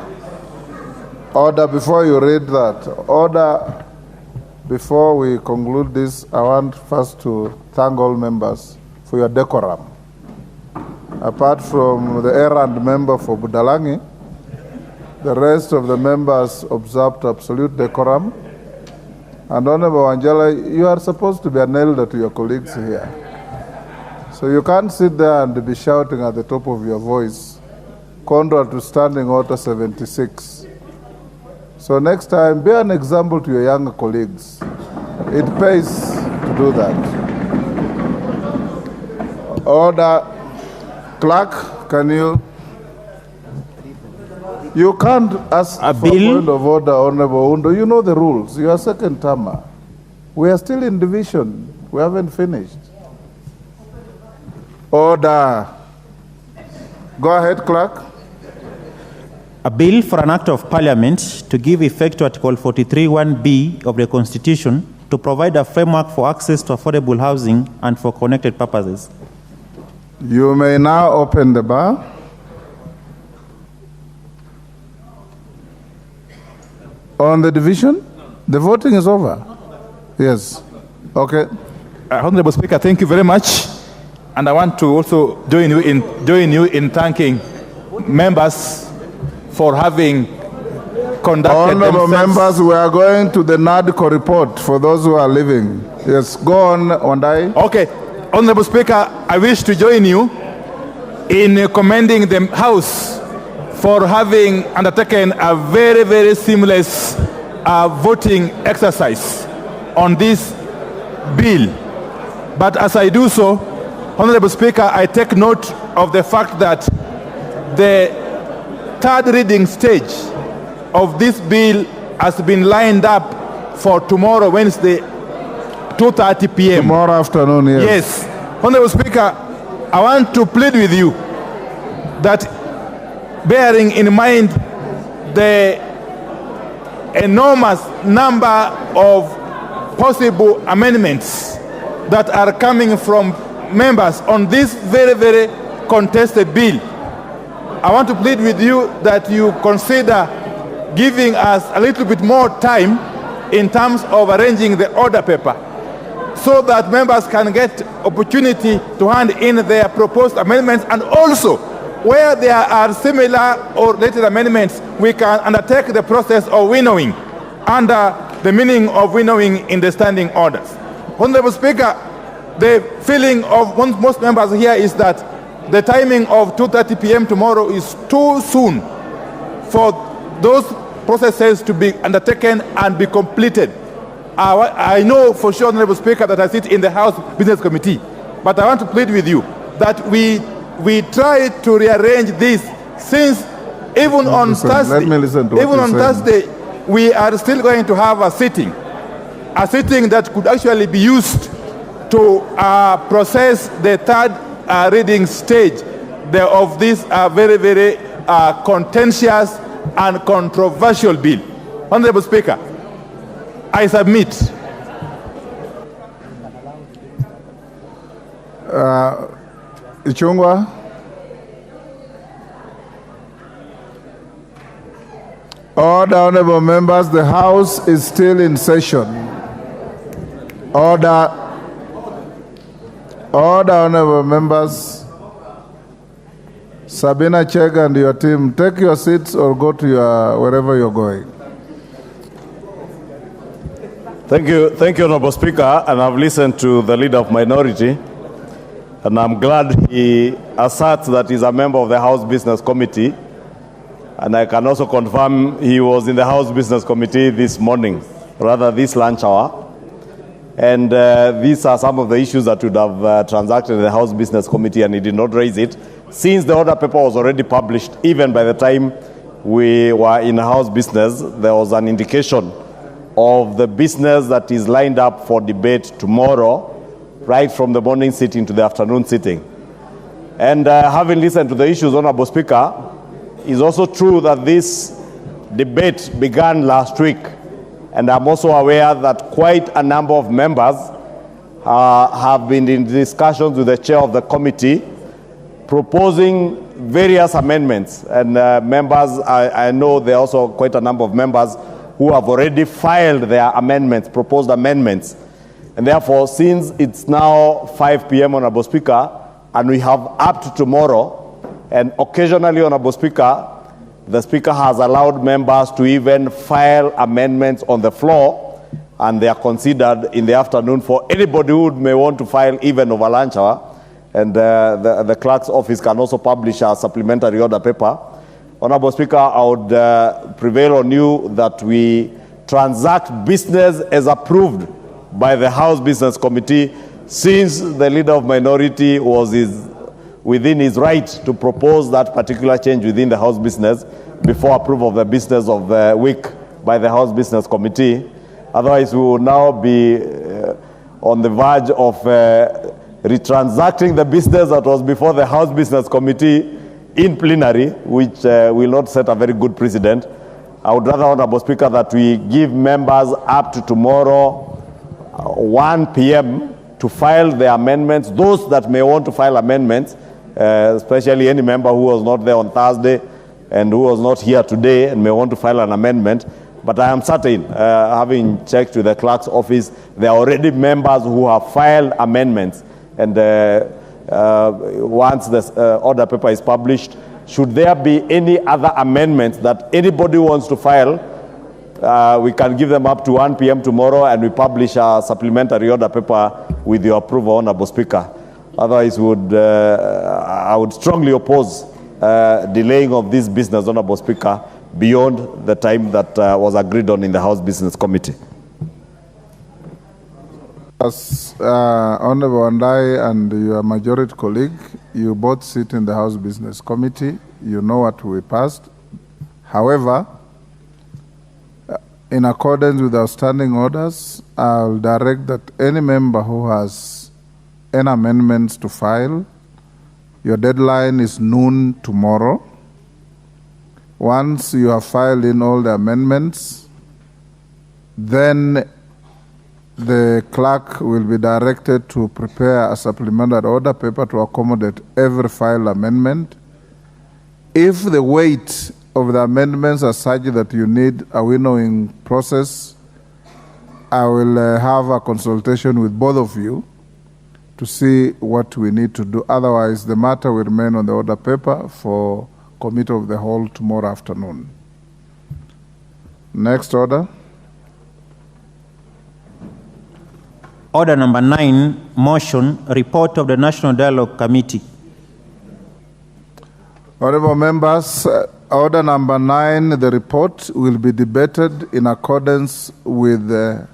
Order, before you read that. Order, before we conclude this, I want first to thank all members for your decorum. Apart from the errand member for Budalangi, the rest of the members observed absolute decorum. And Honorable Angela, you are supposed to be an elder to your colleagues here. So you can't sit there and be shouting at the top of your voice, contrary to Standing Order 76. So next time, be an example to your younger colleagues. It pays to do that. Order. Clerk, can you? You can't ask for bill. Point of order, Honorable Undo. You know the rules. You are second termer. We are still in division. We haven't finished. Order. Go ahead, Clerk. A bill for an act of parliament to give effect to Article 43(1)(b) of the Constitution to provide a framework for access to affordable housing and for connected purposes. You may now open the bar. On the division? The voting is over. Yes. Okay. Honorable Speaker, thank you very much. And I want to also join you in thanking members for having conducted Honorable themselves. members, we are going to the NADCO report for those who are leaving. Yes, go on, Ondai. Okay. Honorable Speaker, I wish to join you in commending the House for having undertaken a very, very seamless voting exercise on this bill. But as I do so, Honorable Speaker, I take note of the fact that the third reading stage of this bill has been lined up for tomorrow, Wednesday, 2:30 p.m. Tomorrow afternoon, yes. Yes. Honorable Speaker, I want to plead with you that, bearing in mind the enormous number of possible amendments that are coming from members on this very, very contested bill, I want to plead with you that you consider giving us a little bit more time in terms of arranging the order paper, so that members can get opportunity to hand in their proposed amendments, and also where there are similar or related amendments, we can undertake the process of winnowing under the meaning of winnowing in the standing orders. Honorable Speaker, the feeling of most members here is that the timing of 2:30 p.m. tomorrow is too soon for those processes to be undertaken and be completed. I know for sure, Honorable Speaker, that I sit in the House Business Committee, but I want to plead with you that we try to rearrange this, since even on Thursday, we are still going to have a sitting that could actually be used to process the third reading stage of this very, very contentious and controversial bill. Honorable Speaker, I submit. Ichungwa. Order, honorable members, the House is still in session. Order, honorable members. Sabina Chega and your team, take your seats or go to wherever you're going. Thank you, Honorable Speaker, and I've listened to the Leader of Minority, and I'm glad he asserts that he's a member of the House Business Committee, and I can also confirm he was in the House Business Committee this morning, rather this lunch hour, and these are some of the issues that would have transacted in the House Business Committee, and he did not raise it, since the order paper was already published. Even by the time we were in House Business, there was an indication of the business that is lined up for debate tomorrow, right from the morning sitting to the afternoon sitting. And having listened to the issues, Honorable Speaker, it's also true that this debate began last week, and I'm also aware that quite a number of members have been in discussions with the chair of the committee, proposing various amendments, and members, I know there are also quite a number of members who have already filed their amendments, proposed amendments. And therefore, since it's now 5 p.m., Honorable Speaker, and we have up to tomorrow, and occasionally, Honorable Speaker, the Speaker has allowed members to even file amendments on the floor, and they are considered in the afternoon for anybody who may want to file even over lunch hour. And the clerk's office can also publish a supplementary order paper. Honorable Speaker, I would prevail on you that we transact business as approved by the House Business Committee, since the Leader of Minority was within his right to propose that particular change within the House Business before approval of the business of the week by the House Business Committee. Otherwise, we will now be on the verge of retransacting the business that was before the House Business Committee in plenary, which will not set a very good precedent. I would rather, Honorable Speaker, that we give members up to tomorrow 1 p.m. to file their amendments. Those that may want to file amendments, especially any member who was not there on Thursday and who was not here today and may want to file an amendment. But I am certain, having checked with the clerk's office, there are already members who have filed amendments. And once the order paper is published, should there be any other amendments that anybody wants to file, we can give them up to 1 p.m. tomorrow, and we publish a supplementary order paper with your approval, Honorable Speaker. Otherwise, I would strongly oppose delaying of this business, Honorable Speaker, beyond the time that was agreed on in the House Business Committee. As Honorable Andai and your majority colleague, you both sit in the House Business Committee. You know what we passed. However, in accordance with our standing orders, I'll direct that any member who has any amendments to file, your deadline is noon tomorrow. Once you have filed in all the amendments, then the clerk will be directed to prepare a supplemental order paper to accommodate every filed amendment. If the weight of the amendments are such that you need a winnowing process, I will have a consultation with both of you to see what we need to do. Otherwise, the matter will remain on the order paper for committee of the whole tomorrow afternoon. Next order. Order number 9, motion, report of the National Dialogue Committee. Honorable members, order number 9, the report will be debated in accordance with the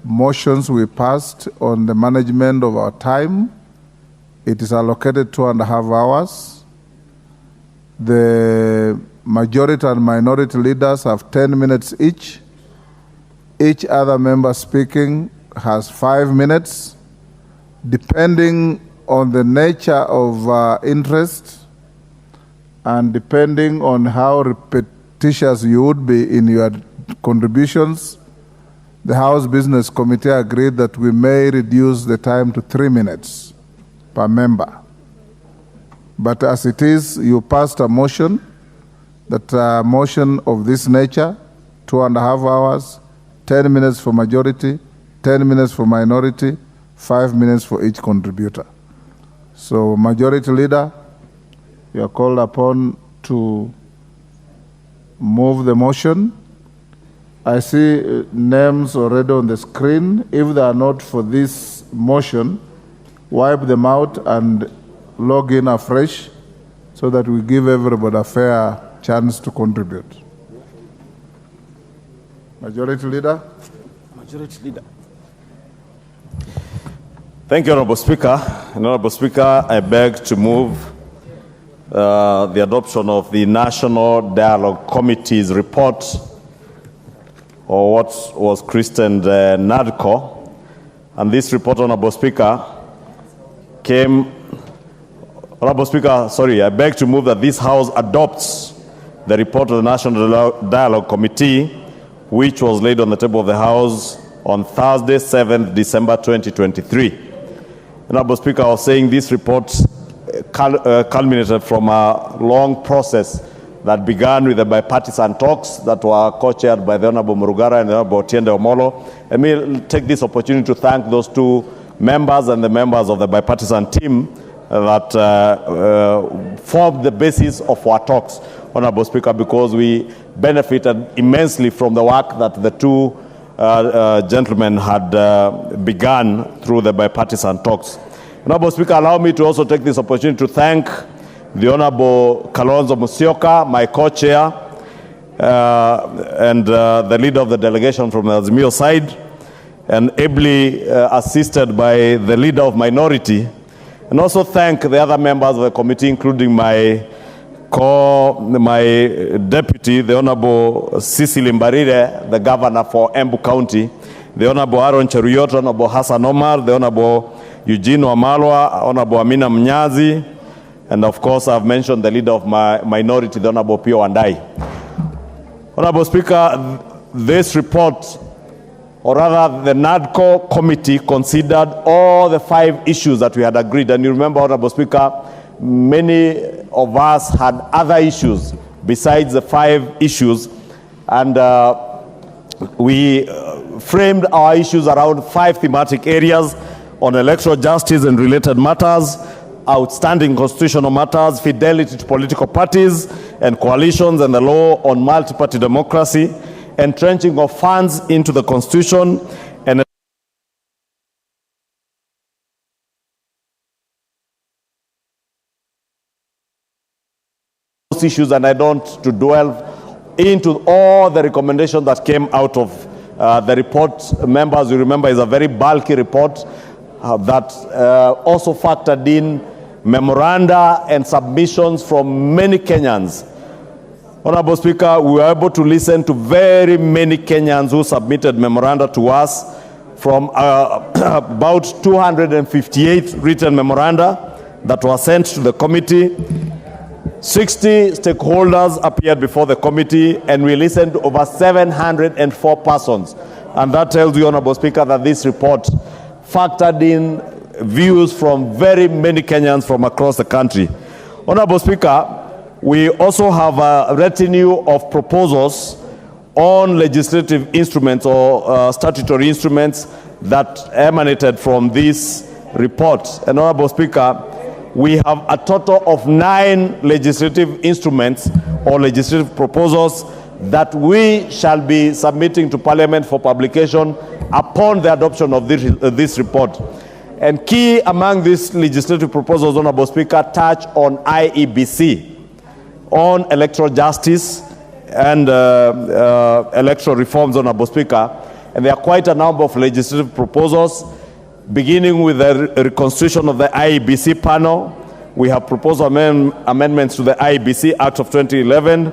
motions we passed on the management of our time. It is allocated 2.5 hours. The majority and minority leaders have 10 minutes each. Each other member speaking has 5 minutes. Depending on the nature of interest and depending on how repetitious you would be in your contributions, the House Business Committee agreed that we may reduce the time to 3 minutes per member. But as it is, you passed a motion, that a motion of this nature, 2.5 hours, 10 minutes for majority, 10 minutes for minority, 5 minutes for each contributor. So, Majority Leader, you are called upon to move the motion. I see names already on the screen. If they are not for this motion, wipe them out and log in afresh so that we give everybody a fair chance to contribute. Majority Leader. Majority Leader. Thank you, Honorable Speaker. Honorable Speaker, I beg to move the adoption of the National Dialogue Committee's report, or what was christened NADCO. And this report, Honorable Speaker, Honorable Speaker, I beg to move that this House adopts the report of the National Dialogue Committee, which was laid on the table of the House on Thursday, 7th December 2023. Honorable Speaker, I was saying this report culminated from a long process that began with the bipartisan talks that were co-chaired by the Honorable Murugara and the Honorable Otiende Omolo. Let me take this opportunity to thank those two members and the members of the bipartisan team that formed the basis of our talks, Honorable Speaker, because we benefited immensely from the work that the two gentlemen had begun through the bipartisan talks. Honorable Speaker, allow me to also take this opportunity to thank the Honorable Kalonzo Musyoka, my co-chair, and the leader of the delegation from the Azimio side, and ably assisted by the leader of minority, and also thank the other members of the committee, including my deputy, the Honorable Cecily Mbarire, the governor for Embu County, the Honorable Aaron Cheruyot, Honorable Hassan Omar, the Honorable Eugene Wamalwa, Honorable Amina Mnyazi, and of course I've mentioned the leader of my minority, the Honorable Pio Wandai. Honorable Speaker, this report, or rather the NADCO committee, considered all the 5 issues that we had agreed. And you remember, Honorable Speaker, many of us had other issues besides the 5 issues, and we framed our issues around 5 thematic areas: on electoral justice and related matters, outstanding constitutional matters, fidelity to political parties and coalitions, and the law on multi-party democracy, entrenching of funds into the constitution, and issues. And I don't to dwell into all the recommendations that came out of the report. Members, you remember, is a very bulky report that also factored in memoranda and submissions from many Kenyans. Honorable Speaker, we were able to listen to very many Kenyans who submitted memoranda to us, from about 258 written memoranda that were sent to the committee. 60 stakeholders appeared before the committee, and we listened to over 704 persons. And that tells you, Honorable Speaker, that this report factored in views from very many Kenyans from across the country. Honorable Speaker, we also have a retinue of proposals on legislative instruments or statutory instruments that emanated from this report. And Honorable Speaker, we have a total of 9 legislative instruments or legislative proposals that we shall be submitting to Parliament for publication upon the adoption of this report. And key among these legislative proposals, Honorable Speaker, touch on IEBC, on electoral justice and electoral reforms, Honorable Speaker. And there are quite a number of legislative proposals, beginning with the reconstitution of the IEBC panel. We have proposed amendments to the IEBC Act of 2011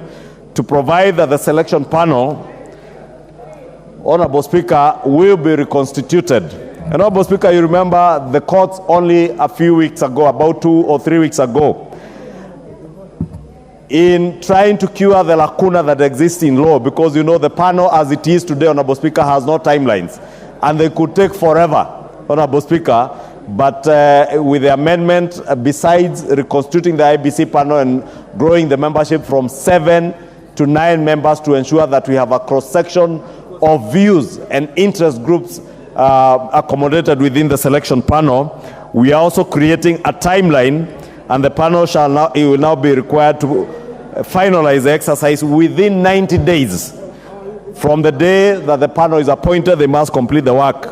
to provide that the selection panel, Honorable Speaker, will be reconstituted. And Honorable Speaker, you remember the courts only a few weeks ago, about 2 or 3 weeks ago, in trying to cure the lacuna that exists in law, because you know the panel as it is today, Honorable Speaker, has no timelines, and they could take forever, Honorable Speaker. But with the amendment, besides reconstituting the IBC panel and growing the membership from 7 to 9 members to ensure that we have a cross-section of views and interest groups accommodated within the selection panel, we are also creating a timeline, and the panel will now be required to finalize the exercise within 90 days. From the day that the panel is appointed, they must complete the work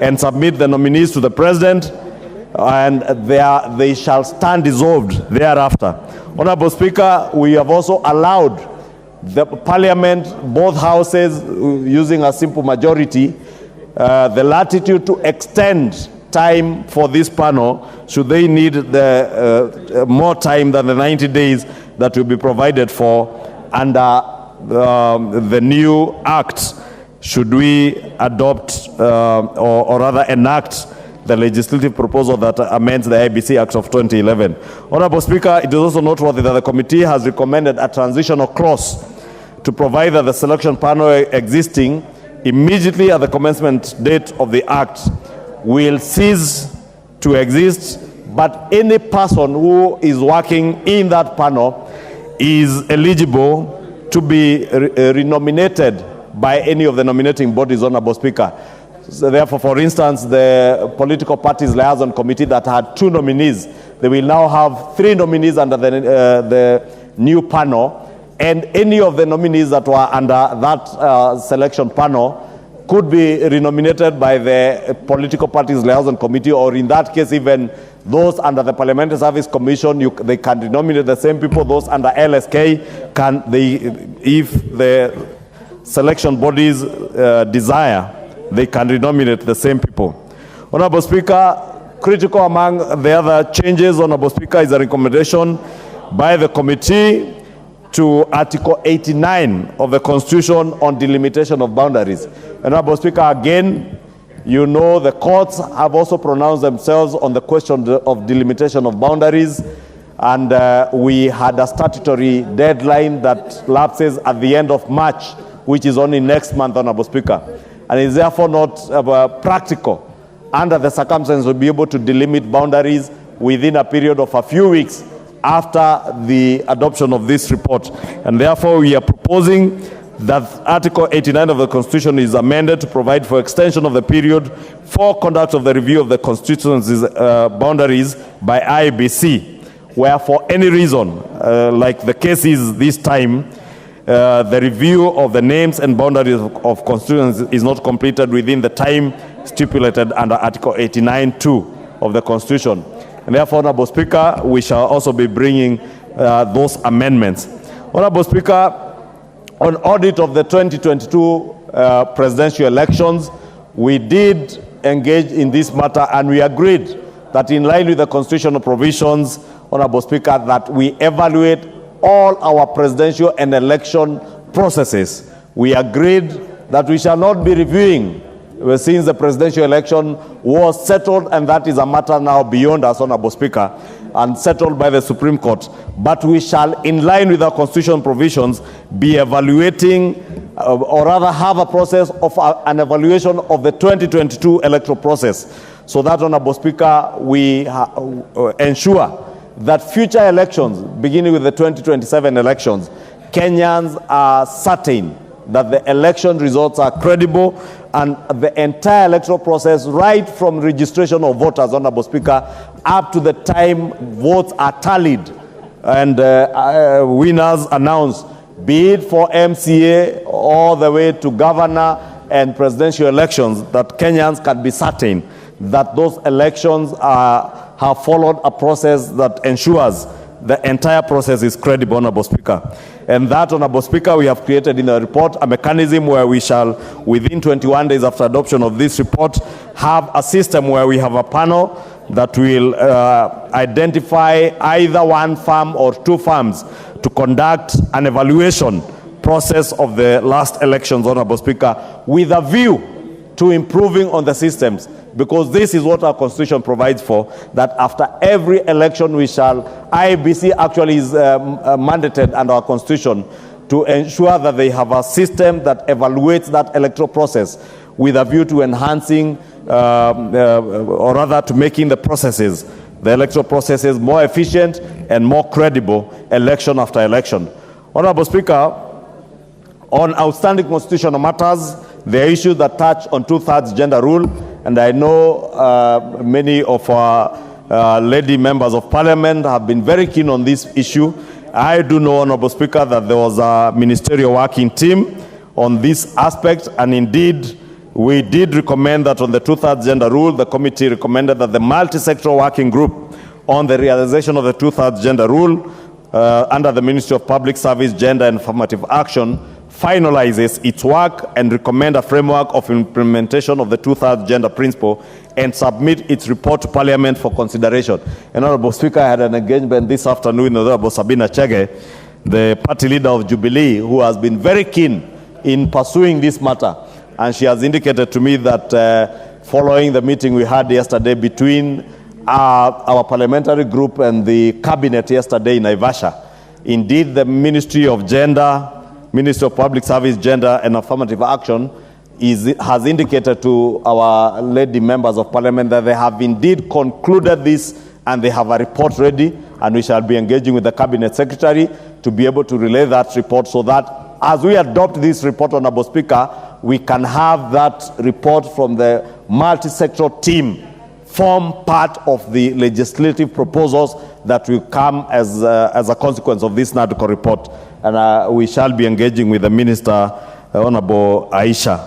and submit the nominees to the President, and they shall stand dissolved thereafter. Honorable Speaker, we have also allowed the Parliament, both houses, using a simple majority, the latitude to extend time for this panel should they need the more time than the 90 days that will be provided for under the new act, should we adopt or rather enact the legislative proposal that amends the IBC Act of 2011. Honorable Speaker, it is also noteworthy that the committee has recommended a transitional clause to provide that the selection panel existing immediately at the commencement date of the act will cease to exist, but any person who is working in that panel is eligible to be renominated by any of the nominating bodies, Honorable Speaker. So therefore, for instance, the political parties liaison committee that had 2 nominees, they will now have 3 nominees under the new panel, and any of the nominees that were under that selection panel could be renominated by the political parties liaison committee, or in that case, even those under the Parliamentary Service Commission, they can renominate the same people. Those under LSK can, if the selection bodies desire, they can renominate the same people. Honorable Speaker, critical among the other changes, Honorable Speaker, is a recommendation by the committee to Article 89 of the Constitution on delimitation of boundaries. Honorable Speaker, again, you know the courts have also pronounced themselves on the question of delimitation of boundaries, and we had a statutory deadline that lapses at the end of March, which is only next month, Honorable Speaker. And it is therefore not practical under the circumstances to be able to delimit boundaries within a period of a few weeks after the adoption of this report. And therefore, we are proposing that Article 89 of the Constitution is amended to provide for extension of the period for conduct of the review of the constituency's boundaries by IBC, where for any reason, like the case is this time, the review of the names and boundaries of constituencies is not completed within the time stipulated under Article 89(2) of the Constitution. And therefore, Honorable Speaker, we shall also be bringing those amendments. Honorable Speaker, on audit of the 2022 presidential elections, we did engage in this matter, and we agreed that in line with the constitutional provisions, Honorable Speaker, that we evaluate all our presidential and election processes. We agreed that we shall not be reviewing since the presidential election was settled, and that is a matter now beyond us, Honorable Speaker, and settled by the Supreme Court. But we shall, in line with our constitutional provisions, be evaluating or rather have a process of an evaluation of the 2022 electoral process, so that, Honorable Speaker, we ensure that future elections, beginning with the 2027 elections, Kenyans are certain that the election results are credible, and the entire electoral process, right from registration of voters, Honorable Speaker, up to the time votes are tallied and winners announced, be it for MCA all the way to governor and presidential elections, that Kenyans can be certain that those elections have followed a process that ensures the entire process is credible, Honorable Speaker. And that, Honorable Speaker, we have created in the report a mechanism where we shall, within 21 days after adoption of this report, have a system where we have a panel that will identify either one firm or two firms to conduct an evaluation process of the last elections, Honorable Speaker, with a view to improving on the systems, because this is what our constitution provides for, that after every election we shall, IEBC actually is mandated under our constitution to ensure that they have a system that evaluates that electoral process with a view to enhancing or rather to making the electoral processes more efficient and more credible election after election. Honorable Speaker, on outstanding constitutional matters, there are issues that touch on 2/3 gender rule, and I know many of our lady members of parliament have been very keen on this issue. I do know, Honorable Speaker, that there was a ministerial working team on this aspect, and indeed we did recommend that on the 2/3 gender rule, the committee recommended that the multi-sectoral working group on the realization of the 2/3 gender rule under the Ministry of Public Service, Gender and Affirmative Action finalizes its work and recommend a framework of implementation of the 2/3 gender principle and submit its report to Parliament for consideration. And Honorable Speaker, I had an engagement this afternoon with Honorable Sabina Chege, the party leader of Jubilee, who has been very keen in pursuing this matter. And she has indicated to me that following the meeting we had yesterday between our parliamentary group and the cabinet yesterday in Naivasha, indeed the Ministry of Gender, Ministry of Public Service, Gender and Affirmative Action has indicated to our lady members of parliament that they have indeed concluded this and they have a report ready, and we shall be engaging with the cabinet secretary to be able to relay that report, so that as we adopt this report, Honorable Speaker, we can have that report from the multi-sectoral team form part of the legislative proposals that will come as a consequence of this NADCO report. And we shall be engaging with the Minister, Honorable Aisha,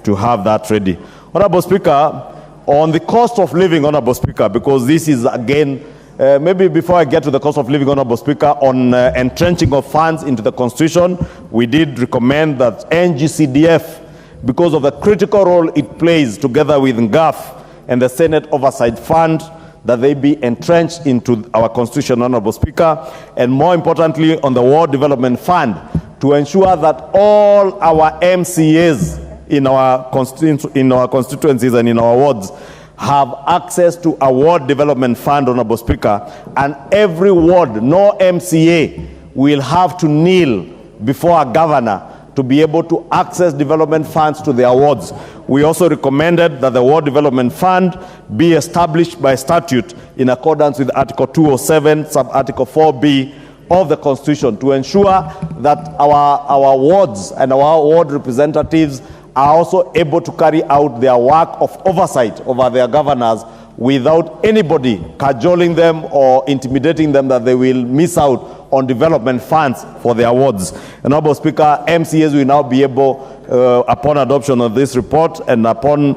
to have that ready. Honorable Speaker, on the cost of living, Honorable Speaker, because this is again, maybe before I get to the cost of living, Honorable Speaker, on entrenching of funds into the Constitution, we did recommend that NGCDF, because of the critical role it plays together with NGAF and the Senate Oversight Fund, that they be entrenched into our Constitution, Honorable Speaker, and more importantly, on the Ward Development Fund, to ensure that all our MCAs in our constituencies and in our wards have access to a Ward Development Fund, Honorable Speaker, and every ward, no MCA, will have to kneel before a governor to be able to access development funds to their wards. We also recommended that the Ward Development Fund be established by statute in accordance with Article 207, Sub-Article 4B of the Constitution, to ensure that our wards and our ward representatives are also able to carry out their work of oversight over their governors without anybody cajoling them or intimidating them that they will miss out on development funds for their wards. And Honorable Speaker, MCAs will now be able, upon adoption of this report and upon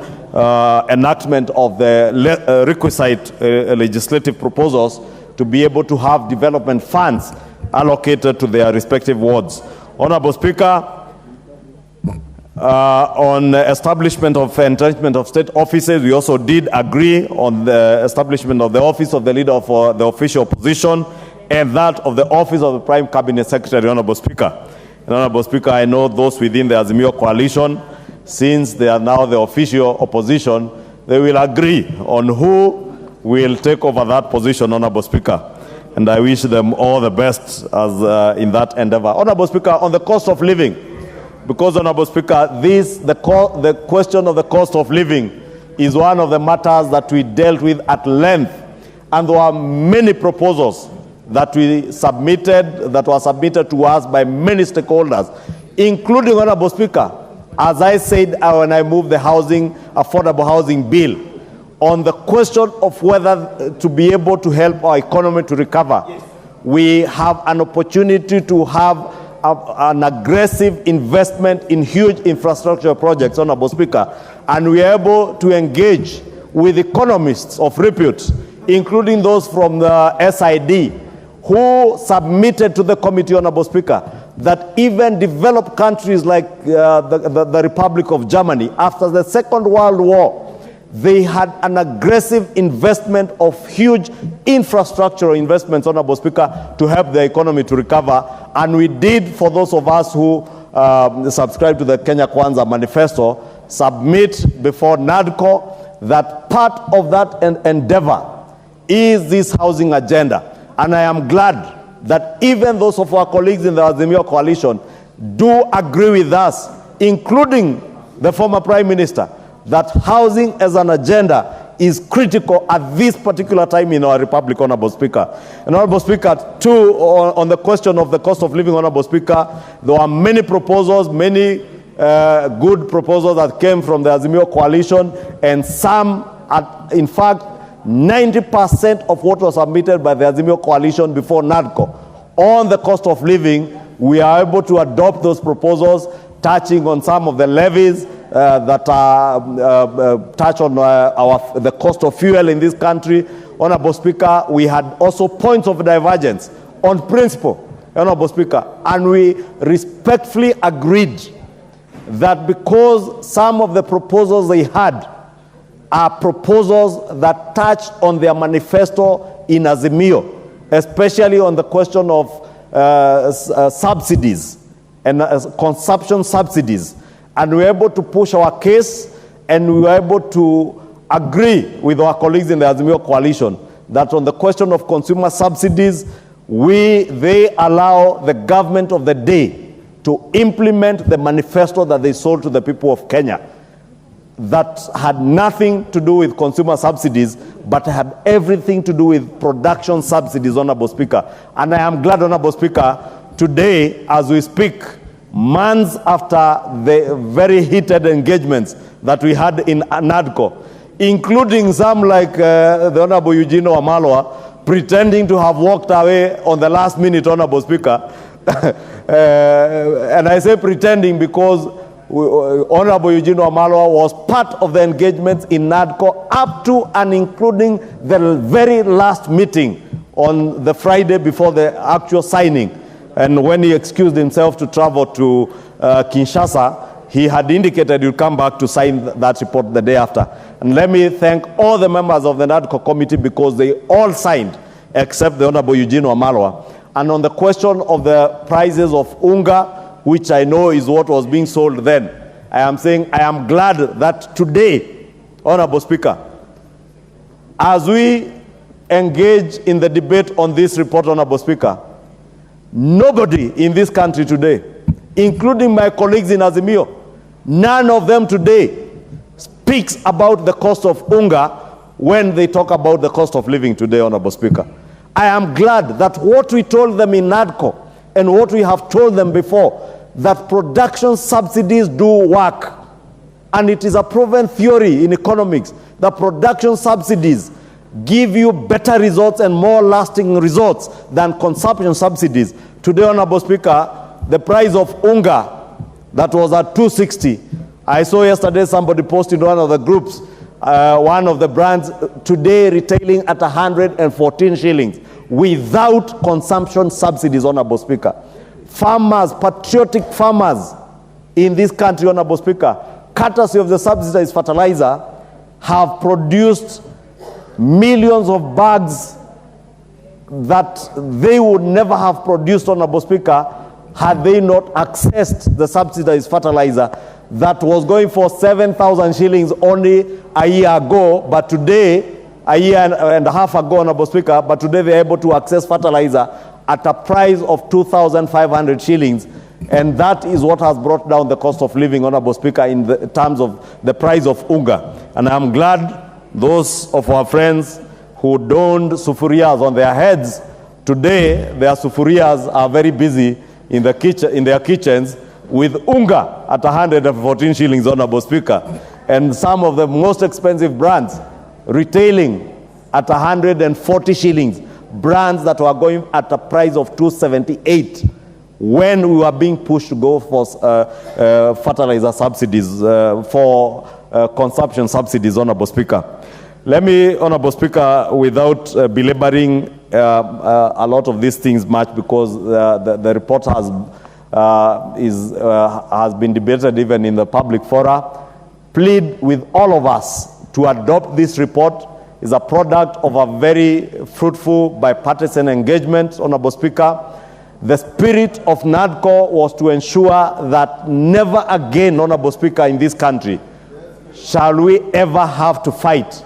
enactment of the requisite legislative proposals, to be able to have development funds allocated to their respective wards. Honorable Speaker, on establishment of entrenchment of state offices, we also did agree on the establishment of the office of the leader of the official opposition and that of the Office of the Prime Cabinet Secretary, Honorable Speaker. And Honorable Speaker, I know those within the Azimio coalition, since they are now the official opposition, they will agree on who will take over that position, Honorable Speaker. And I wish them all the best as in that endeavor. Honorable Speaker, on the cost of living, because, Honorable Speaker, the question of the cost of living is one of the matters that we dealt with at length, and there are many proposals that were submitted to us by many stakeholders, including, Honorable Speaker, as I said when I moved the affordable housing bill, on the question of whether to be able to help our economy to recover. Yes. We have an opportunity to have an aggressive investment in huge infrastructure projects, Honorable Speaker, and we are able to engage with economists of repute, including those from the SID, who submitted to the committee, Honorable Speaker, that even developed countries like the Republic of Germany, after the Second World War, they had an aggressive investment of huge infrastructural investments, Honorable Speaker, to help the economy to recover. And we did, for those of us who subscribe to the Kenya Kwanza manifesto, submit before NADCO that part of that endeavor is this housing agenda. And I am glad that even those of our colleagues in the Azimio coalition do agree with us, including the former Prime Minister, that housing as an agenda is critical at this particular time in our republic, Honorable Speaker. And Honorable Speaker, too, on the question of the cost of living, Honorable Speaker, there are many proposals, many good proposals that came from the Azimio coalition, and some, in fact, 90% of what was submitted by the Azimio coalition before NADCO on the cost of living, we are able to adopt those proposals, touching on some of the levies that touch on the cost of fuel in this country. Honorable Speaker, we had also points of divergence on principle, Honorable Speaker, and we respectfully agreed that because some of the proposals they had are proposals that touched on their manifesto in Azimio, especially on the question of subsidies and consumption subsidies. And we were able to push our case, and we were able to agree with our colleagues in the Azimio coalition that on the question of consumer subsidies, they allow the government of the day to implement the manifesto that they sold to the people of Kenya. That had nothing to do with consumer subsidies, but had everything to do with production subsidies, Honorable Speaker. And I am glad, Honorable Speaker, today, as we speak, months after the very heated engagements that we had in NADCO, including some like the Honorable Eugene Wamalwa, pretending to have walked away on the last minute, Honorable Speaker. And I say pretending because Honorable Eugene Wamalwa was part of the engagements in NADCO up to and including the very last meeting on the Friday before the actual signing. And when he excused himself to travel to Kinshasa, he had indicated he'd come back to sign that report the day after. And let me thank all the members of the NADCO committee because they all signed, except the Honorable Eugene Wamalwa. And on the question of the prices of unga, which I know is what was being sold then, I am saying I am glad that today, Honorable Speaker, as we engage in the debate on this report, Honorable Speaker, nobody in this country today, including my colleagues in Azimio, none of them today speaks about the cost of unga when they talk about the cost of living today, Honorable Speaker. I am glad that what we told them in NADCO and what we have told them before, that production subsidies do work. And it is a proven theory in economics that production subsidies give you better results and more lasting results than consumption subsidies. Today, Honorable Speaker, the price of unga that was at 260. I saw yesterday somebody posted one of the groups, one of the brands today retailing at 114 shillings without consumption subsidies, Honorable Speaker. Farmers, patriotic farmers in this country, Honorable Speaker, courtesy of the subsidized fertilizer, have produced millions of bags that they would never have produced, Honorable Speaker, had they not accessed the subsidized fertilizer that was going for 7,000 shillings only a year ago, but today, a year and a half ago, Honorable Speaker, but today they're able to access fertilizer at a price of 2,500 shillings. And that is what has brought down the cost of living, Honorable Speaker, in the terms of the price of unga. And I'm glad those of our friends who donned sufurias on their heads, today their sufurias are very busy in the kitchen, in their kitchens, with unga at 114 shillings, Honorable Speaker. And some of the most expensive brands retailing at 140 shillings, brands that were going at a price of 278 when we were being pushed to go for fertilizer subsidies, for consumption subsidies, Honorable Speaker. Let me, Honorable Speaker, without belaboring a lot of these things much, because the report has been debated even in the public fora, plead with all of us to adopt this report. Is a product of a very fruitful bipartisan engagement, Honorable Speaker. The spirit of NADCO was to ensure that never again, Honorable Speaker, in this country shall we ever have to fight.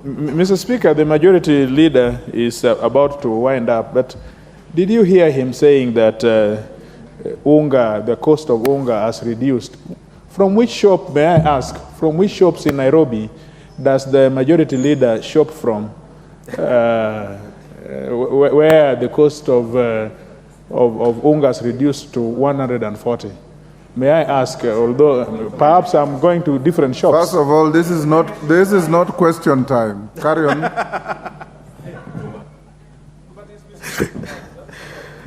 Mr. Speaker, the majority leader is about to wind up, but did you hear him saying that unga, the cost of unga has reduced? From which shop, may I ask, from which shops in Nairobi does the majority leader shop from, where the cost of unga is reduced to 140? May I ask, although perhaps I'm going to different shops. First of all, this is not question time. Carry on.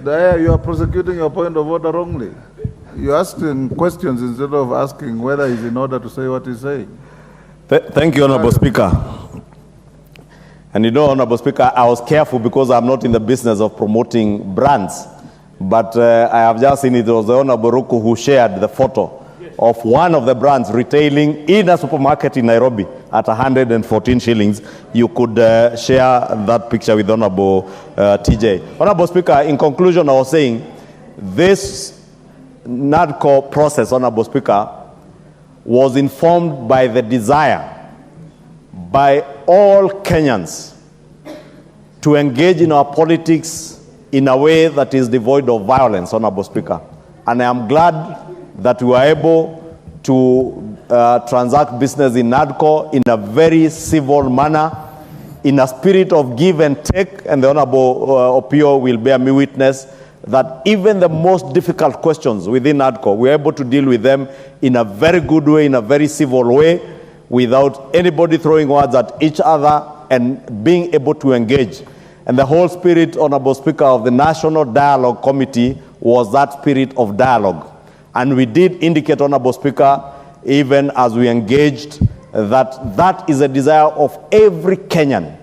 There, you are prosecuting your point of order wrongly. You're asking questions instead of asking whether he's in order to say what he's saying. Thank you, Honorable Speaker. And you know, Honorable Speaker, I was careful because I'm not in the business of promoting brands. But I have just seen it was the Honorable Ruku who shared the photo of one of the brands retailing in a supermarket in Nairobi at 114 shillings. You could share that picture with Honorable TJ. Honorable Speaker, in conclusion, I was saying this NADCO process, Honorable Speaker, was informed by the desire by all Kenyans to engage in our politics in a way that is devoid of violence, Honorable Speaker. And I am glad that we were able to transact business in NADCO in a very civil manner, in a spirit of give and take, and the Honorable Opio will bear me witness that even the most difficult questions within NADCO, we're able to deal with them in a very good way, in a very civil way, without anybody throwing words at each other and being able to engage. And the whole spirit, Honorable Speaker, of the National Dialogue Committee was that spirit of dialogue. And we did indicate, Honorable Speaker, even as we engaged, that that is a desire of every Kenyan,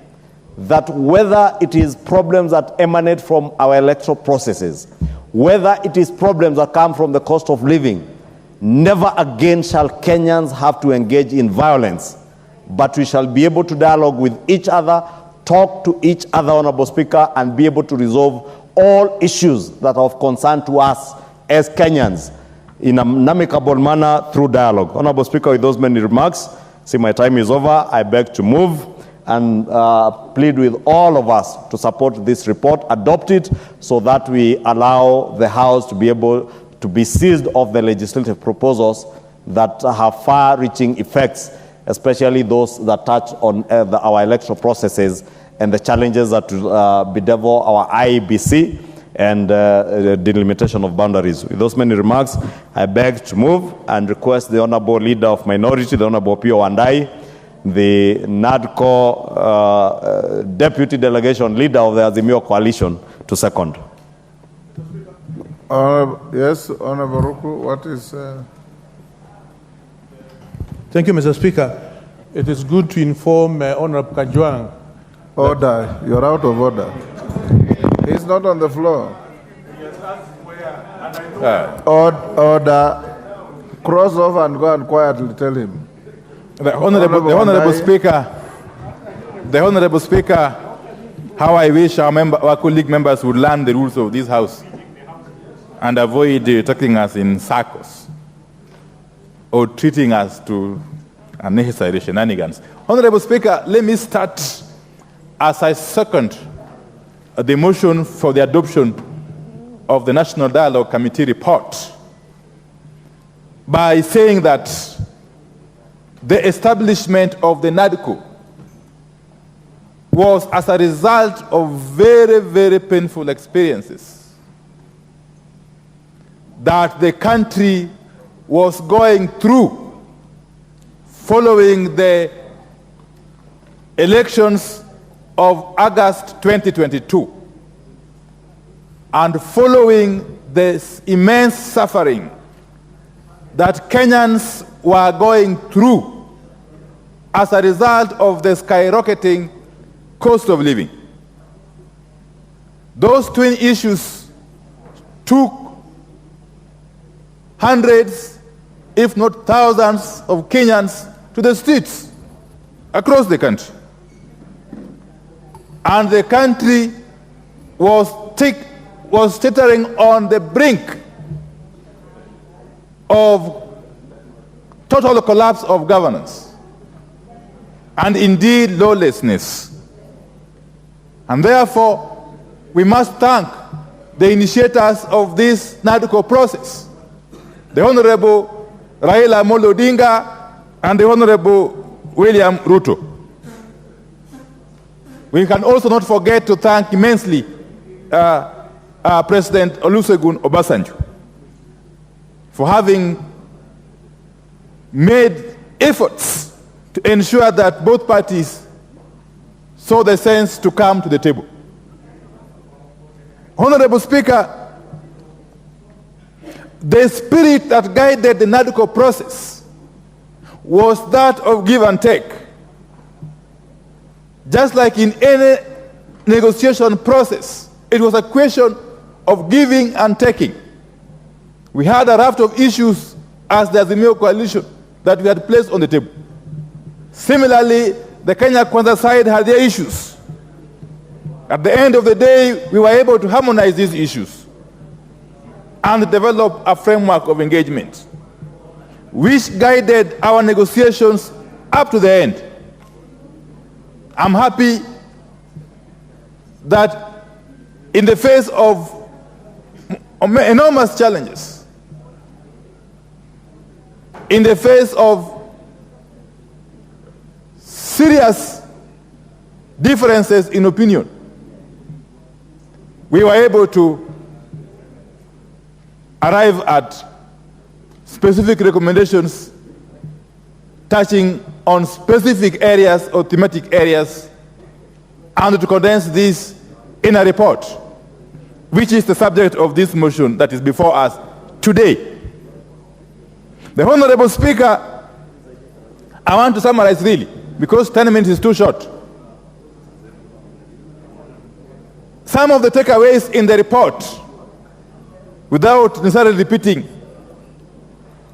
that whether it is problems that emanate from our electoral processes, whether it is problems that come from the cost of living, never again shall Kenyans have to engage in violence, but we shall be able to dialogue with each other, talk to each other, Honorable Speaker, and be able to resolve all issues that are of concern to us as Kenyans in an amicable manner through dialogue. Honorable Speaker, with those many remarks, see my time is over, I beg to move and plead with all of us to support this report, adopt it so that we allow the House to be able to be seized of the legislative proposals that have far-reaching effects, especially those that touch on our electoral processes and the challenges that bedevil our IEBC and delimitation of boundaries. With those many remarks, I beg to move and request the Honorable Leader of Minority, the Honorable Pio Wandai, the NADCO Deputy Delegation Leader of the Azimio Coalition, to second. Yes, Honorable Ruku, what is... Thank you, Mr. Speaker. It is good to inform Honorable Kajwang. Order. You're out of order. He's not on the floor. Order. Cross off and go and quietly tell him. The Honorable Speaker, The Honorable Speaker, how I wish our colleague members would learn the rules of this House and avoid taking us in circles or treating us to unnecessary shenanigans. Honorable Speaker, let me start as I second the motion for the adoption of the National Dialogue Committee report by saying that the establishment of the NADCO was as a result of very, very painful experiences that the country was going through following the elections of August 2022 and following this immense suffering that Kenyans were going through as a result of the skyrocketing cost of living. Those twin issues took hundreds, if not thousands, of Kenyans to the streets across the country. And the country was teetering on the brink of total collapse of governance and indeed lawlessness. And therefore, we must thank the initiators of this NADCO process, the Honorable Raila Amolo Odinga and the Honorable William Ruto. We can also not forget to thank immensely President Olusegun Obasanjo for having made efforts to ensure that both parties saw the sense to come to the table. Honorable Speaker, the spirit that guided the NADCO process was that of give and take. Just like in any negotiation process, it was a question of giving and taking. We had a raft of issues as the Azimio coalition that we had placed on the table. Similarly, the Kenya Kwanza side had their issues. At the end of the day, we were able to harmonize these issues and develop a framework of engagement, which guided our negotiations up to the end. I'm happy that in the face of enormous challenges, in the face of serious differences in opinion, we were able to arrive at specific recommendations touching on specific areas or thematic areas, and to condense this in a report, which is the subject of this motion that is before us today. The Honorable Speaker, I want to summarize really, because 10 minutes is too short. Some of the takeaways in the report, without necessarily repeating,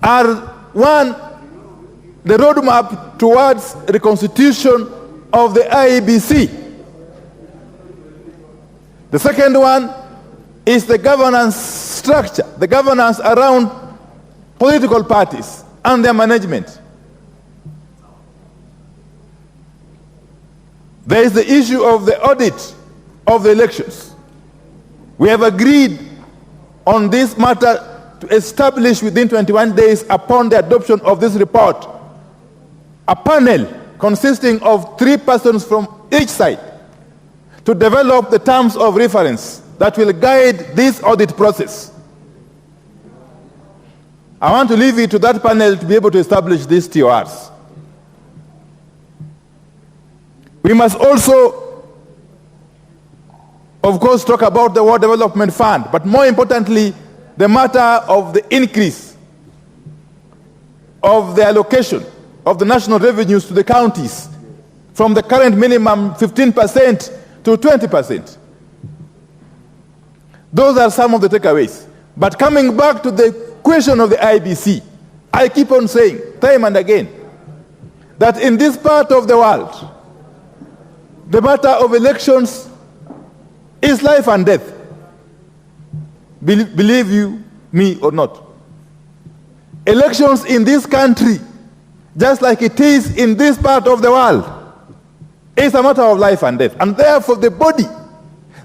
are one, the roadmap towards reconstitution of the IEBC. The second one is the governance structure, the governance around political parties and their management. There is the issue of the audit of the elections. We have agreed on this matter to establish within 21 days upon the adoption of this report a panel consisting of 3 persons from each side to develop the terms of reference that will guide this audit process. I want to leave it to that panel to be able to establish these TORs. We must also, of course, talk about the World Development Fund, but more importantly, the matter of the increase of the allocation of the national revenues to the counties from the current minimum 15% to 20%. Those are some of the takeaways. But coming back to the question of the IBC, I keep on saying, time and again, that in this part of the world, the matter of elections is life and death. Believe you me or not. Elections in this country, just like it is in this part of the world, is a matter of life and death. And therefore, the body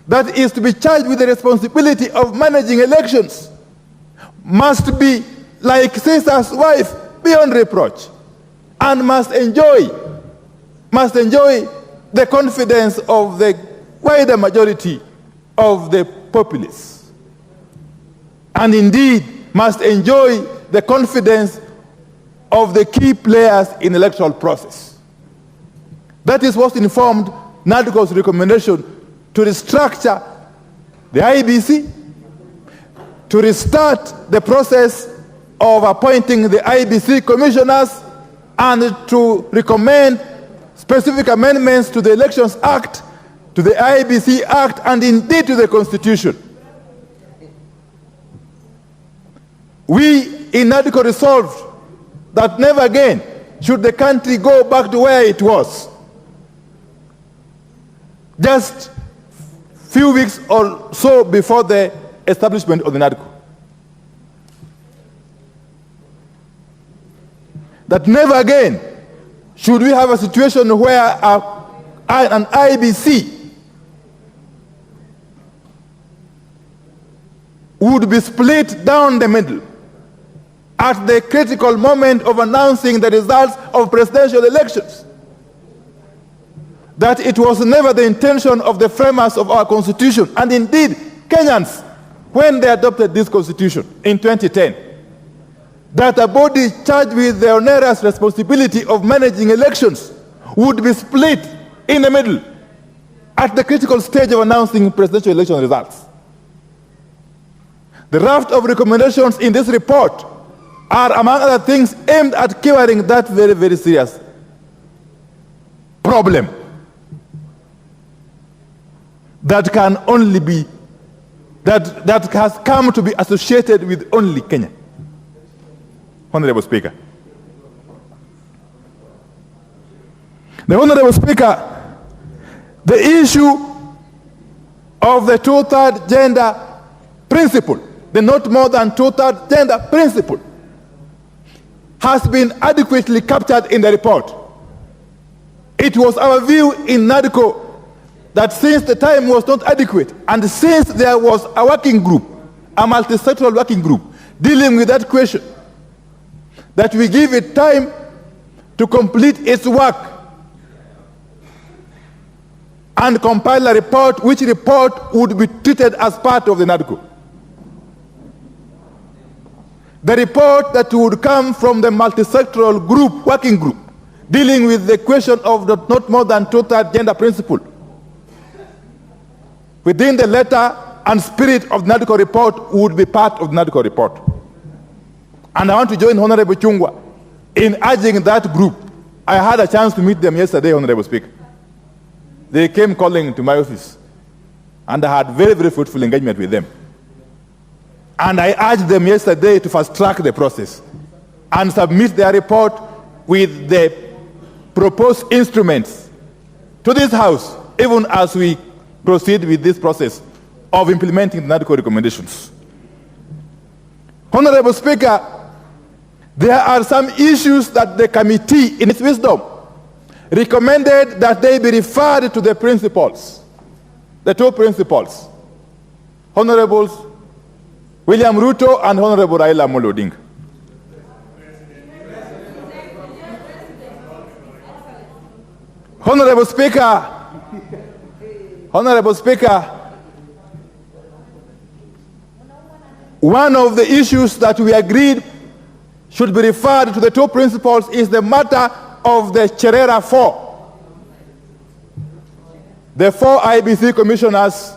that is to be charged with the responsibility of managing elections must be like Caesar's wife, beyond reproach, and must enjoy the confidence of the wider majority of the populace, and indeed must enjoy the confidence of the key players in the electoral process. That is what informed NADCO's recommendation to restructure the IEBC, to restart the process of appointing the IEBC commissioners, and to recommend specific amendments to the Elections Act, to the IEBC Act, and indeed to the Constitution. We in NADCO resolved that never again should the country go back to where it was just few weeks or so before the establishment of the NADCO. That never again should we have a situation where an IEBC would be split down the middle at the critical moment of announcing the results of presidential elections. That it was never the intention of the framers of our Constitution, and indeed Kenyans, when they adopted this Constitution in 2010, that a body charged with the onerous responsibility of managing elections would be split in the middle at the critical stage of announcing presidential election results. The raft of recommendations in this report are, among other things, aimed at curing that very, very serious problem that can only be, that has come to be associated with only Kenya. Honorable Speaker. The Honorable Speaker, the issue of the two-third gender principle, the not more than two-third gender principle, has been adequately captured in the report. It was our view in NADCO that since the time was not adequate, and since there was a working group, a multi-sectoral working group, dealing with that question, that we give it time to complete its work and compile a report, which report would be treated as part of the NADCO. The report that would come from the multi-sectoral group, working group, dealing with the question of the not more than two-third gender principle, within the letter and spirit of the NADCO report, would be part of the NADCO report. And I want to join Honorable Chungwa in urging that group. I had a chance to meet them yesterday, Honorable Speaker. They came calling to my office, and I had very, very fruitful engagement with them. And I urged them yesterday to fast-track the process and submit their report with the proposed instruments to this House, even as we proceed with this process of implementing the NADCO recommendations. Honorable Speaker, there are some issues that the committee, in its wisdom, recommended that they be referred to the principals, the two principals, Honorables William Ruto and Honorable Raila Amolo Odinga. Honorable Speaker, one of the issues that we agreed should be referred to the two principals is the matter of the Cherera 4. The 4 IEBC commissioners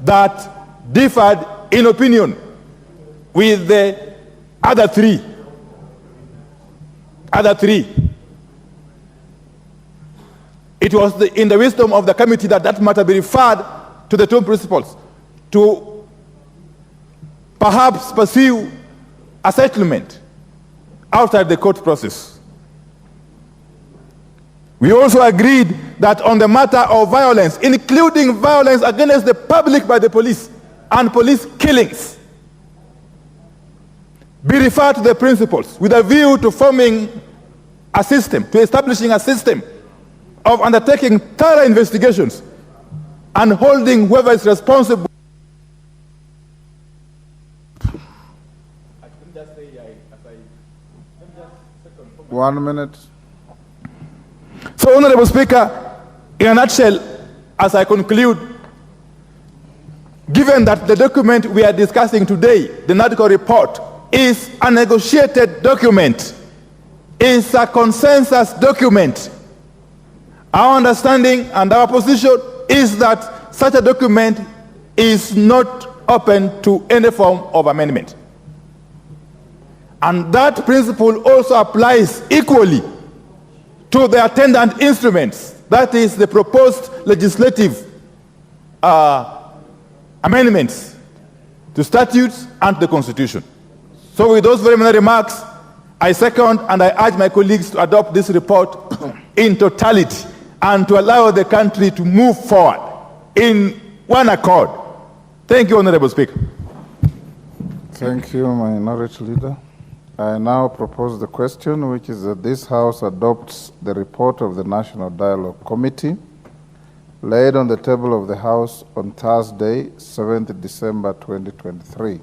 that differed in opinion with the other three. It was in the wisdom of the committee that matter be referred to the two principals to perhaps pursue a settlement outside the court process. We also agreed that on the matter of violence, including violence against the public by the police and police killings, be referred to the principals with a view to forming a system, to establishing a system of undertaking thorough investigations and holding whoever is responsible. 1 minute. So, Honorable Speaker, in a nutshell, as I conclude, given that the document we are discussing today, the NADCO report, is a negotiated document, is a consensus document, our understanding and our position is that such a document is not open to any form of amendment. And that principle also applies equally to the attendant instruments, that is the proposed legislative amendments to statutes and the Constitution. So with those very many remarks, I second and I urge my colleagues to adopt this report in totality and to allow the country to move forward in one accord. Thank you, Honorable Speaker. Thank you, Minority Leader. I now propose the question, which is that this House adopts the report of the National Dialogue Committee laid on the table of the House on Thursday, 7th December 2023.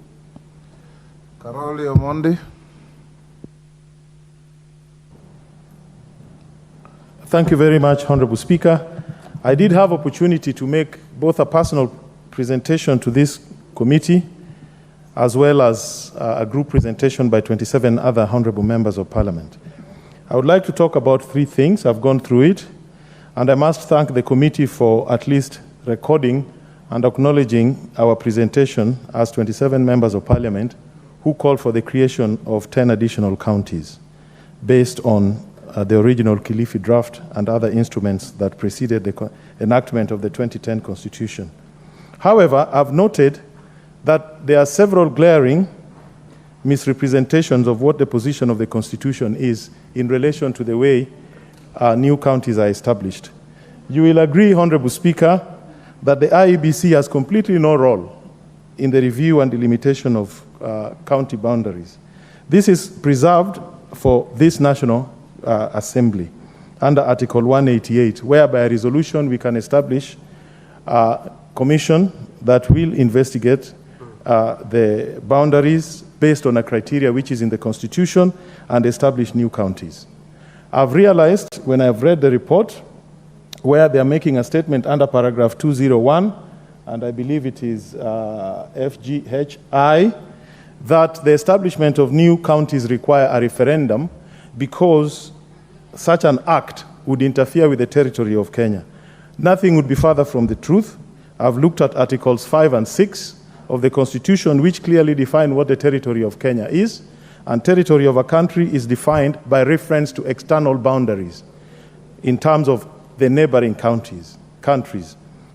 Karoli Omondi. Thank you very much, Honorable Speaker. I did have opportunity to make both a personal presentation to this committee as well as a group presentation by 27 other honorable members of Parliament. I would like to talk about three things. I've gone through it, and I must thank the committee for at least recording and acknowledging our presentation as 27 members of Parliament who called for the creation of 10 additional counties based on the original Kilifi draft and other instruments that preceded the enactment of the 2010 Constitution. However, I've noted that there are several glaring misrepresentations of what the position of the Constitution is in relation to the way new counties are established. You will agree, Honorable Speaker, that the IEBC has completely no role in the review and delimitation of county boundaries. This is preserved for this National Assembly under Article 188, whereby a resolution we can establish a commission that will investigate the boundaries based on a criteria which is in the Constitution and establish new counties. I've realized when I've read the report where they are making a statement under paragraph 201, and I believe it is FGHI, that the establishment of new counties require a referendum because such an act would interfere with the territory of Kenya. Nothing would be further from the truth. I've looked at Articles 5 and 6 of the Constitution, which clearly define what the territory of Kenya is, and territory of a country is defined by reference to external boundaries in terms of the neighboring countries,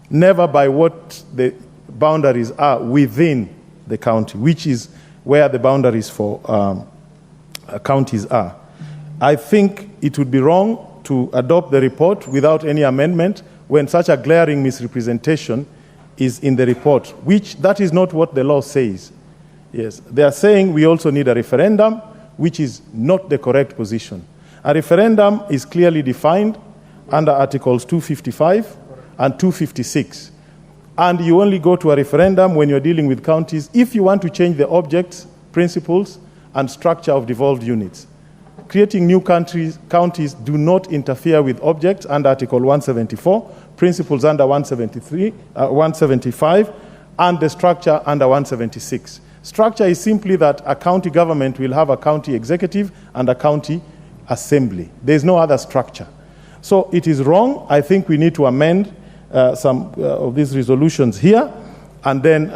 never by what the boundaries are within the county, which is where the boundaries for counties are. I think it would be wrong to adopt the report without any amendment when such a glaring misrepresentation is in the report, which that is not what the law says. Yes, they are saying we also need a referendum, which is not the correct position. A referendum is clearly defined under Articles 255 and 256. And you only go to a referendum when you're dealing with counties if you want to change the objects, principles, and structure of devolved units. Creating new counties do not interfere with objects under Article 174, principles under 175, and the structure under 176. Structure is simply that a county government will have a county executive and a county assembly. There is no other structure. So it is wrong. I think we need to amend some of these resolutions here and then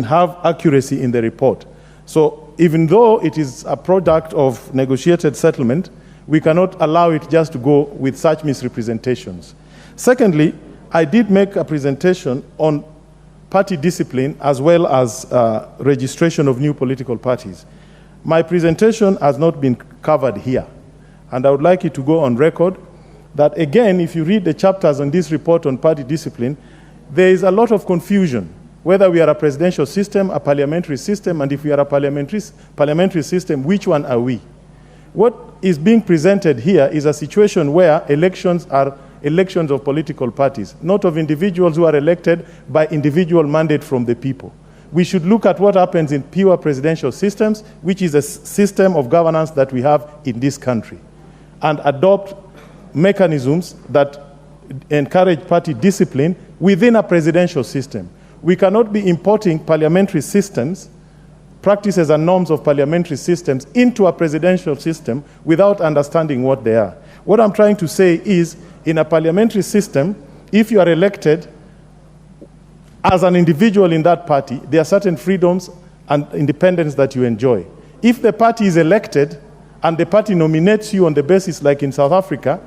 have accuracy in the report. So even though it is a product of negotiated settlement, we cannot allow it just to go with such misrepresentations. Secondly, I did make a presentation on party discipline as well as registration of new political parties. My presentation has not been covered here. And I would like it to go on record that, again, if you read the chapters on this report on party discipline, there is a lot of confusion, whether we are a presidential system, a parliamentary system, and if we are a parliamentary system, which one are we? What is being presented here is a situation where elections are elections of political parties, not of individuals who are elected by individual mandate from the people. We should look at what happens in pure presidential systems, which is a system of governance that we have in this country, and adopt mechanisms that encourage party discipline within a presidential system. We cannot be importing parliamentary systems, practices and norms of parliamentary systems into a presidential system without understanding what they are. What I'm trying to say is, in a parliamentary system, if you are elected as an individual in that party, there are certain freedoms and independence that you enjoy. If the party is elected and the party nominates you on the basis like in South Africa,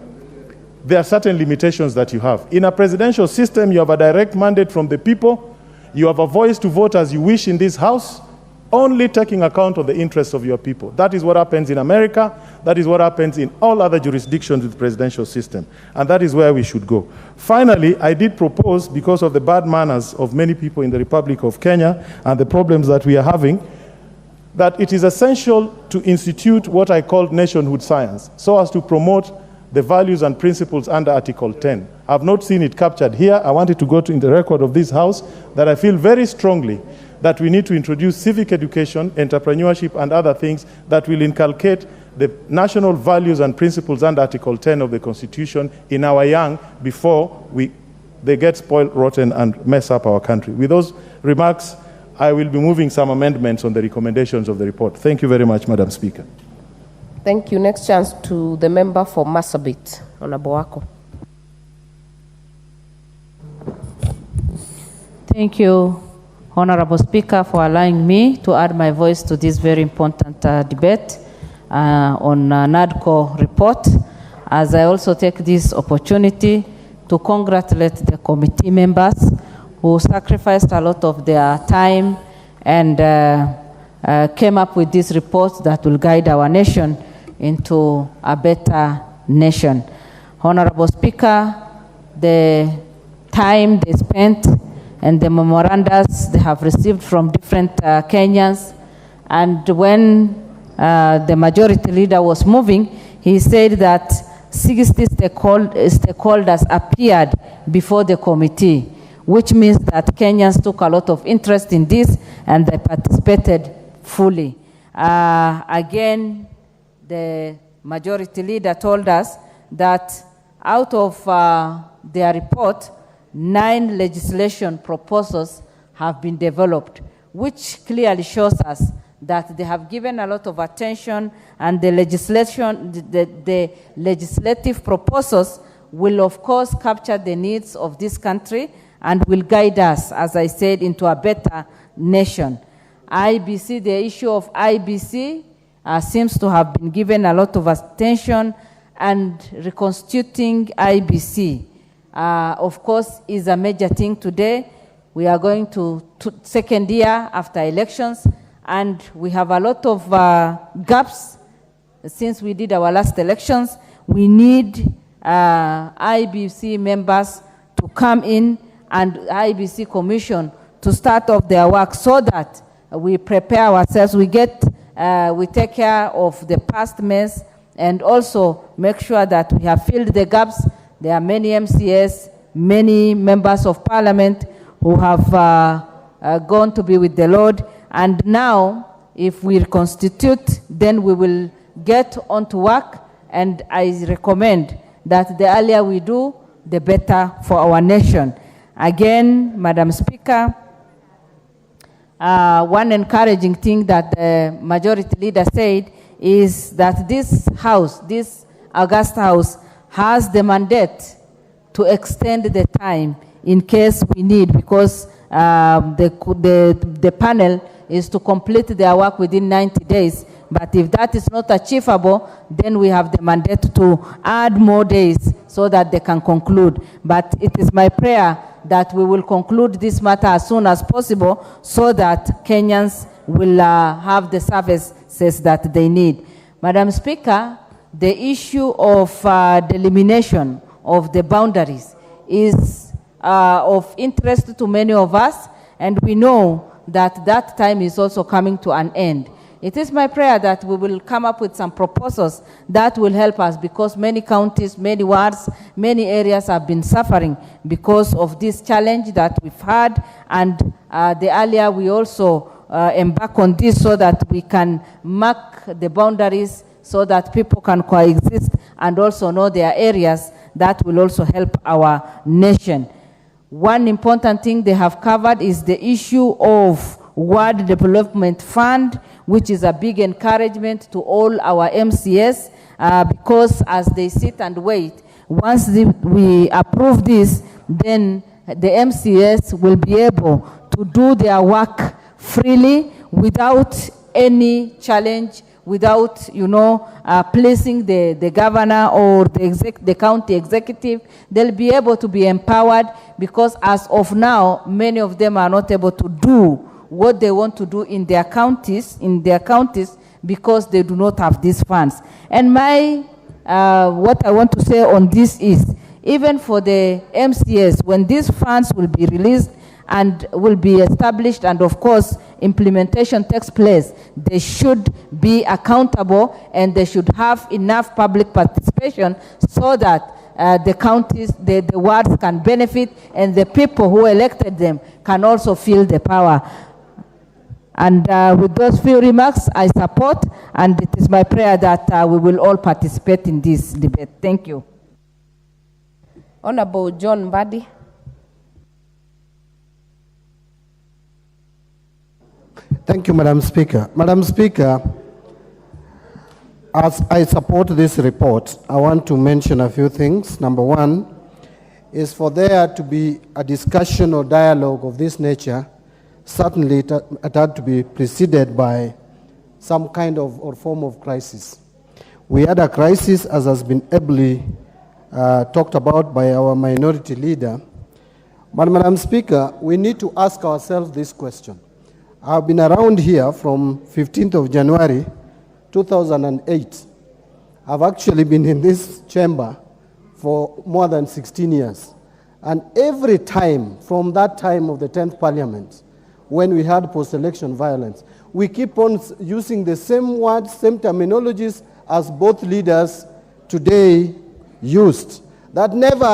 there are certain limitations that you have. In a presidential system, you have a direct mandate from the people. You have a voice to vote as you wish in this house, only taking account of the interests of your people. That is what happens in America. That is what happens in all other jurisdictions with the presidential system. And that is where we should go. Finally, I did propose, because of the bad manners of many people in the Republic of Kenya and the problems that we are having, that it is essential to institute what I call nationhood science, so as to promote the values and principles under Article 10. I've not seen it captured here. I want it to go in the record of this House that I feel very strongly that we need to introduce civic education, entrepreneurship, and other things that will inculcate the national values and principles under Article 10 of the Constitution in our young before they get spoiled, rotten, and mess up our country. With those remarks, I will be moving some amendments on the recommendations of the report. Thank you very much, Madam Speaker. Thank you. Next chance to the member for Marsabit, Honorable Wako. Thank you, Honorable Speaker, for allowing me to add my voice to this very important debate on NADCO report, as I also take this opportunity to congratulate the committee members who sacrificed a lot of their time and came up with this report that will guide our nation into a better nation. Honorable Speaker, the time they spent and the memorandums they have received from different Kenyans, and when the majority leader was moving, he said that 60 stakeholders appeared before the committee, which means that Kenyans took a lot of interest in this and they participated fully. Again, the majority leader told us that out of their report, 9 legislation proposals have been developed, which clearly shows us that they have given a lot of attention, and the legislative proposals will of course capture the needs of this country and will guide us, as I said, into a better nation. IBC, the issue of IBC seems to have been given a lot of attention, and reconstituting IBC, of course, is a major thing today. We are going to second year after elections, and we have a lot of gaps since we did our last elections. We need IBC members to come in and IBC Commission to start off their work so that we prepare ourselves, we take care of the past mess, and also make sure that we have filled the gaps. There are many MCS, many members of parliament who have gone to be with the Lord. And now, if we reconstitute, then we will get on to work. And I recommend that the earlier we do, the better for our nation. Again, Madam Speaker, one encouraging thing that the majority leader said is that this House, this August House, has the mandate to extend the time in case we need, because the panel is to complete their work within 90 days. But if that is not achievable, then we have the mandate to add more days so that they can conclude. But it is my prayer that we will conclude this matter as soon as possible so that Kenyans will have the services that they need. Madam Speaker, the issue of delimitation of the boundaries is of interest to many of us, and we know that that time is also coming to an end. It is my prayer that we will come up with some proposals that will help us, because many counties, many wards, many areas have been suffering because of this challenge that we've had, and the earlier we also embark on this so that we can mark the boundaries so that people can coexist and also know their areas, that will also help our nation. One important thing they have covered is the issue of Ward Development Fund, which is a big encouragement to all our MCS, because as they sit and wait, once we approve this, then the MCS will be able to do their work freely without any challenge, without, placing the governor or the county executive. They'll be able to be empowered, because as of now, many of them are not able to do what they want to do in their counties, because they do not have these funds. And what I want to say on this is, even for the MCS, when these funds will be released and will be established, and of course implementation takes place, they should be accountable and they should have enough public participation so that the counties, the wards can benefit, and the people who elected them can also feel the power. And with those few remarks, I support, and it is my prayer that we will all participate in this debate. Thank you. Honorable John Mbadi. Thank you, Madam Speaker. Madam Speaker, as I support this report, I want to mention a few things. Number one is for there to be a discussion or dialogue of this nature. Certainly it had to be preceded by some kind of or form of crisis. We had a crisis, as has been ably talked about by our minority leader. But Madam Speaker, we need to ask ourselves this question. I've been around here from 15th of January 2008. I've actually been in this chamber for more than 16 years. And every time, from that time of the 10th Parliament, when we had post-election violence, we keep on using the same words, same terminologies as both leaders today used. That never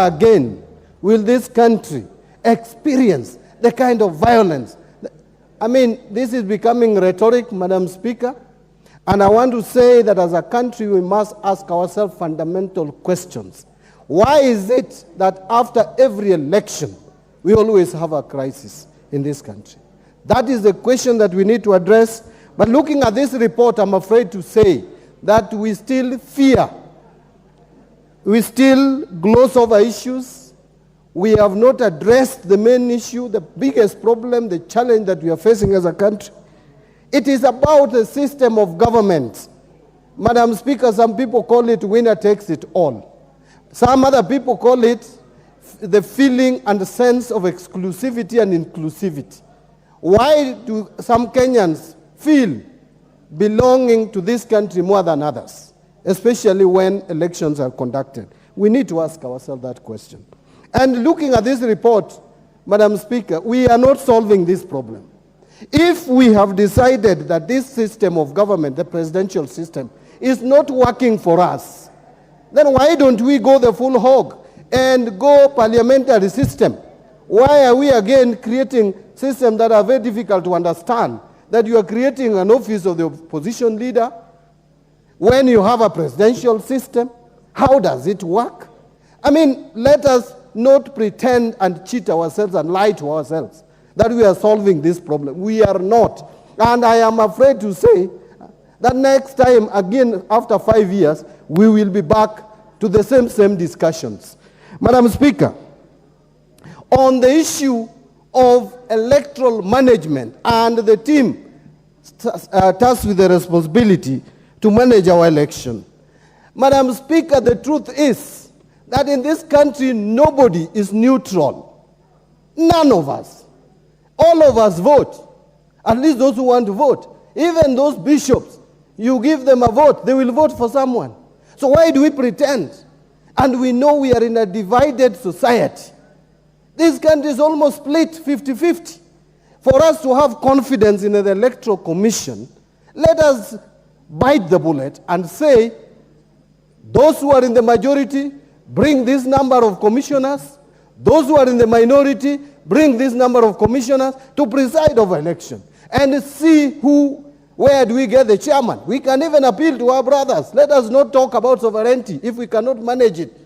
again will this country experience the kind of violence. I mean, this is becoming rhetoric, Madam Speaker, and I want to say that as a country we must ask ourselves fundamental questions. Why is it that after every election we always have a crisis in this country? That is the question that we need to address. But looking at this report, I'm afraid to say that we still fear. We still gloss over issues. We have not addressed the main issue, the biggest problem, the challenge that we are facing as a country. It is about the system of government. Madam Speaker, some people call it winner takes it all. Some other people call it the feeling and the sense of exclusivity and inclusivity. Why do some Kenyans feel belonging to this country more than others, especially when elections are conducted? We need to ask ourselves that question. And looking at this report, Madam Speaker, we are not solving this problem. If we have decided that this system of government, the presidential system, is not working for us, then why don't we go the full hog and go parliamentary system? Why are we again creating systems that are very difficult to understand? That you are creating an office of the opposition leader when you have a presidential system? How does it work? I mean, let us not pretend and cheat ourselves and lie to ourselves that we are solving this problem. We are not. And I am afraid to say that next time, again, after 5 years, we will be back to the same discussions. Madam Speaker, on the issue of electoral management and the team tasked with the responsibility to manage our election, Madam Speaker, the truth is that in this country, nobody is neutral. None of us. All of us vote. At least those who want to vote. Even those bishops, You give them a vote, they will vote for someone. So why do we pretend? And we know we are in a divided society. This country is almost split 50-50. For us to have confidence in the Electoral Commission, let us bite the bullet and say, those who are in the majority, bring this number of commissioners. Those who are in the minority, bring this number of commissioners to preside over election. And see where do we get the chairman. We can even appeal to our brothers. Let us not talk about sovereignty if we cannot manage it.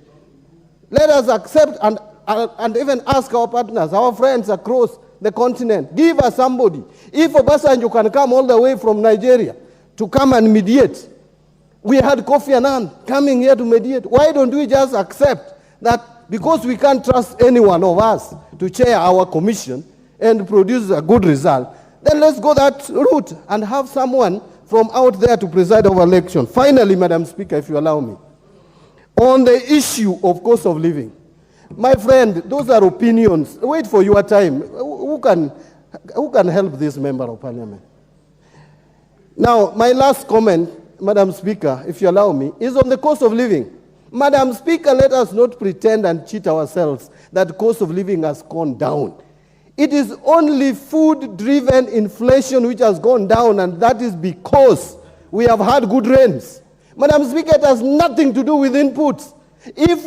Let us accept and even ask our partners, our friends across the continent, give us somebody. If Obasanjo can come all the way from Nigeria to come and mediate, we had Kofi Annan coming here to mediate. Why don't we just accept that because we can't trust any one of us to chair our commission and produce a good result, then let's go that route and have someone from out there to preside over election. Finally, Madam Speaker, if you allow me, on the issue of cost of living, my friend, those are opinions. Wait for your time. Who can help this member of parliament? Now, my last comment, Madam Speaker, if you allow me, is on the cost of living. Madam Speaker, let us not pretend and cheat ourselves that cost of living has gone down. It is only food-driven inflation which has gone down, and that is because we have had good rains. Madam Speaker, it has nothing to do with inputs. If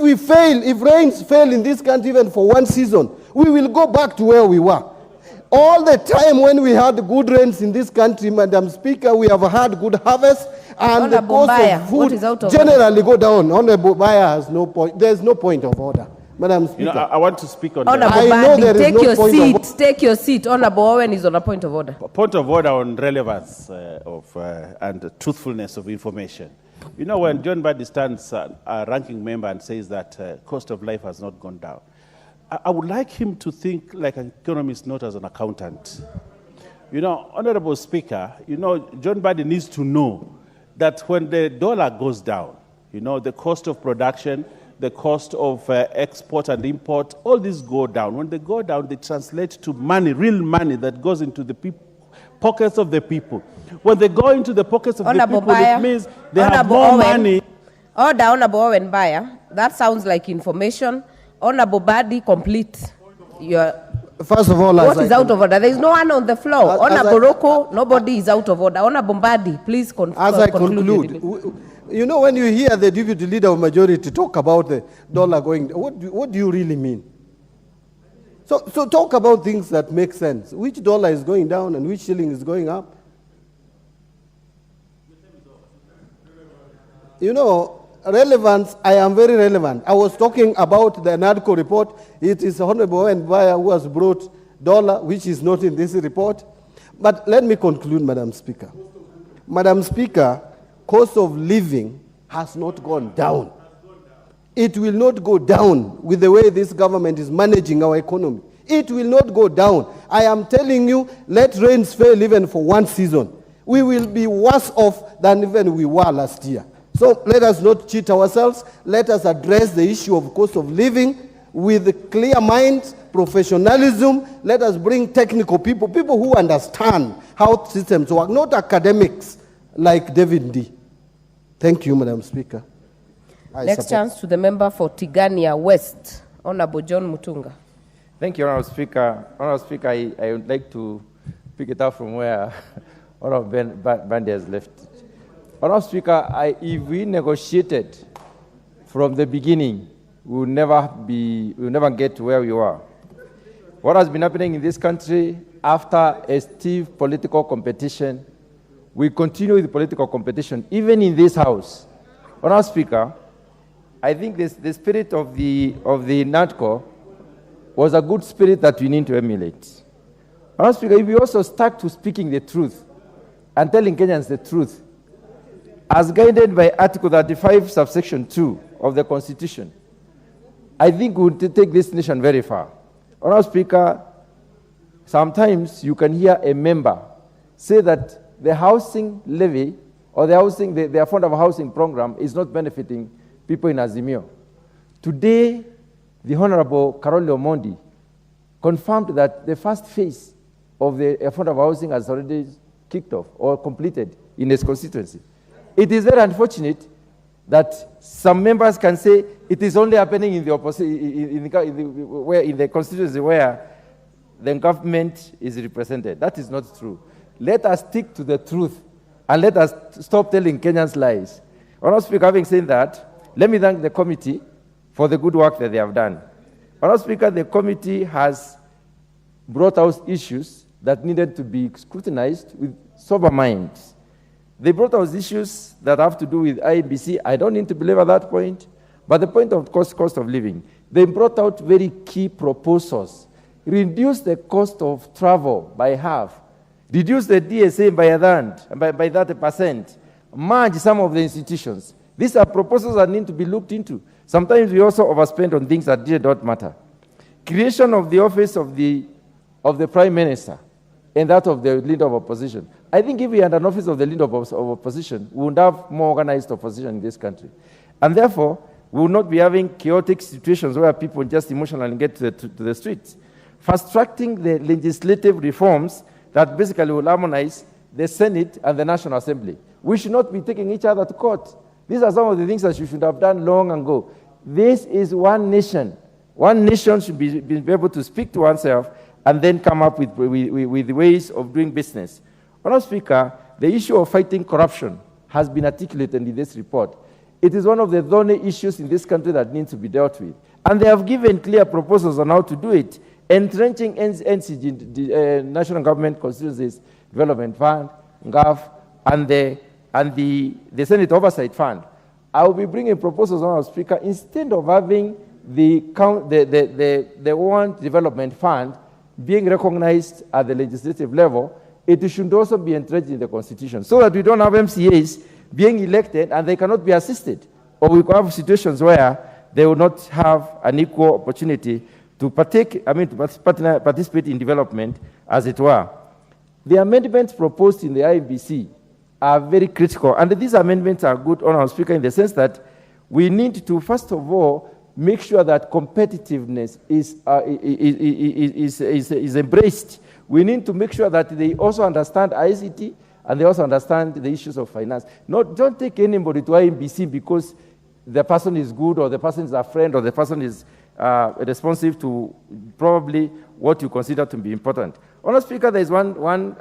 rains fail in this country even for one season, we will go back to where we were. All the time when we had good rains in this country, Madam Speaker, we have had good harvest, and the cost of food generally go down. Honorable Baya has no point. There is no point of order. Madam Speaker. I want to speak on Honorable Bandi, take your seat. Take your seat. Honorable Owen is on a point of order. Point of order on relevance and truthfulness of information. You know, when John Badi stands, a ranking member, and says that cost of life has not gone down, I would like him to think like an economist, not as an accountant. You know, Honorable Speaker, you know, John Badi needs to know that when the dollar goes down, you know, the cost of production, the cost of export and import, all these go down. When they go down, they translate to money, real money that goes into the pockets of the people. When they go into the pockets of the people, it means they have more money. Order, Honorable Owen Baya. That sounds like information. Honorable Badi, complete. First of all, what is out of order? There is no one on the floor. Honorable Roko, nobody is out of order. Honorable Badi, please conclude. As I conclude, you know, when you hear the deputy leader of majority talk about the dollar going, what do you really mean? So talk about things that make sense. Which dollar is going down and which shilling is going up? You know, relevance, I am very relevant. I was talking about the NADCO report. It is Honorable Nbaya who has brought dollar, which is not in this report. But let me conclude, Madam Speaker. Madam Speaker, cost of living has not gone down. It will not go down with the way this government is managing our economy. It will not go down. I am telling you, let rains fail even for one season. We will be worse off than even we were last year. So let us not cheat ourselves. Let us address the issue of cost of living with clear minds, professionalism. Let us bring technical people who understand how systems work, not academics like David D. Thank you, Madam Speaker. Next chance to the member for Tigania West, Honorable John Mutunga. Thank you, Honorable Speaker. Honorable Speaker, I would like to pick it up from where Honorable Bandi has left. Honorable Speaker, if we negotiated from the beginning, we will never get to where we are. What has been happening in this country after a stiff political competition, we continue with political competition, even in this House. Honorable Speaker, I think the spirit of the NADCO was a good spirit that we need to emulate. Honorable Speaker, if we also stuck to speaking the truth and telling Kenyans the truth, as guided by Article 35, subsection 2 of the Constitution, I think we would take this nation very far. Honorable Speaker, sometimes you can hear a member say that the housing levy or the affordable housing program is not benefiting people in Azimio. Today, the Honorable Karoli Omondi confirmed that the first phase of the affordable housing has already kicked off or completed in his constituency. It is very unfortunate that some members can say it is only happening in the in the constituency where the government is represented. That is not true. Let us stick to the truth and let us stop telling Kenyans lies. Honourable Speaker, having said that, let me thank the committee for the good work that they have done. Honourable Speaker, the committee has brought out issues that needed to be scrutinized with sober minds. They brought out issues that have to do with IEBC. I don't need to belabor that point, but the point of cost of living. They brought out very key proposals. Reduce the cost of travel by half. Reduce the DSA by 30%. Merge some of the institutions. These are proposals that need to be looked into. Sometimes we also overspend on things that did not matter. Creation of the office of the Prime Minister and that of the leader of opposition. I think if we had an office of the leader of opposition, we would have more organized opposition in this country. And therefore, we will not be having chaotic situations where people just emotionally get to the streets. Fast-tracking the legislative reforms that basically will harmonize the Senate and the National Assembly. We should not be taking each other to court. These are some of the things that you should have done long ago. This is one nation. One nation should be able to speak to oneself and then come up with ways of doing business. Honourable Speaker, the issue of fighting corruption has been articulated in this report. It is one of the thorny issues in this country that needs to be dealt with. And they have given clear proposals on how to do it. Entrenching NCG, National Government Constituencies Development Fund, GAF, and the Senate Oversight Fund. I will be bringing proposals, Honourable Speaker, instead of having the One Development Fund being recognized at the legislative level, it should also be entrenched in the Constitution, so that we don't have MCAs being elected and they cannot be assisted, or we could have situations where they will not have an equal opportunity to participate in development, as it were. The amendments proposed in the IEBC are very critical, and these amendments are good, Honourable Speaker, in the sense that we need to, first of all, make sure that competitiveness is embraced. We need to make sure that they also understand ICT and they also understand the issues of finance. Don't take anybody to IEBC because the person is good or the person is a friend or the person is responsive to probably what you consider to be important. Honourable Speaker, there is one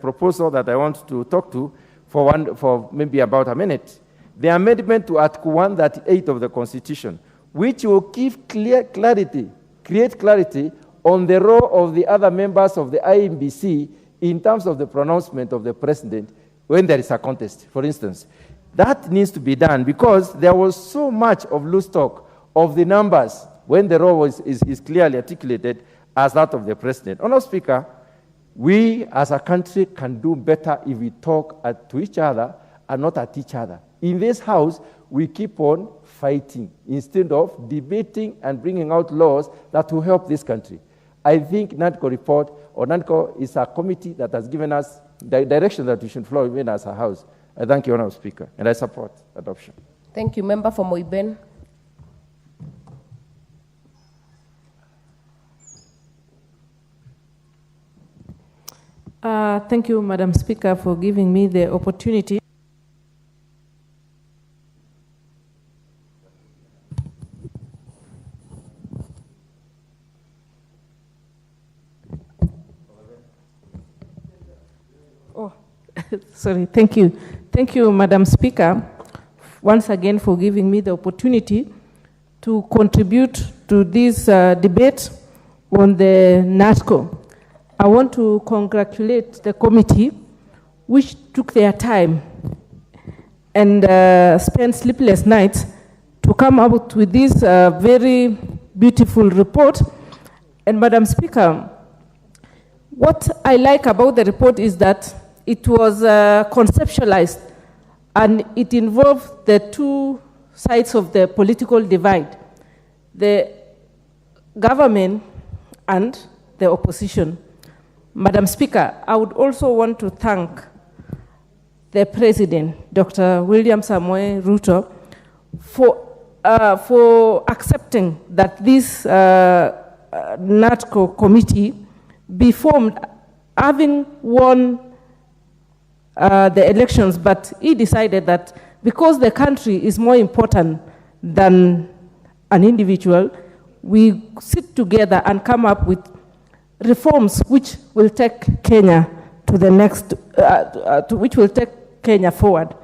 proposal that I want to talk to for maybe about a minute. The amendment to Article 138 of the Constitution, which will give create clarity on the role of the other members of the IEBC in terms of the pronouncement of the president when there is a contest, for instance. That needs to be done because there was so much of loose talk of the numbers when the role is clearly articulated as that of the president. Honourable Speaker, we as a country can do better if we talk to each other and not at each other. In this House, we keep on fighting instead of debating and bringing out laws that will help this country. I think NADCO report, or NADCO is a committee that has given us the direction that we should follow even as a House. I thank you, Honourable Speaker, and I support adoption. Thank you. Member for Moiben. Thank you, Madam Speaker, for giving me the opportunity. Sorry, thank you. Thank you, Madam Speaker, once again for giving me the opportunity to contribute to this debate on the NADCO. I want to congratulate the committee, which took their time and spent sleepless nights to come up with this very beautiful report. And Madam Speaker, what I like about the report is that it was conceptualized and it involved the two sides of the political divide, the government and the opposition. Madam Speaker, I would also want to thank the President, Dr. William Samoei Ruto, for accepting that this NADCO committee be formed, having won the elections, but he decided that because the country is more important than an individual, we sit together and come up with reforms which will take Kenya to the next, which will take Kenya forward.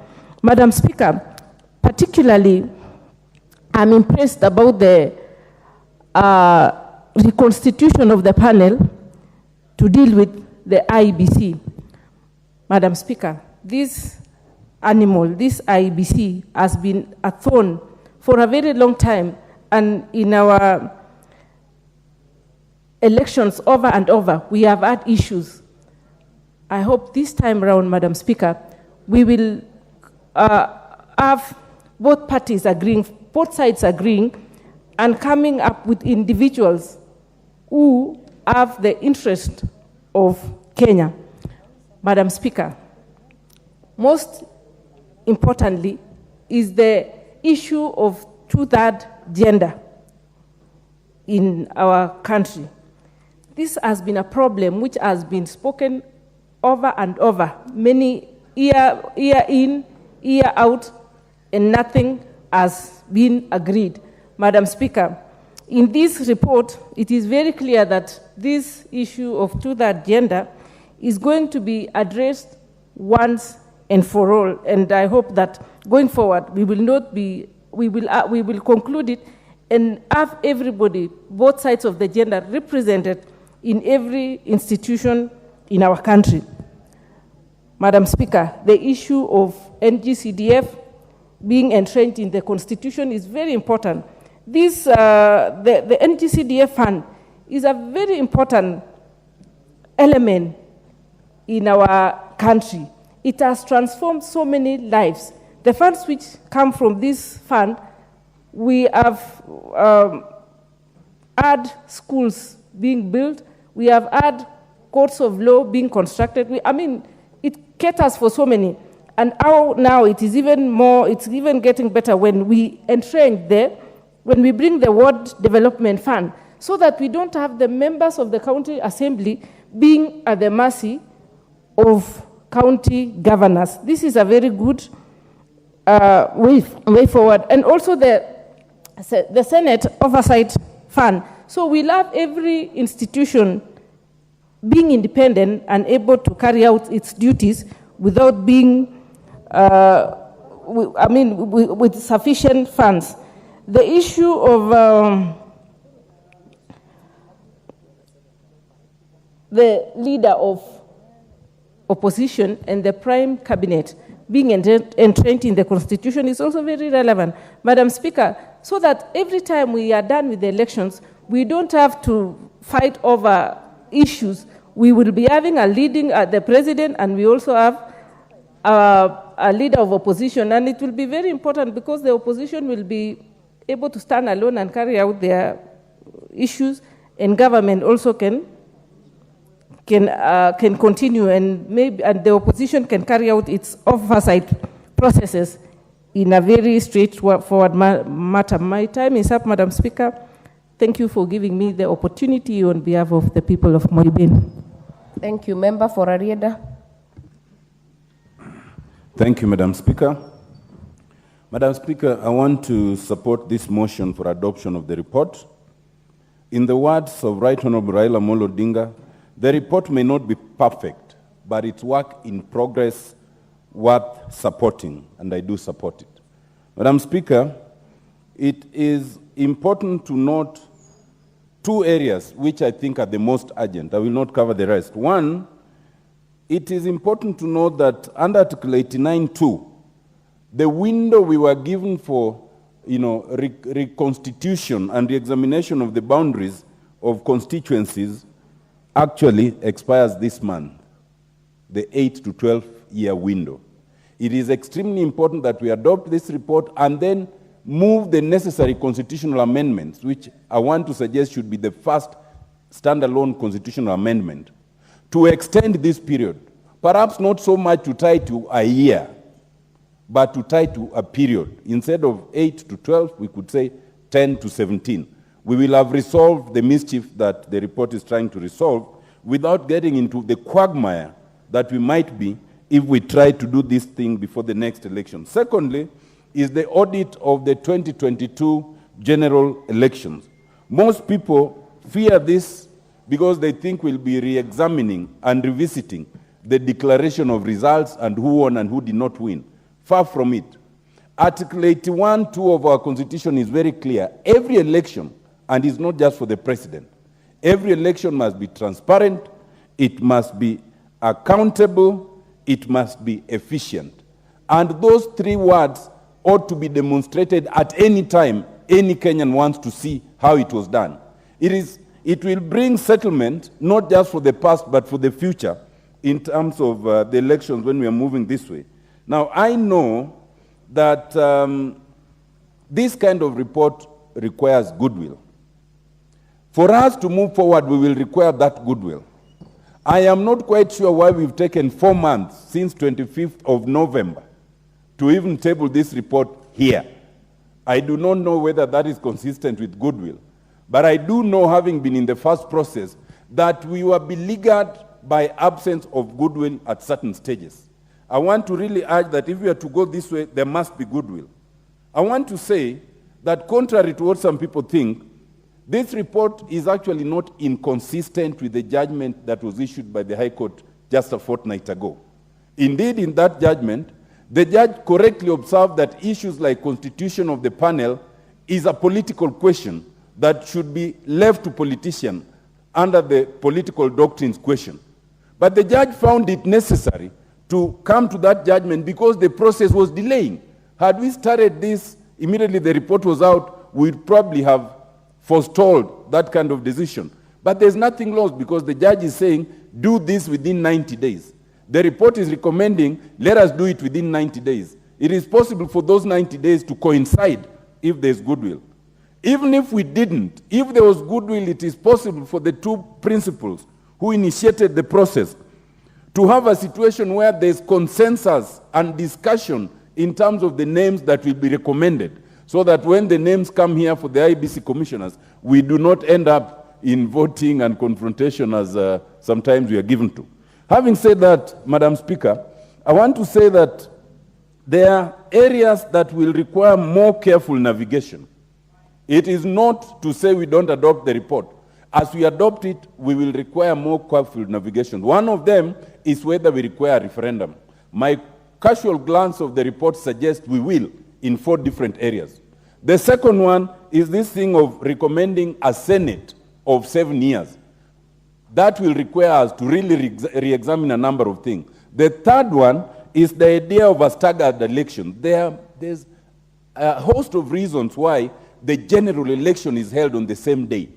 Madam Speaker, particularly, I'm impressed about the reconstitution of the panel to deal with the IBC. Madam Speaker, this animal, this IBC, has been a thorn for a very long time, and in our elections over and over, we have had issues. I hope this time around, Madam Speaker, we will have both parties agreeing, both sides agreeing, and coming up with individuals who have the interest of Kenya. Madam Speaker, most importantly is the issue of two-thirds gender in our country. This has been a problem which has been spoken over and over, many year in, year out, and nothing has been agreed. Madam Speaker, in this report, it is very clear that this issue of two-thirds gender is going to be addressed once and for all, and I hope that going forward we will conclude it and have everybody, both sides of the gender, represented in every institution in our country. Madam Speaker, the issue of NGCDF being entrenched in the Constitution is very important. This, the NGCDF fund is a very important element in our country. It has transformed so many lives. The funds which come from this fund, we have had schools being built, we have had courts of law being constructed. It caters for so many. And now it is even more, it's even getting better when we entrench there, when we bring the Ward Development Fund, so that we don't have the members of the county assembly being at the mercy of county governors. This is a very good way forward. And also the Senate Oversight Fund. So we'll have every institution being independent and able to carry out its duties without being, with sufficient funds. The issue of the leader of opposition and the prime cabinet being entrenched in the Constitution is also very relevant, Madam Speaker, so that every time we are done with the elections, we don't have to fight over issues. We will be having a leading the president, and we also have a leader of opposition, and it will be very important because the opposition will be able to stand alone and carry out their issues, and government also can continue, and the opposition can carry out its oversight processes in a very straightforward matter. My time is up, Madam Speaker. Thank you for giving me the opportunity on behalf of the people of Moibin. Thank you. Member for Arieda. Thank you, Madam Speaker. Madam Speaker, I want to support this motion for adoption of the report. In the words of Right Honorable Raila Amolo Odinga, the report may not be perfect, but it's work in progress worth supporting, and I do support it. Madam Speaker, it is important to note two areas which I think are the most urgent. I will not cover the rest. One, it is important to note that under Article 89(2), the window we were given for reconstitution and the examination of the boundaries of constituencies actually expires this month, the 8 to 12 year window. It is extremely important that we adopt this report and then move the necessary constitutional amendments, which I want to suggest should be the first standalone constitutional amendment, to extend this period. Perhaps not so much to tie to a year, but to tie to a period. Instead of 8 to 12, we could say 10 to 17. We will have resolved the mischief that the report is trying to resolve without getting into the quagmire that we might be if we try to do this thing before the next election. Secondly, is the audit of the 2022 general elections. Most people fear this because they think we'll be re-examining and revisiting the declaration of results and who won and who did not win. Far from it. Article 81(2) of our Constitution is very clear. Every election, and it's not just for the president, every election must be transparent, it must be accountable, it must be efficient. And those three words ought to be demonstrated at any time any Kenyan wants to see how it was done. It will bring settlement, not just for the past, but for the future, in terms of the elections when we are moving this way. Now, I know that this kind of report requires goodwill. For us to move forward, we will require that goodwill. I am not quite sure why we've taken 4 months since 25th of November to even table this report here. I do not know whether that is consistent with goodwill. But I do know, having been in the first process, that we were beleaguered by absence of goodwill at certain stages. I want to really urge that if we are to go this way, there must be goodwill. I want to say that contrary to what some people think, this report is actually not inconsistent with the judgment that was issued by the High Court just a fortnight ago. Indeed, in that judgment, the judge correctly observed that issues like constitution of the panel is a political question that should be left to politicians under the political doctrines question. But the judge found it necessary to come to that judgment because the process was delaying. Had we started this immediately the report was out, we'd probably have forestalled that kind of decision. But there's nothing lost because the judge is saying, do this within 90 days. The report is recommending, let us do it within 90 days. It is possible for those 90 days to coincide if there's goodwill. Even if we didn't, if there was goodwill, it is possible for the two principals who initiated the process to have a situation where there's consensus and discussion in terms of the names that will be recommended, so that when the names come here for the IBC commissioners, we do not end up in voting and confrontation as sometimes we are given to. Having said that, Madam Speaker, I want to say that there are areas that will require more careful navigation. It is not to say we don't adopt the report. As we adopt it, we will require more careful navigation. One of them is whether we require a referendum. My casual glance of the report suggests we will in 4 different areas. The second one is this thing of recommending a Senate of 7 years. That will require us to really re-examine a number of things. The third one is the idea of a staggered election. There's a host of reasons why the general election is held on the same day.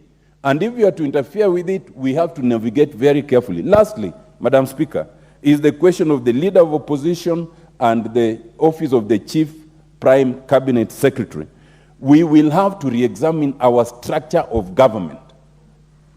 And if we are to interfere with it, we have to navigate very carefully. Lastly, Madam Speaker, is the question of the leader of opposition and the office of the chief prime cabinet secretary. We will have to re-examine our structure of government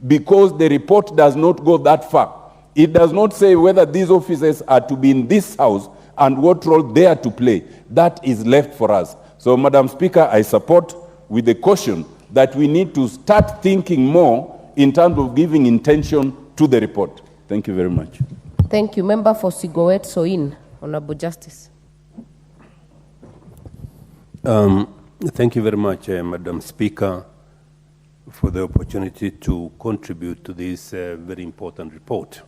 because the report does not go that far. It does not say whether these officers are to be in this house and what role they are to play. That is left for us. So, Madam Speaker, I support with the caution that we need to start thinking more in terms of giving intention to the report. Thank you very much. Thank you. Member for Sigowet Soin, Honorable Justice. Thank you very much, Madam Speaker, for the opportunity to contribute to this very important report.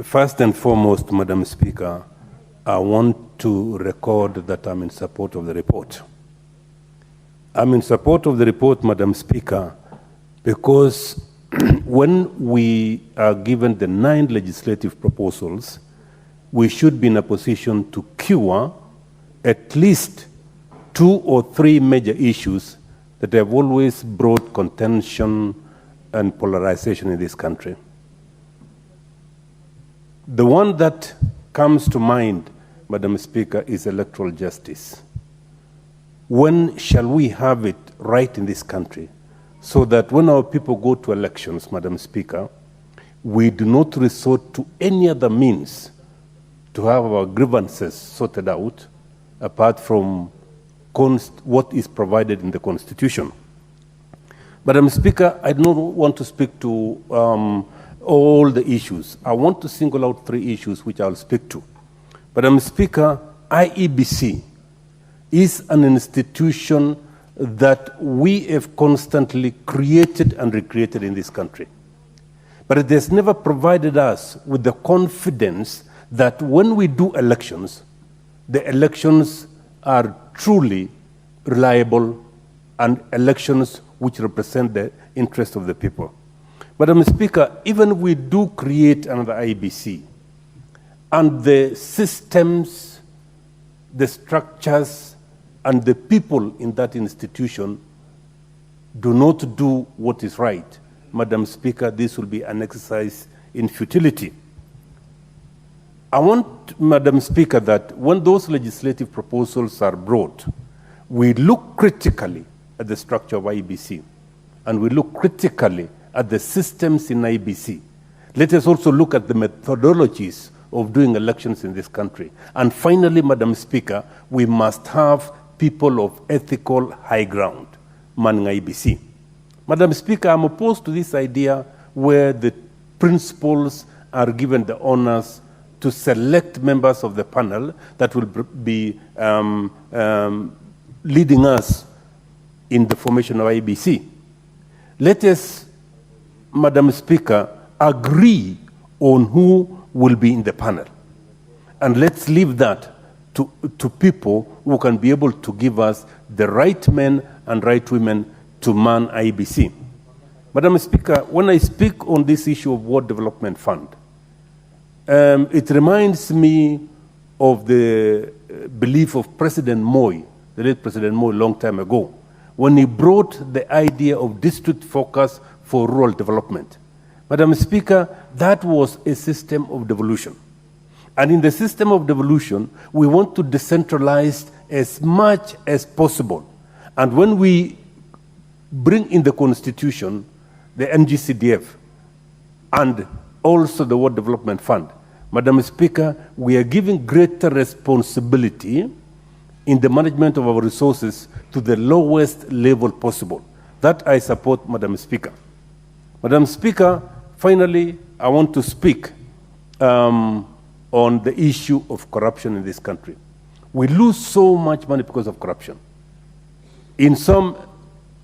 First and foremost, Madam Speaker, I want to record that I'm in support of the report. I'm in support of the report, Madam Speaker, because when we are given the 9 legislative proposals, we should be in a position to cure at least 2 or 3 major issues that have always brought contention and polarization in this country. The one that comes to mind, Madam Speaker, is electoral justice. When shall we have it right in this country so that when our people go to elections, Madam Speaker, we do not resort to any other means to have our grievances sorted out apart from what is provided in the Constitution. Madam Speaker, I don't want to speak to all the issues. I want to single out 3 issues which I'll speak to. Madam Speaker, IEBC is an institution that we have constantly created and recreated in this country. But it has never provided us with the confidence that when we do elections, the elections are truly reliable and elections which represent the interest of the people. Madam Speaker, even if we do create another IEBC, and the systems, the structures, and the people in that institution do not do what is right, Madam Speaker, this will be an exercise in futility. I want, Madam Speaker, that when those legislative proposals are brought, we look critically at the structure of IEBC, and we look critically at the systems in IEBC. Let us also look at the methodologies of doing elections in this country. And finally, Madam Speaker, we must have people of ethical high ground manning IEBC. Madam Speaker, I'm opposed to this idea where the principals are given the honors to select members of the panel that will be leading us in the formation of IEBC. Let us, Madam Speaker, agree on who will be in the panel. And let's leave that to people who can be able to give us the right men and right women to man IEBC. Madam Speaker, when I speak on this issue of Ward Development Fund, it reminds me of the belief of President Moy, the late President Moy, a long time ago, when he brought the idea of district focus for rural development. Madam Speaker, that was a system of devolution. And in the system of devolution, we want to decentralize as much as possible. And when we bring in the Constitution, the NGCDF, and also the Ward Development Fund, Madam Speaker, we are giving greater responsibility in the management of our resources to the lowest level possible. That I support, Madam Speaker. Madam Speaker, finally, I want to speak on the issue of corruption in this country. We lose so much money because of corruption. In some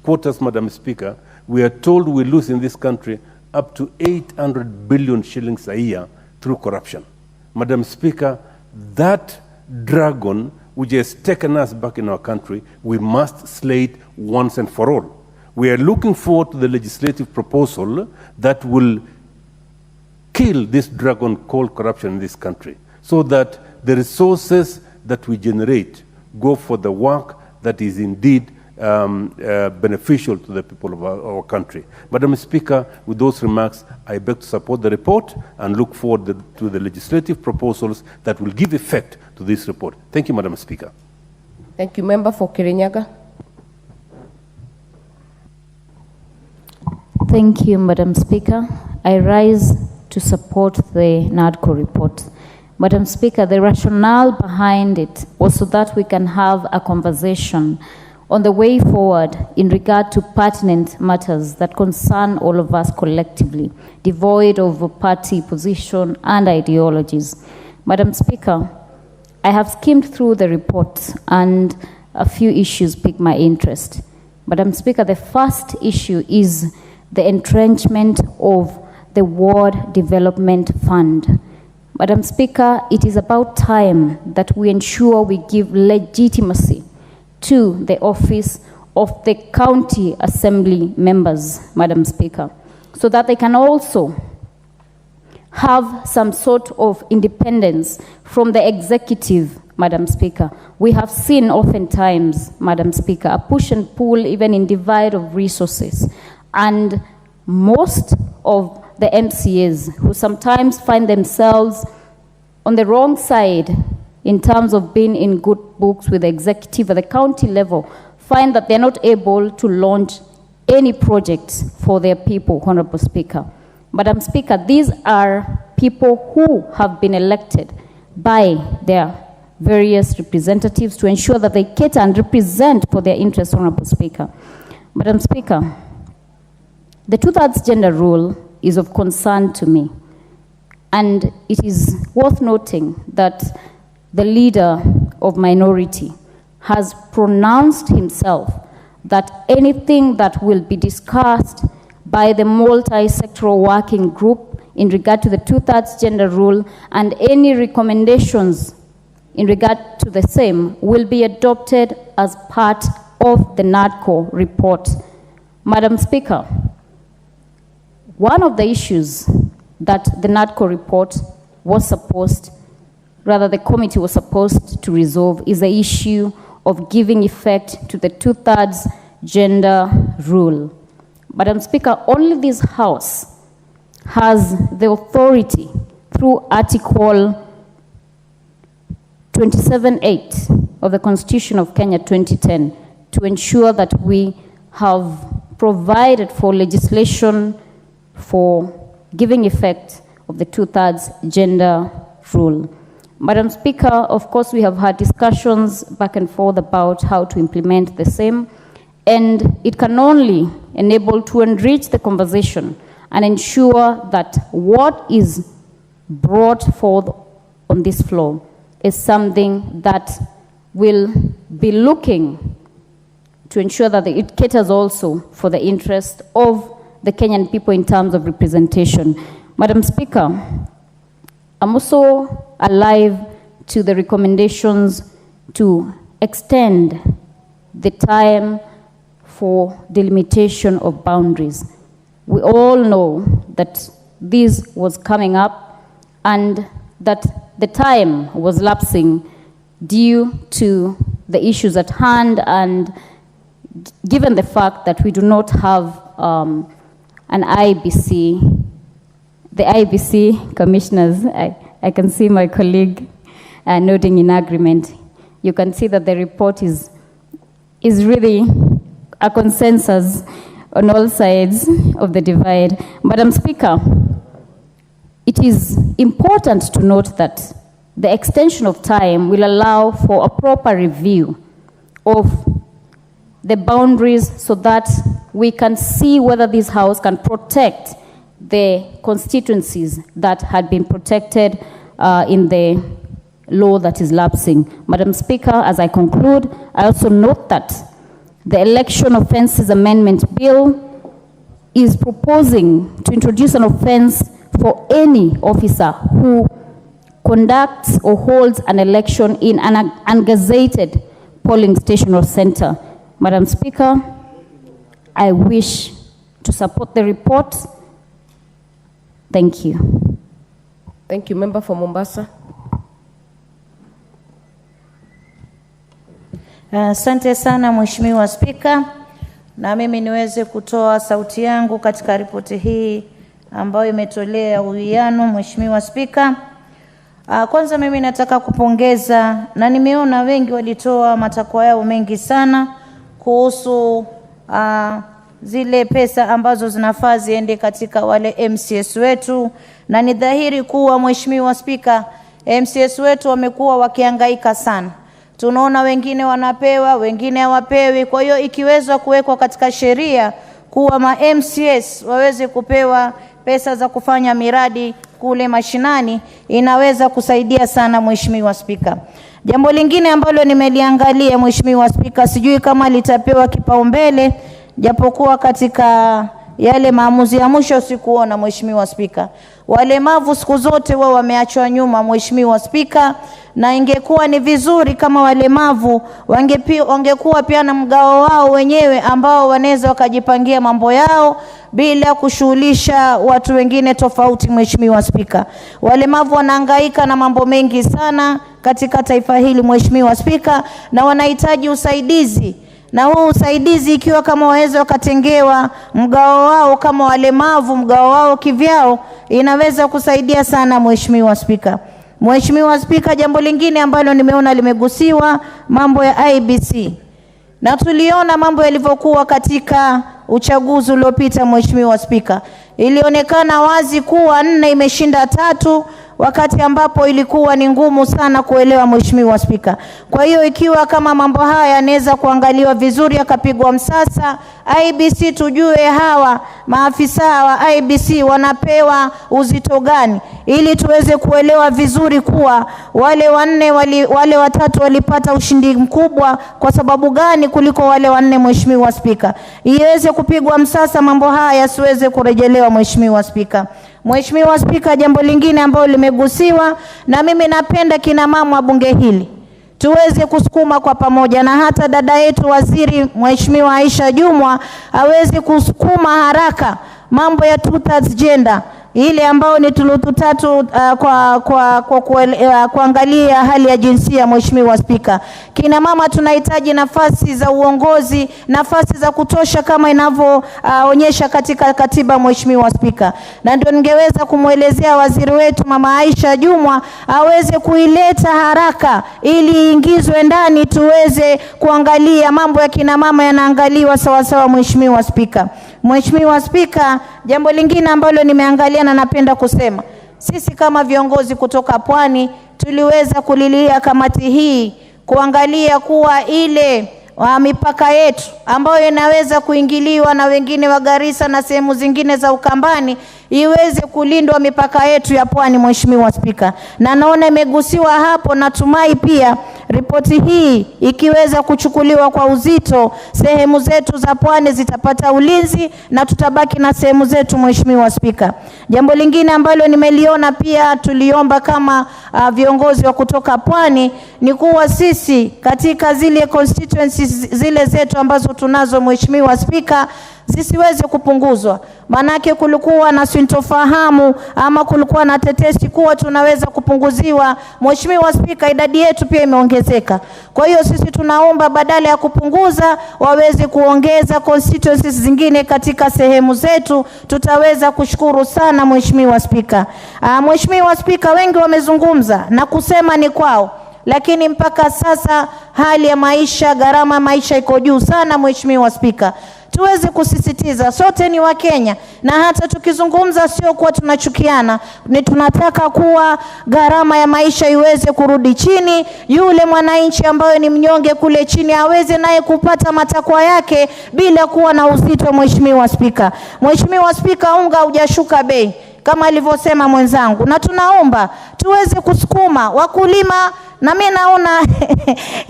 quarters, Madam Speaker, we are told we lose in this country up to 800 billion shillings a year through corruption. Madam Speaker, that dragon which has taken us back in our country, we must slay it once and for all. We are looking forward to the legislative proposal that will kill this dragon called corruption in this country, so that the resources that we generate go for the work that is indeed beneficial to the people of our country. Madam Speaker, with those remarks, I beg to support the report and look forward to the legislative proposals that will give effect to this report. Thank you, Madam Speaker. Thank you. Member for Kirinyaga. Thank you, Madam Speaker. I rise to support the NADCO report. Madam Speaker, the rationale behind it was so that we can have a conversation on the way forward in regard to pertinent matters that concern all of us collectively, devoid of party position and ideologies. Madam Speaker, I have skimmed through the report and a few issues piqued my interest. Madam Speaker, the first issue is the entrenchment of the Ward Development Fund. Madam Speaker, it is about time that we ensure we give legitimacy to the office of the county assembly members, Madam Speaker, so that they can also have some sort of independence from the executive, Madam Speaker. We have seen oftentimes, Madam Speaker, a push and pull even in divide of resources. And most of the MCAs who sometimes find themselves on the wrong side in terms of being in good books with the executive at the county level, find that they're not able to launch any projects for their people, Honorable Speaker. Madam Speaker, these are people who have been elected by their various representatives to ensure that they cater and represent for their interests, Honorable Speaker. Madam Speaker, the 2/3 gender rule is of concern to me. And it is worth noting that the leader of minority, has pronounced himself that anything that will be discussed by the multi-sectoral working group in regard to the 2/3 gender rule and any recommendations in regard to the same will be adopted as part of the NADCO report. Madam Speaker, one of the issues that the NADCO report was supposed, rather the committee was supposed to resolve, is the issue of giving effect to the 2/3 gender rule. Madam Speaker, only this House has the authority through Article 27(8) of the Constitution of Kenya 2010 to ensure that we have provided for legislation for giving effect of the 2/3 gender rule. Madam Speaker, of course, we have had discussions back and forth about how to implement the same, and it can only enable to enrich the conversation and ensure that what is brought forth on this floor is something that will be looking to ensure that it caters also for the interest of the Kenyan people in terms of representation. Madam Speaker, I'm also alive to the recommendations to extend the time for delimitation of boundaries. We all know that this was coming up and that the time was lapsing due to the issues at hand, and given the fact that we do not have an IBC, the IBC commissioners, I can see my colleague nodding in agreement. You can see that the report is really a consensus on all sides of the divide. Madam Speaker, it is important to note that the extension of time will allow for a proper review of the boundaries so that we can see whether this House can protect the constituencies that had been protected in the law that is lapsing. Madam Speaker, as I conclude, I also note that the Election Offences Amendment Bill is proposing to introduce an offense for any officer who conducts or holds an election in an ungazetted polling station or center. Madam Speaker, I wish to support the report. Thank you. Thank you. Member for Mombasa. Asante sana Mheshimiwa Spika, na mimi niweze kutoa sauti yangu katika ripoti hii ambayo imetolea uwiano. Mheshimiwa Spika, kwanza mimi nataka kupongeza, na nimeona wengi walitoa matakwa yao mengi sana kuhusu zile pesa ambazo zinafaa ziende katika wale MCS wetu, na ni dhahiri kuwa Mheshimiwa Spika, MCS wetu wamekuwa wakihangaika sana. Tunaona wengine wanapewa, wengine hawapewi. Kwa hiyo ikiweza kuwekwa katika sheria kuwa ma MCS waweze kupewa pesa za kufanya miradi kule mashinani, inaweza kusaidia sana Mheshimiwa Spika. Jambo lingine ambalo nimeliangalia Mheshimiwa Spika, sijui kama litapewa kipaumbele, japokuwa katika yale maamuzi ya mwisho sikuona Mheshimiwa Spika. Walemavu siku zote wao wameachwa nyuma Mheshimiwa Spika, na ingekuwa ni vizuri kama walemavu wangekuwa pia na mgao wao wenyewe ambao wanaweza wakajipangia mambo yao bila kushughulisha watu wengine tofauti Mheshimiwa Spika. Walemavu wanahangaika na mambo mengi sana katika taifa hili Mheshimiwa Spika, na wanahitaji usaidizi. Na huu usaidizi ikiwa kama waweza wakatengewa mgao wao kama walemavu, mgao wao kivyao, inaweza kusaidia sana Mheshimiwa Spika. Mheshimiwa Spika, jambo lingine ambalo nimeona limegusiwa, mambo ya IBC. Na tuliona mambo yalivyokuwa katika uchaguzi uliopita Mheshimiwa Spika. Ilionekana wazi kuwa 4 imeshinda 3, wakati ambapo ilikuwa ni ngumu sana kuelewa, Mheshimiwa Spika. Kwa hiyo ikiwa kama mambo haya yanaweza kuangaliwa vizuri yakapigwa msasa, IEBC tujue hawa maafisa wa IEBC wanapewa uzito gani, ili tuweze kuelewa vizuri kuwa wale watatu walipata ushindi mkubwa kwa sababu gani kuliko wale wanne, Mheshimiwa Spika. Iweze kupigwa msasa mambo haya yasiweze kurejelewa, Mheshimiwa Spika. Mheshimiwa Spika, jambo lingine ambalo limegusiwa na mimi napenda kina mama wa bunge hili tuweze kusukuma kwa pamoja, na hata dada yetu waziri Mheshimiwa Aisha Jumwa aweze kusukuma haraka mambo ya two-thirds gender, ile ambao ni thuluthi tatu kuangalia hali ya jinsia. Mheshimiwa Spika, kina mama tunahitaji nafasi za uongozi, nafasi za kutosha kama inavyoonyesha katika katiba, Mheshimiwa Spika. Na ndio ningeweza kumwelezea waziri wetu Mama Aisha Jumwa aweze kuileta haraka ili iingizwe ndani, tuweze kuangalia mambo ya kina mama yanaangaliwa sawa sawa, Mheshimiwa Spika. Mheshimiwa Spika, jambo lingine ambalo nimeangalia na napenda kusema, sisi kama viongozi kutoka Pwani tuliweza kulilia kamati hii kuangalia kuwa ile mipaka yetu ambayo inaweza kuingiliwa na wengine wa Garissa na sehemu zingine za Ukambani iweze kulindwa mipaka yetu ya Pwani, Mheshimiwa Spika. Na naona imegusiwa hapo, natumai pia ripoti hii ikiweza kuchukuliwa kwa uzito, sehemu zetu za Pwani zitapata ulinzi na tutabaki na sehemu zetu, Mheshimiwa Spika. Jambo lingine ambalo nimeliona pia tuliomba kama viongozi wa kutoka Pwani ni kuwa sisi katika zile constituencies zile zetu ambazo tunazo, Mheshimiwa Spika, zisiweze kupunguzwa. Manake kulikuwa na sintofahamu ama kulikuwa na tetesi kuwa tunaweza kupunguziwa. Mheshimiwa Spika, idadi yetu pia imeongezeka. Kwa hiyo sisi tunaomba badala ya kupunguza waweze kuongeza constituencies zingine katika sehemu zetu. Tutaweza kushukuru sana, Mheshimiwa Spika. Mheshimiwa Spika, wengi wamezungumza na kusema ni kwao, lakini mpaka sasa hali ya maisha, gharama ya maisha iko juu sana, Mheshimiwa Spika. Tuweze kusisitiza sote ni wa Kenya, na hata tukizungumza sio kuwa tunachukiana, ni tunataka kuwa gharama ya maisha iweze kurudi chini, yule mwananchi ambaye ni mnyonge kule chini aweze naye kupata matakwa yake bila kuwa na uzito, Mheshimiwa Spika. Mheshimiwa Spika, unga hujashuka bei kama alivyosema mwenzangu, na tunaomba tuweze kusukuma wakulima. Na mimi naona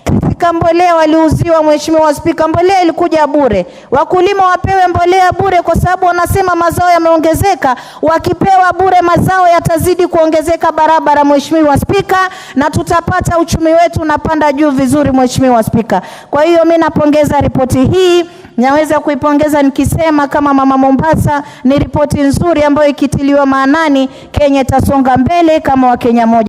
katika mbolea waliuziwa, Mheshimiwa Spika, mbolea ilikuja bure. Wakulima wapewe mbolea bure kwa sababu wanasema mazao yameongezeka. Wakipewa bure mazao yatazidi kuongezeka barabara, Mheshimiwa Spika, na tutapata uchumi wetu unapanda juu vizuri, Mheshimiwa Spika. Kwa hiyo mimi napongeza ripoti hii. Naweza kuipongeza nikisema kama mama Mombasa, ni ripoti nzuri ambayo ikitiliwa maanani Kenya itasonga mbele kama Wakenya moja.